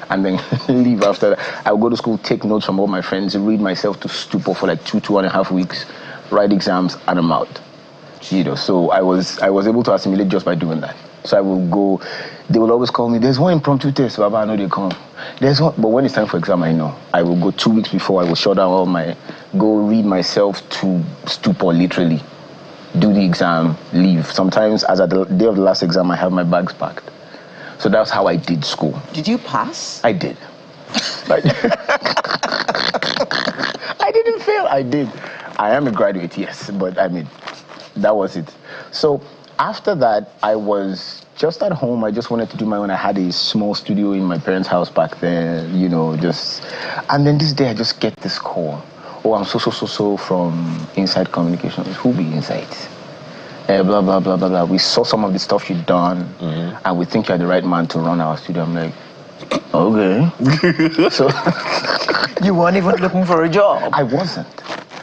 and then leave after that. I would go to school, take notes from all my friends, read myself to stupor for like 2.5 weeks, write exams, and I'm out. You know, so I was able to assimilate just by doing that. So I will go, they will always call me, there's one impromptu test, Baba, I know they come. There's one, but when it's time for exam, I know. I will go 2 weeks before, I will shut down go read myself to stupor, literally. Do the exam, leave. Sometimes, as at the day of the last exam, I have my bags packed. So that's how I did school. Did you pass? I did. I didn't fail, I did. I am a graduate, yes, but I mean, that was it. So after that, I was just at home. I just wanted to do my own. I had a small studio in my parents' house back then, you know, and then this day I just get this call. Oh, I'm so from Inside Communications. Who be Inside? Blah, blah, blah, blah, blah. We saw some of the stuff you've done, and we think you're the right man to run our studio. I'm like, okay. So you weren't even looking for a job. I wasn't.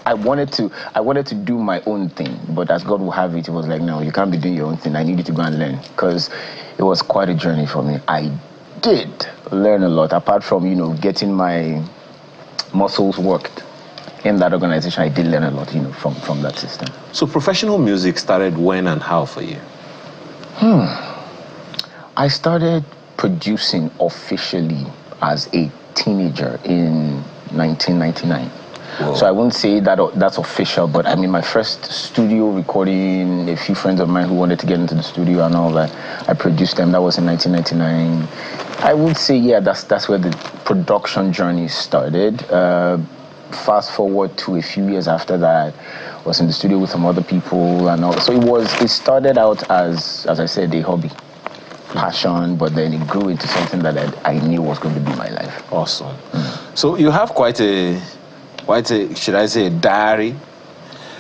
I wanted to do my own thing, but as God will have it, it was like, no, you can't be doing your own thing. I needed to go and learn, because it was quite a journey for me. I did learn a lot, apart from, you know, getting my muscles worked. In that organization, I did learn a lot, you know, from that system. So professional music started when and how for you? I started producing officially as a teenager in 1999. Whoa. So I wouldn't say that's official, but I mean, my first studio recording, a few friends of mine who wanted to get into the studio and all that, I produced them. That was in 1999. I would say, yeah, that's where the production journey started. Fast forward to a few years after that, was in the studio with some other people and all. So it started out as I said, a hobby, passion, but then it grew into something that I knew was going to be my life. Awesome. So you have quite a, should I say, a diary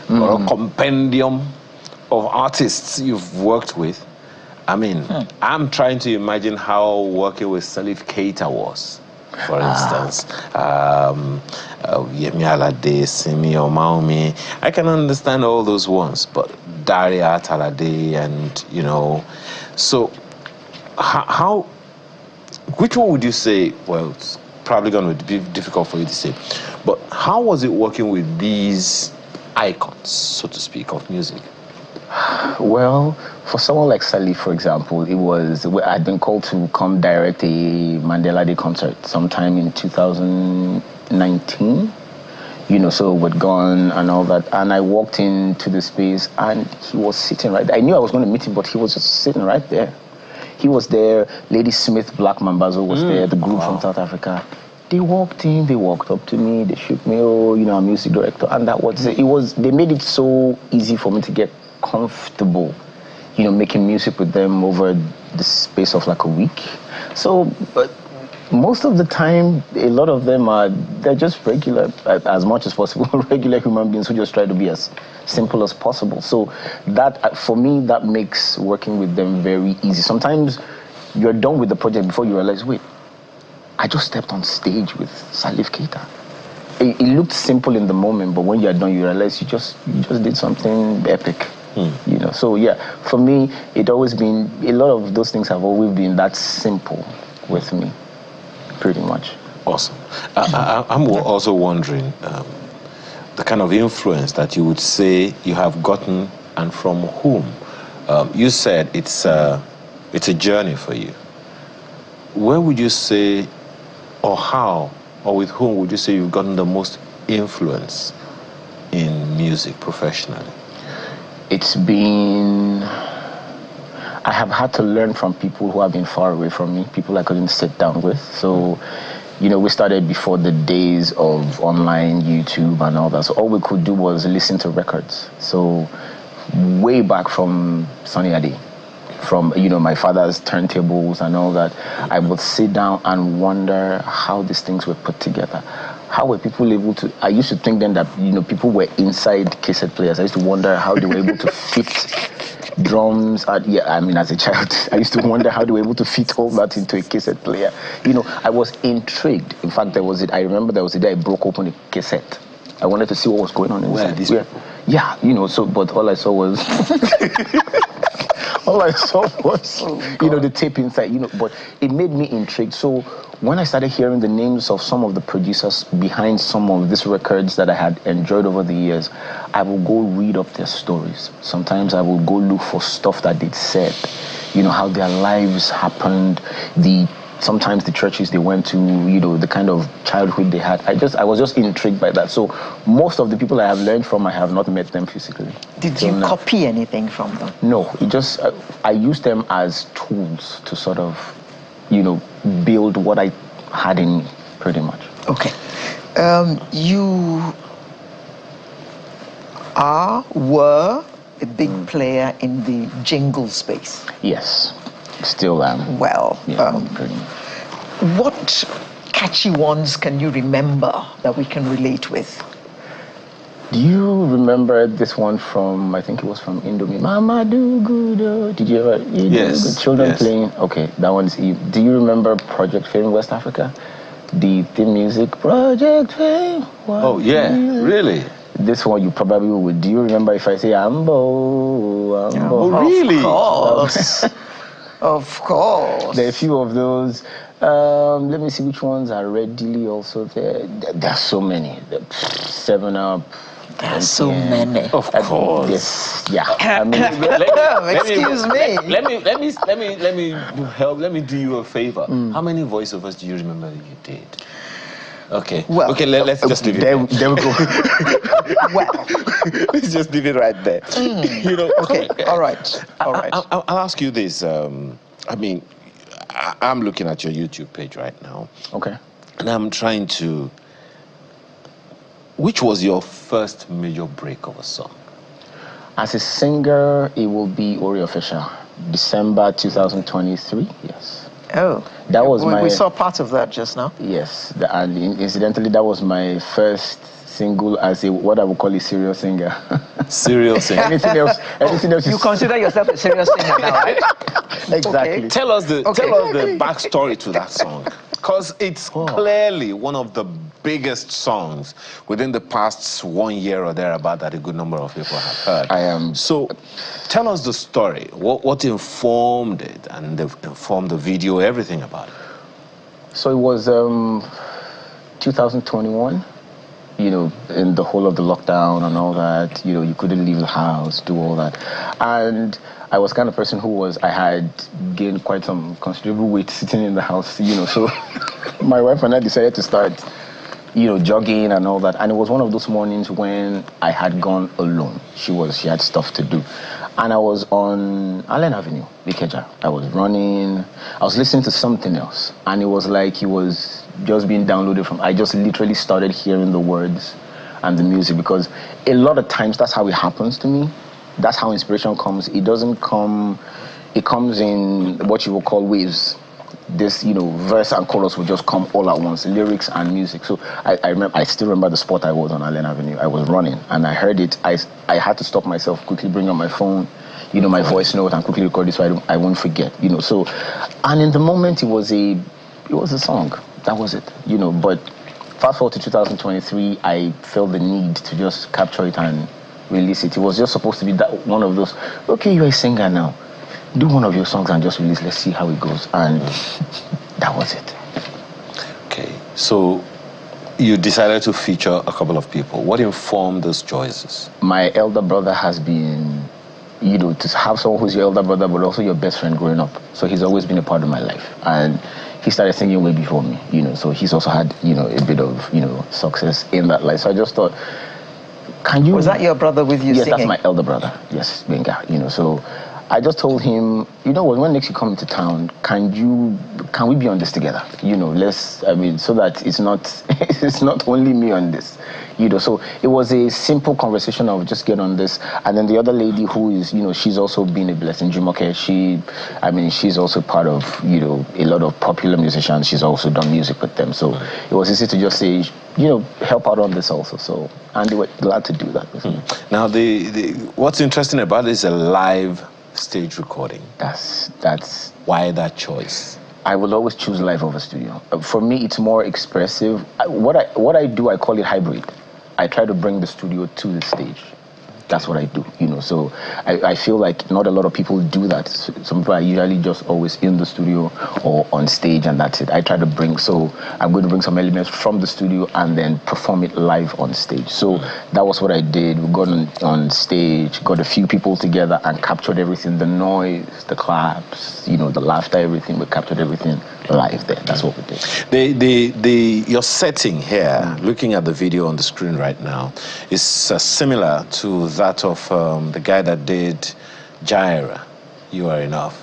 or a compendium of artists you've worked with. I mean, I'm trying to imagine how working with Salif Keita was, for instance. Yemi Alade, Simi Omaumi. I can understand all those ones, but Daria Talade and, you know. So, how which one would you say, well, it's probably going to be difficult for you to say, but how was it working with these icons, so to speak, of music? Well, for someone like Salif, for example, I'd been called to come direct a Mandela Day concert sometime in 2019. You know, so we'd gone and all that, and I walked into the space and he was sitting right there. I knew I was going to meet him, but he was just sitting right there. He was there. Lady Smith Black Mambazo was there, the group from South Africa. They walked in, they walked up to me, they shook me, oh, you know, I'm music director, and that was it. They made it so easy for me to get comfortable, you know, making music with them over the space of like a week. So, but most of the time, a lot of them they're just regular, as much as possible, regular human beings who just try to be as simple as possible. So that, for me, that makes working with them very easy. Sometimes you're done with the project before you realize, wait, I just stepped on stage with Salif Keita. It looked simple in the moment, but when you're done, you realize you just did something epic. You know, so yeah, for me, it always been, a lot of those things have always been that simple with me, pretty much. Awesome. I'm also wondering the kind of influence that you would say you have gotten and from whom. You said it's a journey for you. Where would you say, or how, or with whom would you say you've gotten the most influence in music professionally? It's been, I have had to learn from people who have been far away from me, people I couldn't sit down with. So, you know, we started before the days of online YouTube and all that. So all we could do was listen to records. So way back from Sonny Ade, from, you know, my father's turntables and all that, I would sit down and wonder how these things were put together. How were people able to, I used to think then that, you know, people were inside cassette players. I used to wonder how they were able to fit drums. As a child, I used to wonder how they were able to fit all that into a cassette player. You know, I was intrigued. In fact, I remember there was a day I broke open a cassette. I wanted to see what was going on inside. Yeah, you know, so, but all I saw was... all I saw was, you know, the tape inside, you know, but it made me intrigued. So when I started hearing the names of some of the producers behind some of these records that I had enjoyed over the years, I will go read up their stories. Sometimes I will go look for stuff that they'd said, you know, how their lives happened, sometimes the churches they went to, you know, the kind of childhood they had. I was just intrigued by that. So most of the people I have learned from, I have not met them physically. Did you copy anything from them? No, I used them as tools to sort of, you know, build what I had in me, pretty much. Okay. You were a big player in the jingle space. Yes. Still am. Well, pretty much. What catchy ones can you remember that we can relate with? Do you remember this one from, I think it was from Indomie? Mama do good. Did you ever? Yes. Children yes. playing. Okay, that one's. Do you remember Project Fame West Africa? The theme music, Project Fame. Oh yeah, really? This one you probably would. Do you remember if I say Ambo? Oh really? Of course. Of course. There are a few of those. Let me see which ones are readily also there. There are so many. 7 Up. There are so many. Of course. Yes. Yeah. Excuse me. Let me do you a favor. How many voiceovers do you remember that you did? Okay. Well, okay. Let's just leave it there we go. Well, let's just leave it right there. You know. Okay. All right. I'll ask you this. I mean, I'm looking at your YouTube page right now. Okay. And I'm trying to. Which was your first major break of a song? As a singer, it will be Ori Official, December 2023. Yes. Oh. That was we saw part of that just now. Yes, and incidentally, that was my first single as a what I would call a serious singer. Serious singer. Anything else? Anything else? You consider yourself a serious singer now, right? Exactly. Okay. Tell us the backstory to that song, because it's clearly one of the biggest songs within the past 1 year or thereabout that a good number of people have heard. So, tell us the story. What informed it, and informed the video, everything about it. So it was 2021. You know, in the whole of the lockdown and all that, you know, you couldn't leave the house, do all that. And I was kind of person I had gained quite some considerable weight sitting in the house, you know, so my wife and I decided to start, you know, jogging and all that. And it was one of those mornings when I had gone alone. She had stuff to do. And I was on Allen Avenue, Ikeja. I was running, I was listening to something else. And it was like it was just being downloaded I just literally started hearing the words and the music, because a lot of times that's how it happens to me. That's how inspiration comes. It doesn't come, it comes in what you will call waves. This, you know, verse and chorus will just come all at once, lyrics and music. So I still remember the spot I was on Allen Avenue. I was running and I heard it. I had to stop myself, quickly bring up my phone, you know, my voice note, and quickly record it so I won't forget, you know. So, and in the moment it was a song. That was it, you know. But fast forward to 2023, I felt the need to just capture it and release it. It was just supposed to be that one of those, okay, you're a singer now, do one of your songs and just release, let's see how it goes. And that was it. Okay, so you decided to feature a couple of people. What informed those choices? My elder brother has been, you know, to have someone who's your elder brother but also your best friend growing up. So he's always been a part of my life. And he started singing way before me, you know, so he's also had, you know, a bit of, you know, success in that life. So I just thought, can you... Was that your brother with you singing? Yes, singing? that's my elder brother. Yes, Benga, you know, so I just told him, you know what, when next you come into town, can we be on this together? You know, so that it's not only me on this, you know. So it was a simple conversation of just get on this. And then the other lady who is, you know, she's also been a blessing, Jumoke, she's also part of, you know, a lot of popular musicians. She's also done music with them. So it was easy to just say, you know, help out on this also. So, and they were glad to do that with me. Now, what's interesting about it is a live stage recording. That's why that choice? I will always choose live over studio. For me, it's more expressive. What I do, I call it hybrid. I try to bring the studio to the stage. That's what I do, you know. So I feel like not a lot of people do that. Some people are usually just always in the studio or on stage, and that's it. I try to I'm going to bring some elements from the studio and then perform it live on stage. So that was what I did. We got on stage, got a few people together and captured everything, the noise, the claps, you know, the laughter, everything. We captured everything live there. That's what we did. Your setting here, looking at the video on the screen right now, is similar to that of the guy that did Jaira, You Are Enough.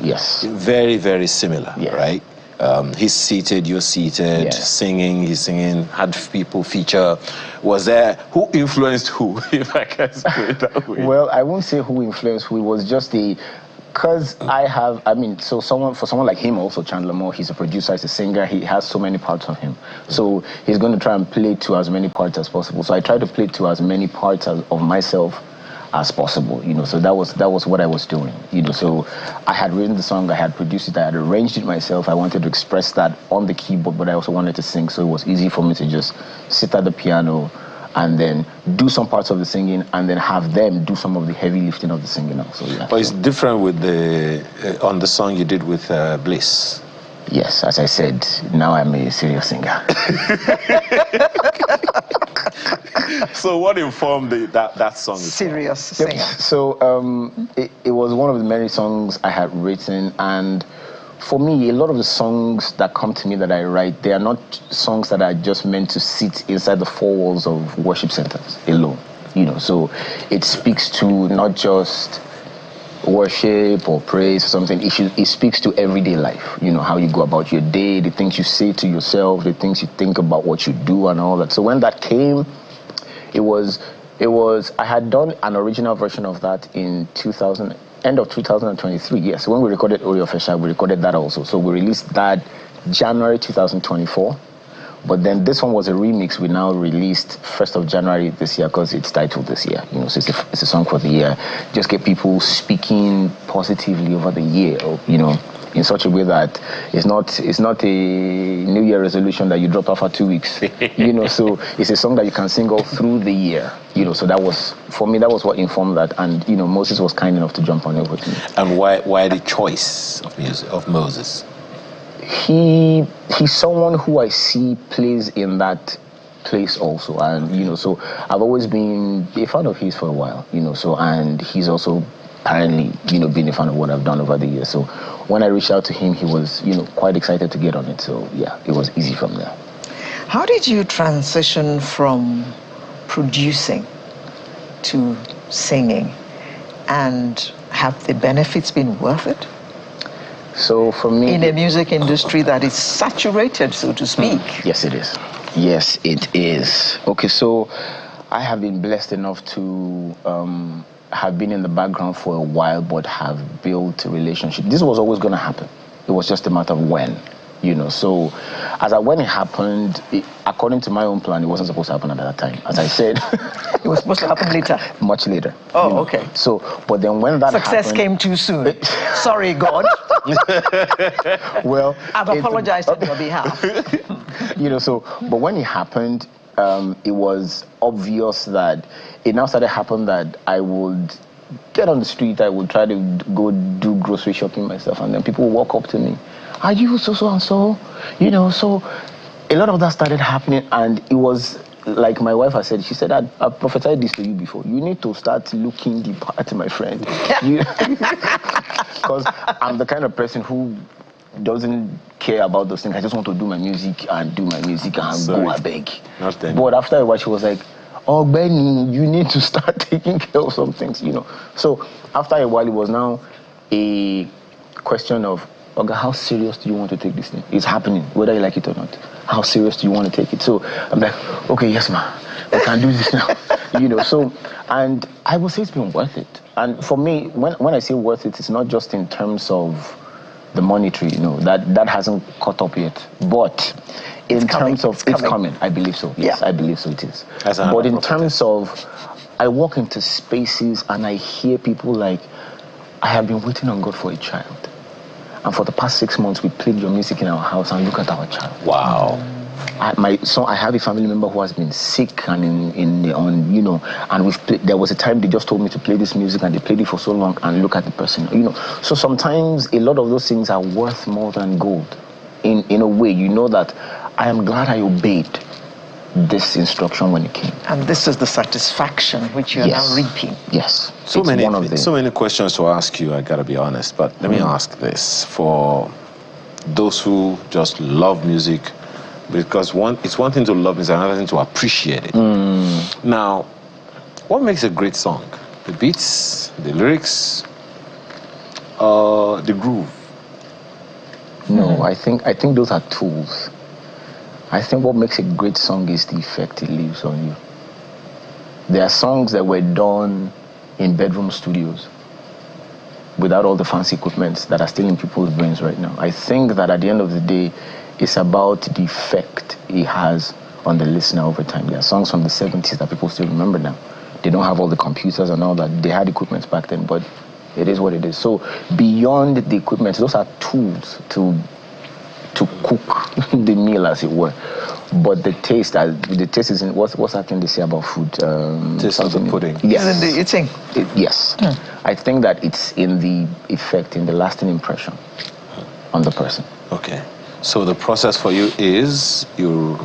Yes. Very, very similar, yes. Right? He's seated, you're seated, yes. Singing, he's singing, had people feature. Was there, who influenced who, if I can say it that way? Well, I won't say who influenced who. It was just because for someone like him also, Chandler Moore, he's a producer, he's a singer, he has so many parts of him. So he's going to try and play to as many parts as possible. So I try to play to as many parts of myself as possible, you know. So that was what I was doing, you know. So I had written the song, I had produced it, I had arranged it myself. I wanted to express that on the keyboard, but I also wanted to sing. So it was easy for me to just sit at the piano and then do some parts of the singing, and then have them do some of the heavy lifting of the singing also. Yeah. But it's different with on the song you did with Bliss. Yes, as I said, now I'm a serious singer. So what informed that song? Serious singer. So it was one of the many songs I had written, and for me, a lot of the songs that come to me that I write, they are not songs that are just meant to sit inside the four walls of worship centers alone, you know. So it speaks to not just worship or praise or something. It speaks to everyday life, you know, how you go about your day, the things you say to yourself, the things you think about what you do and all that. So when that came, I had done an original version of that in end of 2023. Yes, when we recorded Ori Official, we recorded that also. So we released that January 2024. But then this one was a remix we now released 1st of January this year because it's titled this year. You know, so it's a song for the year. Just get people speaking positively over the year, you know, in such a way that it's not a New Year resolution that you drop after 2 weeks. You know, so it's a song that you can sing all through the year. You know, so that was, for me, that was what informed that. And, you know, Moses was kind enough to jump on it with me. And why the choice of music of Moses? He's someone who I see plays in that place also, and you know, so I've always been a fan of his for a while, you know, so, and he's also apparently, you know, been a fan of what I've done over the years. So when I reached out to him, he was, you know, quite excited to get on it. So yeah, it was easy from there. How did you transition from producing to singing, and have the benefits been worth it? So for me, in a music industry that is saturated, so to speak. Yes, it is. Yes, it is. Okay, so I have been blessed enough to have been in the background for a while, but have built a relationship. This was always going to happen. It was just a matter of when, you know. So when it happened, according to my own plan, it wasn't supposed to happen at that time. As I said, it was supposed to happen later. Much later. Oh, you know? Okay. So, but then when that success came too soon. Sorry, God. Well, I've apologized on your behalf. You know, so, but when it happened, it was obvious that it now started happening that I would get on the street, I would try to go do grocery shopping myself, and then people would walk up to me, "Are you so and so?" You know, so a lot of that started happening, and it was like my wife has said. She said, "I prophesied this to you before. You need to start looking the part, my friend." Because I'm the kind of person who doesn't care about those things. I just want to do my music and go I beg. But after a while, she was like, "Oh, Benny, you need to start taking care of some things, you know." So after a while, it was now a question of, "Okay, how serious do you want to take this thing? It's happening, whether you like it or not. How serious do you want to take it?" So I'm like, "Okay, yes, ma, we can do this now." You know, so, and I would say it's been worth it. And for me, when I say worth it, it's not just in terms of the monetary, you know, that hasn't caught up yet. But in terms of it's coming, I believe so. Yes, yeah. I believe so. It is. But in terms of, I walk into spaces and I hear people like, "I have been waiting on God for a child, and for the past 6 months we played your music in our house, and look at our child." Wow. I have a family member who has been sick and you know, and there was a time they just told me to play this music, and they played it for so long, and look at the person, you know. So sometimes a lot of those things are worth more than gold. In a way, you know, that I am glad I obeyed this instruction when it came. And this is the satisfaction which you are now reaping. Yes. So many questions to ask you, I gotta be honest, but let me ask this for those who just love music, because it's one thing to love music, another thing to appreciate it. Now, what makes a great song? The beats, the lyrics, the groove? No, I think those are tools. I think what makes a great song is the effect it leaves on you. There are songs that were done in bedroom studios without all the fancy equipment that are still in people's brains right now. I think that at the end of the day, it's about the effect it has on the listener over time. There are songs from the 70s that people still remember now. They don't have all the computers and all that. They had equipment back then, but it is what it is. So beyond the equipment, those are tools to cook the meal, as it were. But the taste is in what's that thing they say about food? Taste of the pudding. Yes. It's in the eating. Yes. I think that it's in the effect, in the lasting impression on the person. Okay. So the process for you is you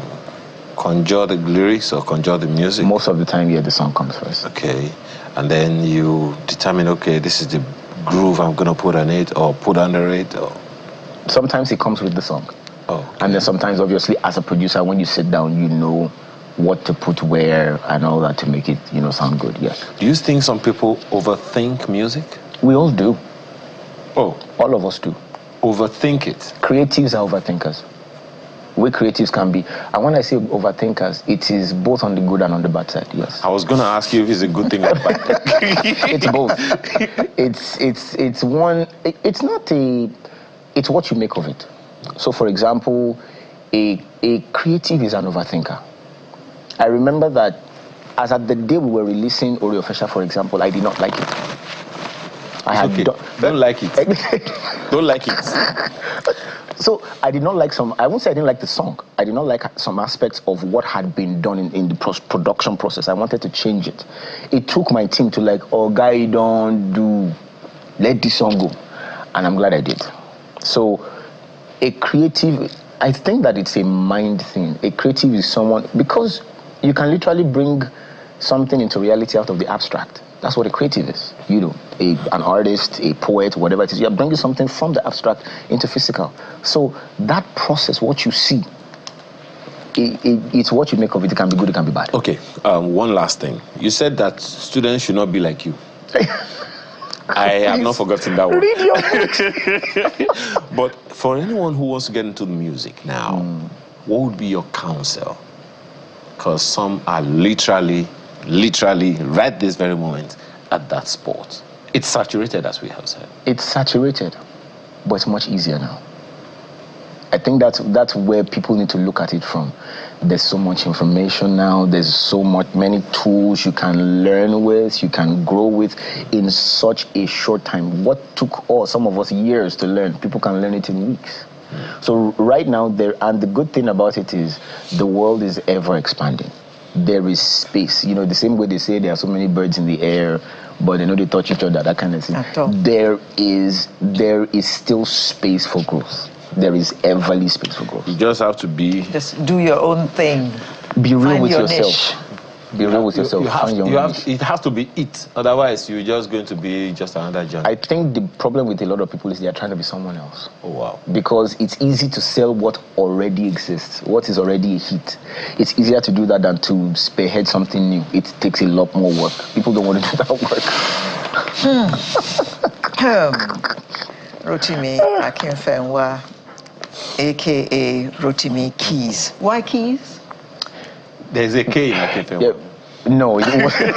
conjure the lyrics or conjure the music? Most of the time, yeah, the song comes first. Okay. And then you determine, okay, this is the groove I'm going to put on it or put under it? Or... Sometimes it comes with the song. Oh, okay. And then sometimes, obviously, as a producer, when you sit down, you know what to put where and all that to make it, you know, sound good, yes. Do you think some people overthink music? We all do. Oh. All of us do. Overthink it? Creatives are overthinkers. We creatives can be, and when I say overthinkers, it is both on the good and on the bad side, yes. I was going to ask you if it's a good thing or bad thing. It's both. It's one, it's not a, it's what you make of it. So for example, a creative is an overthinker. I remember that as at the day we were releasing Oreo Fesha, for example, I did not like it. Don't like it. Don't like it. So I did not like I won't say I didn't like the song. I did not like some aspects of what had been done in the production process. I wanted to change it. It took my team to like, oh, guy, let this song go. And I'm glad I did. So a creative, I think that it's a mind thing. A creative is someone, because you can literally bring something into reality out of the abstract. That's what a creative is. You know, an artist, a poet, whatever it is. You're bringing something from the abstract into physical. So that process, what you see, it's what you make of it. It can be good, it can be bad. Okay, one last thing. You said that students should not be like you. I have not forgotten that one. Read your books. But for anyone who wants to get into music now, what would be your counsel? Because some are literally, right this very moment, at that sport. It's saturated, as we have said. It's saturated, but it's much easier now. I think that's where people need to look at it from. There's so much information now. There's many tools you can learn with, you can grow with in such a short time. What took some of us years to learn, people can learn it in weeks. So right now, and the good thing about it is the world is ever expanding. There is space. You know, the same way they say there are so many birds in the air, but they know they touch each other, that kind of thing. There is still space for growth. There is everly space for growth. You just have to just do your own thing. Be real Find with your yourself. niche. Be real with yourself. It has to be it. Otherwise, you're just going to be just another junkie. I think the problem with a lot of people is they are trying to be someone else. Oh, wow. Because it's easy to sell what already exists, what is already a hit. It's easier to do that than to spearhead something new. It takes a lot more work. People don't want to do that work. Rotimi Akinfenwa, a.k.a. Rotimi Keys. Why Keys? There's a K in Akinfenwa. Yeah. No, it wasn't.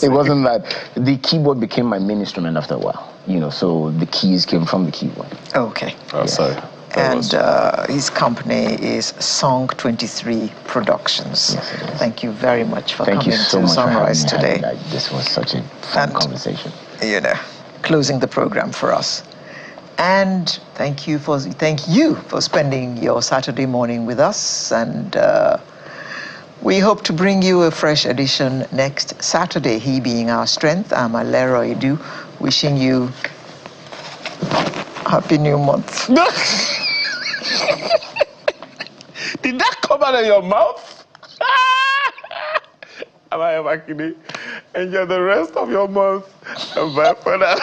It wasn't that. The keyboard became my main instrument after a while. You know, so the keys came from the keyboard. Okay. Oh, yes. Sorry. And his company is Song 23 Productions. Yes, it is. Thank you very much for coming to Sunrise today. This was such a fun conversation. You know, closing the program for us. And thank you for spending your Saturday morning with us. And we hope to bring you a fresh edition next Saturday. He being our strength, I'm Alero Edu, wishing you Happy New Month. Did that come out of your mouth? Am I ever kidding? Enjoy the rest of your month. Bye for now.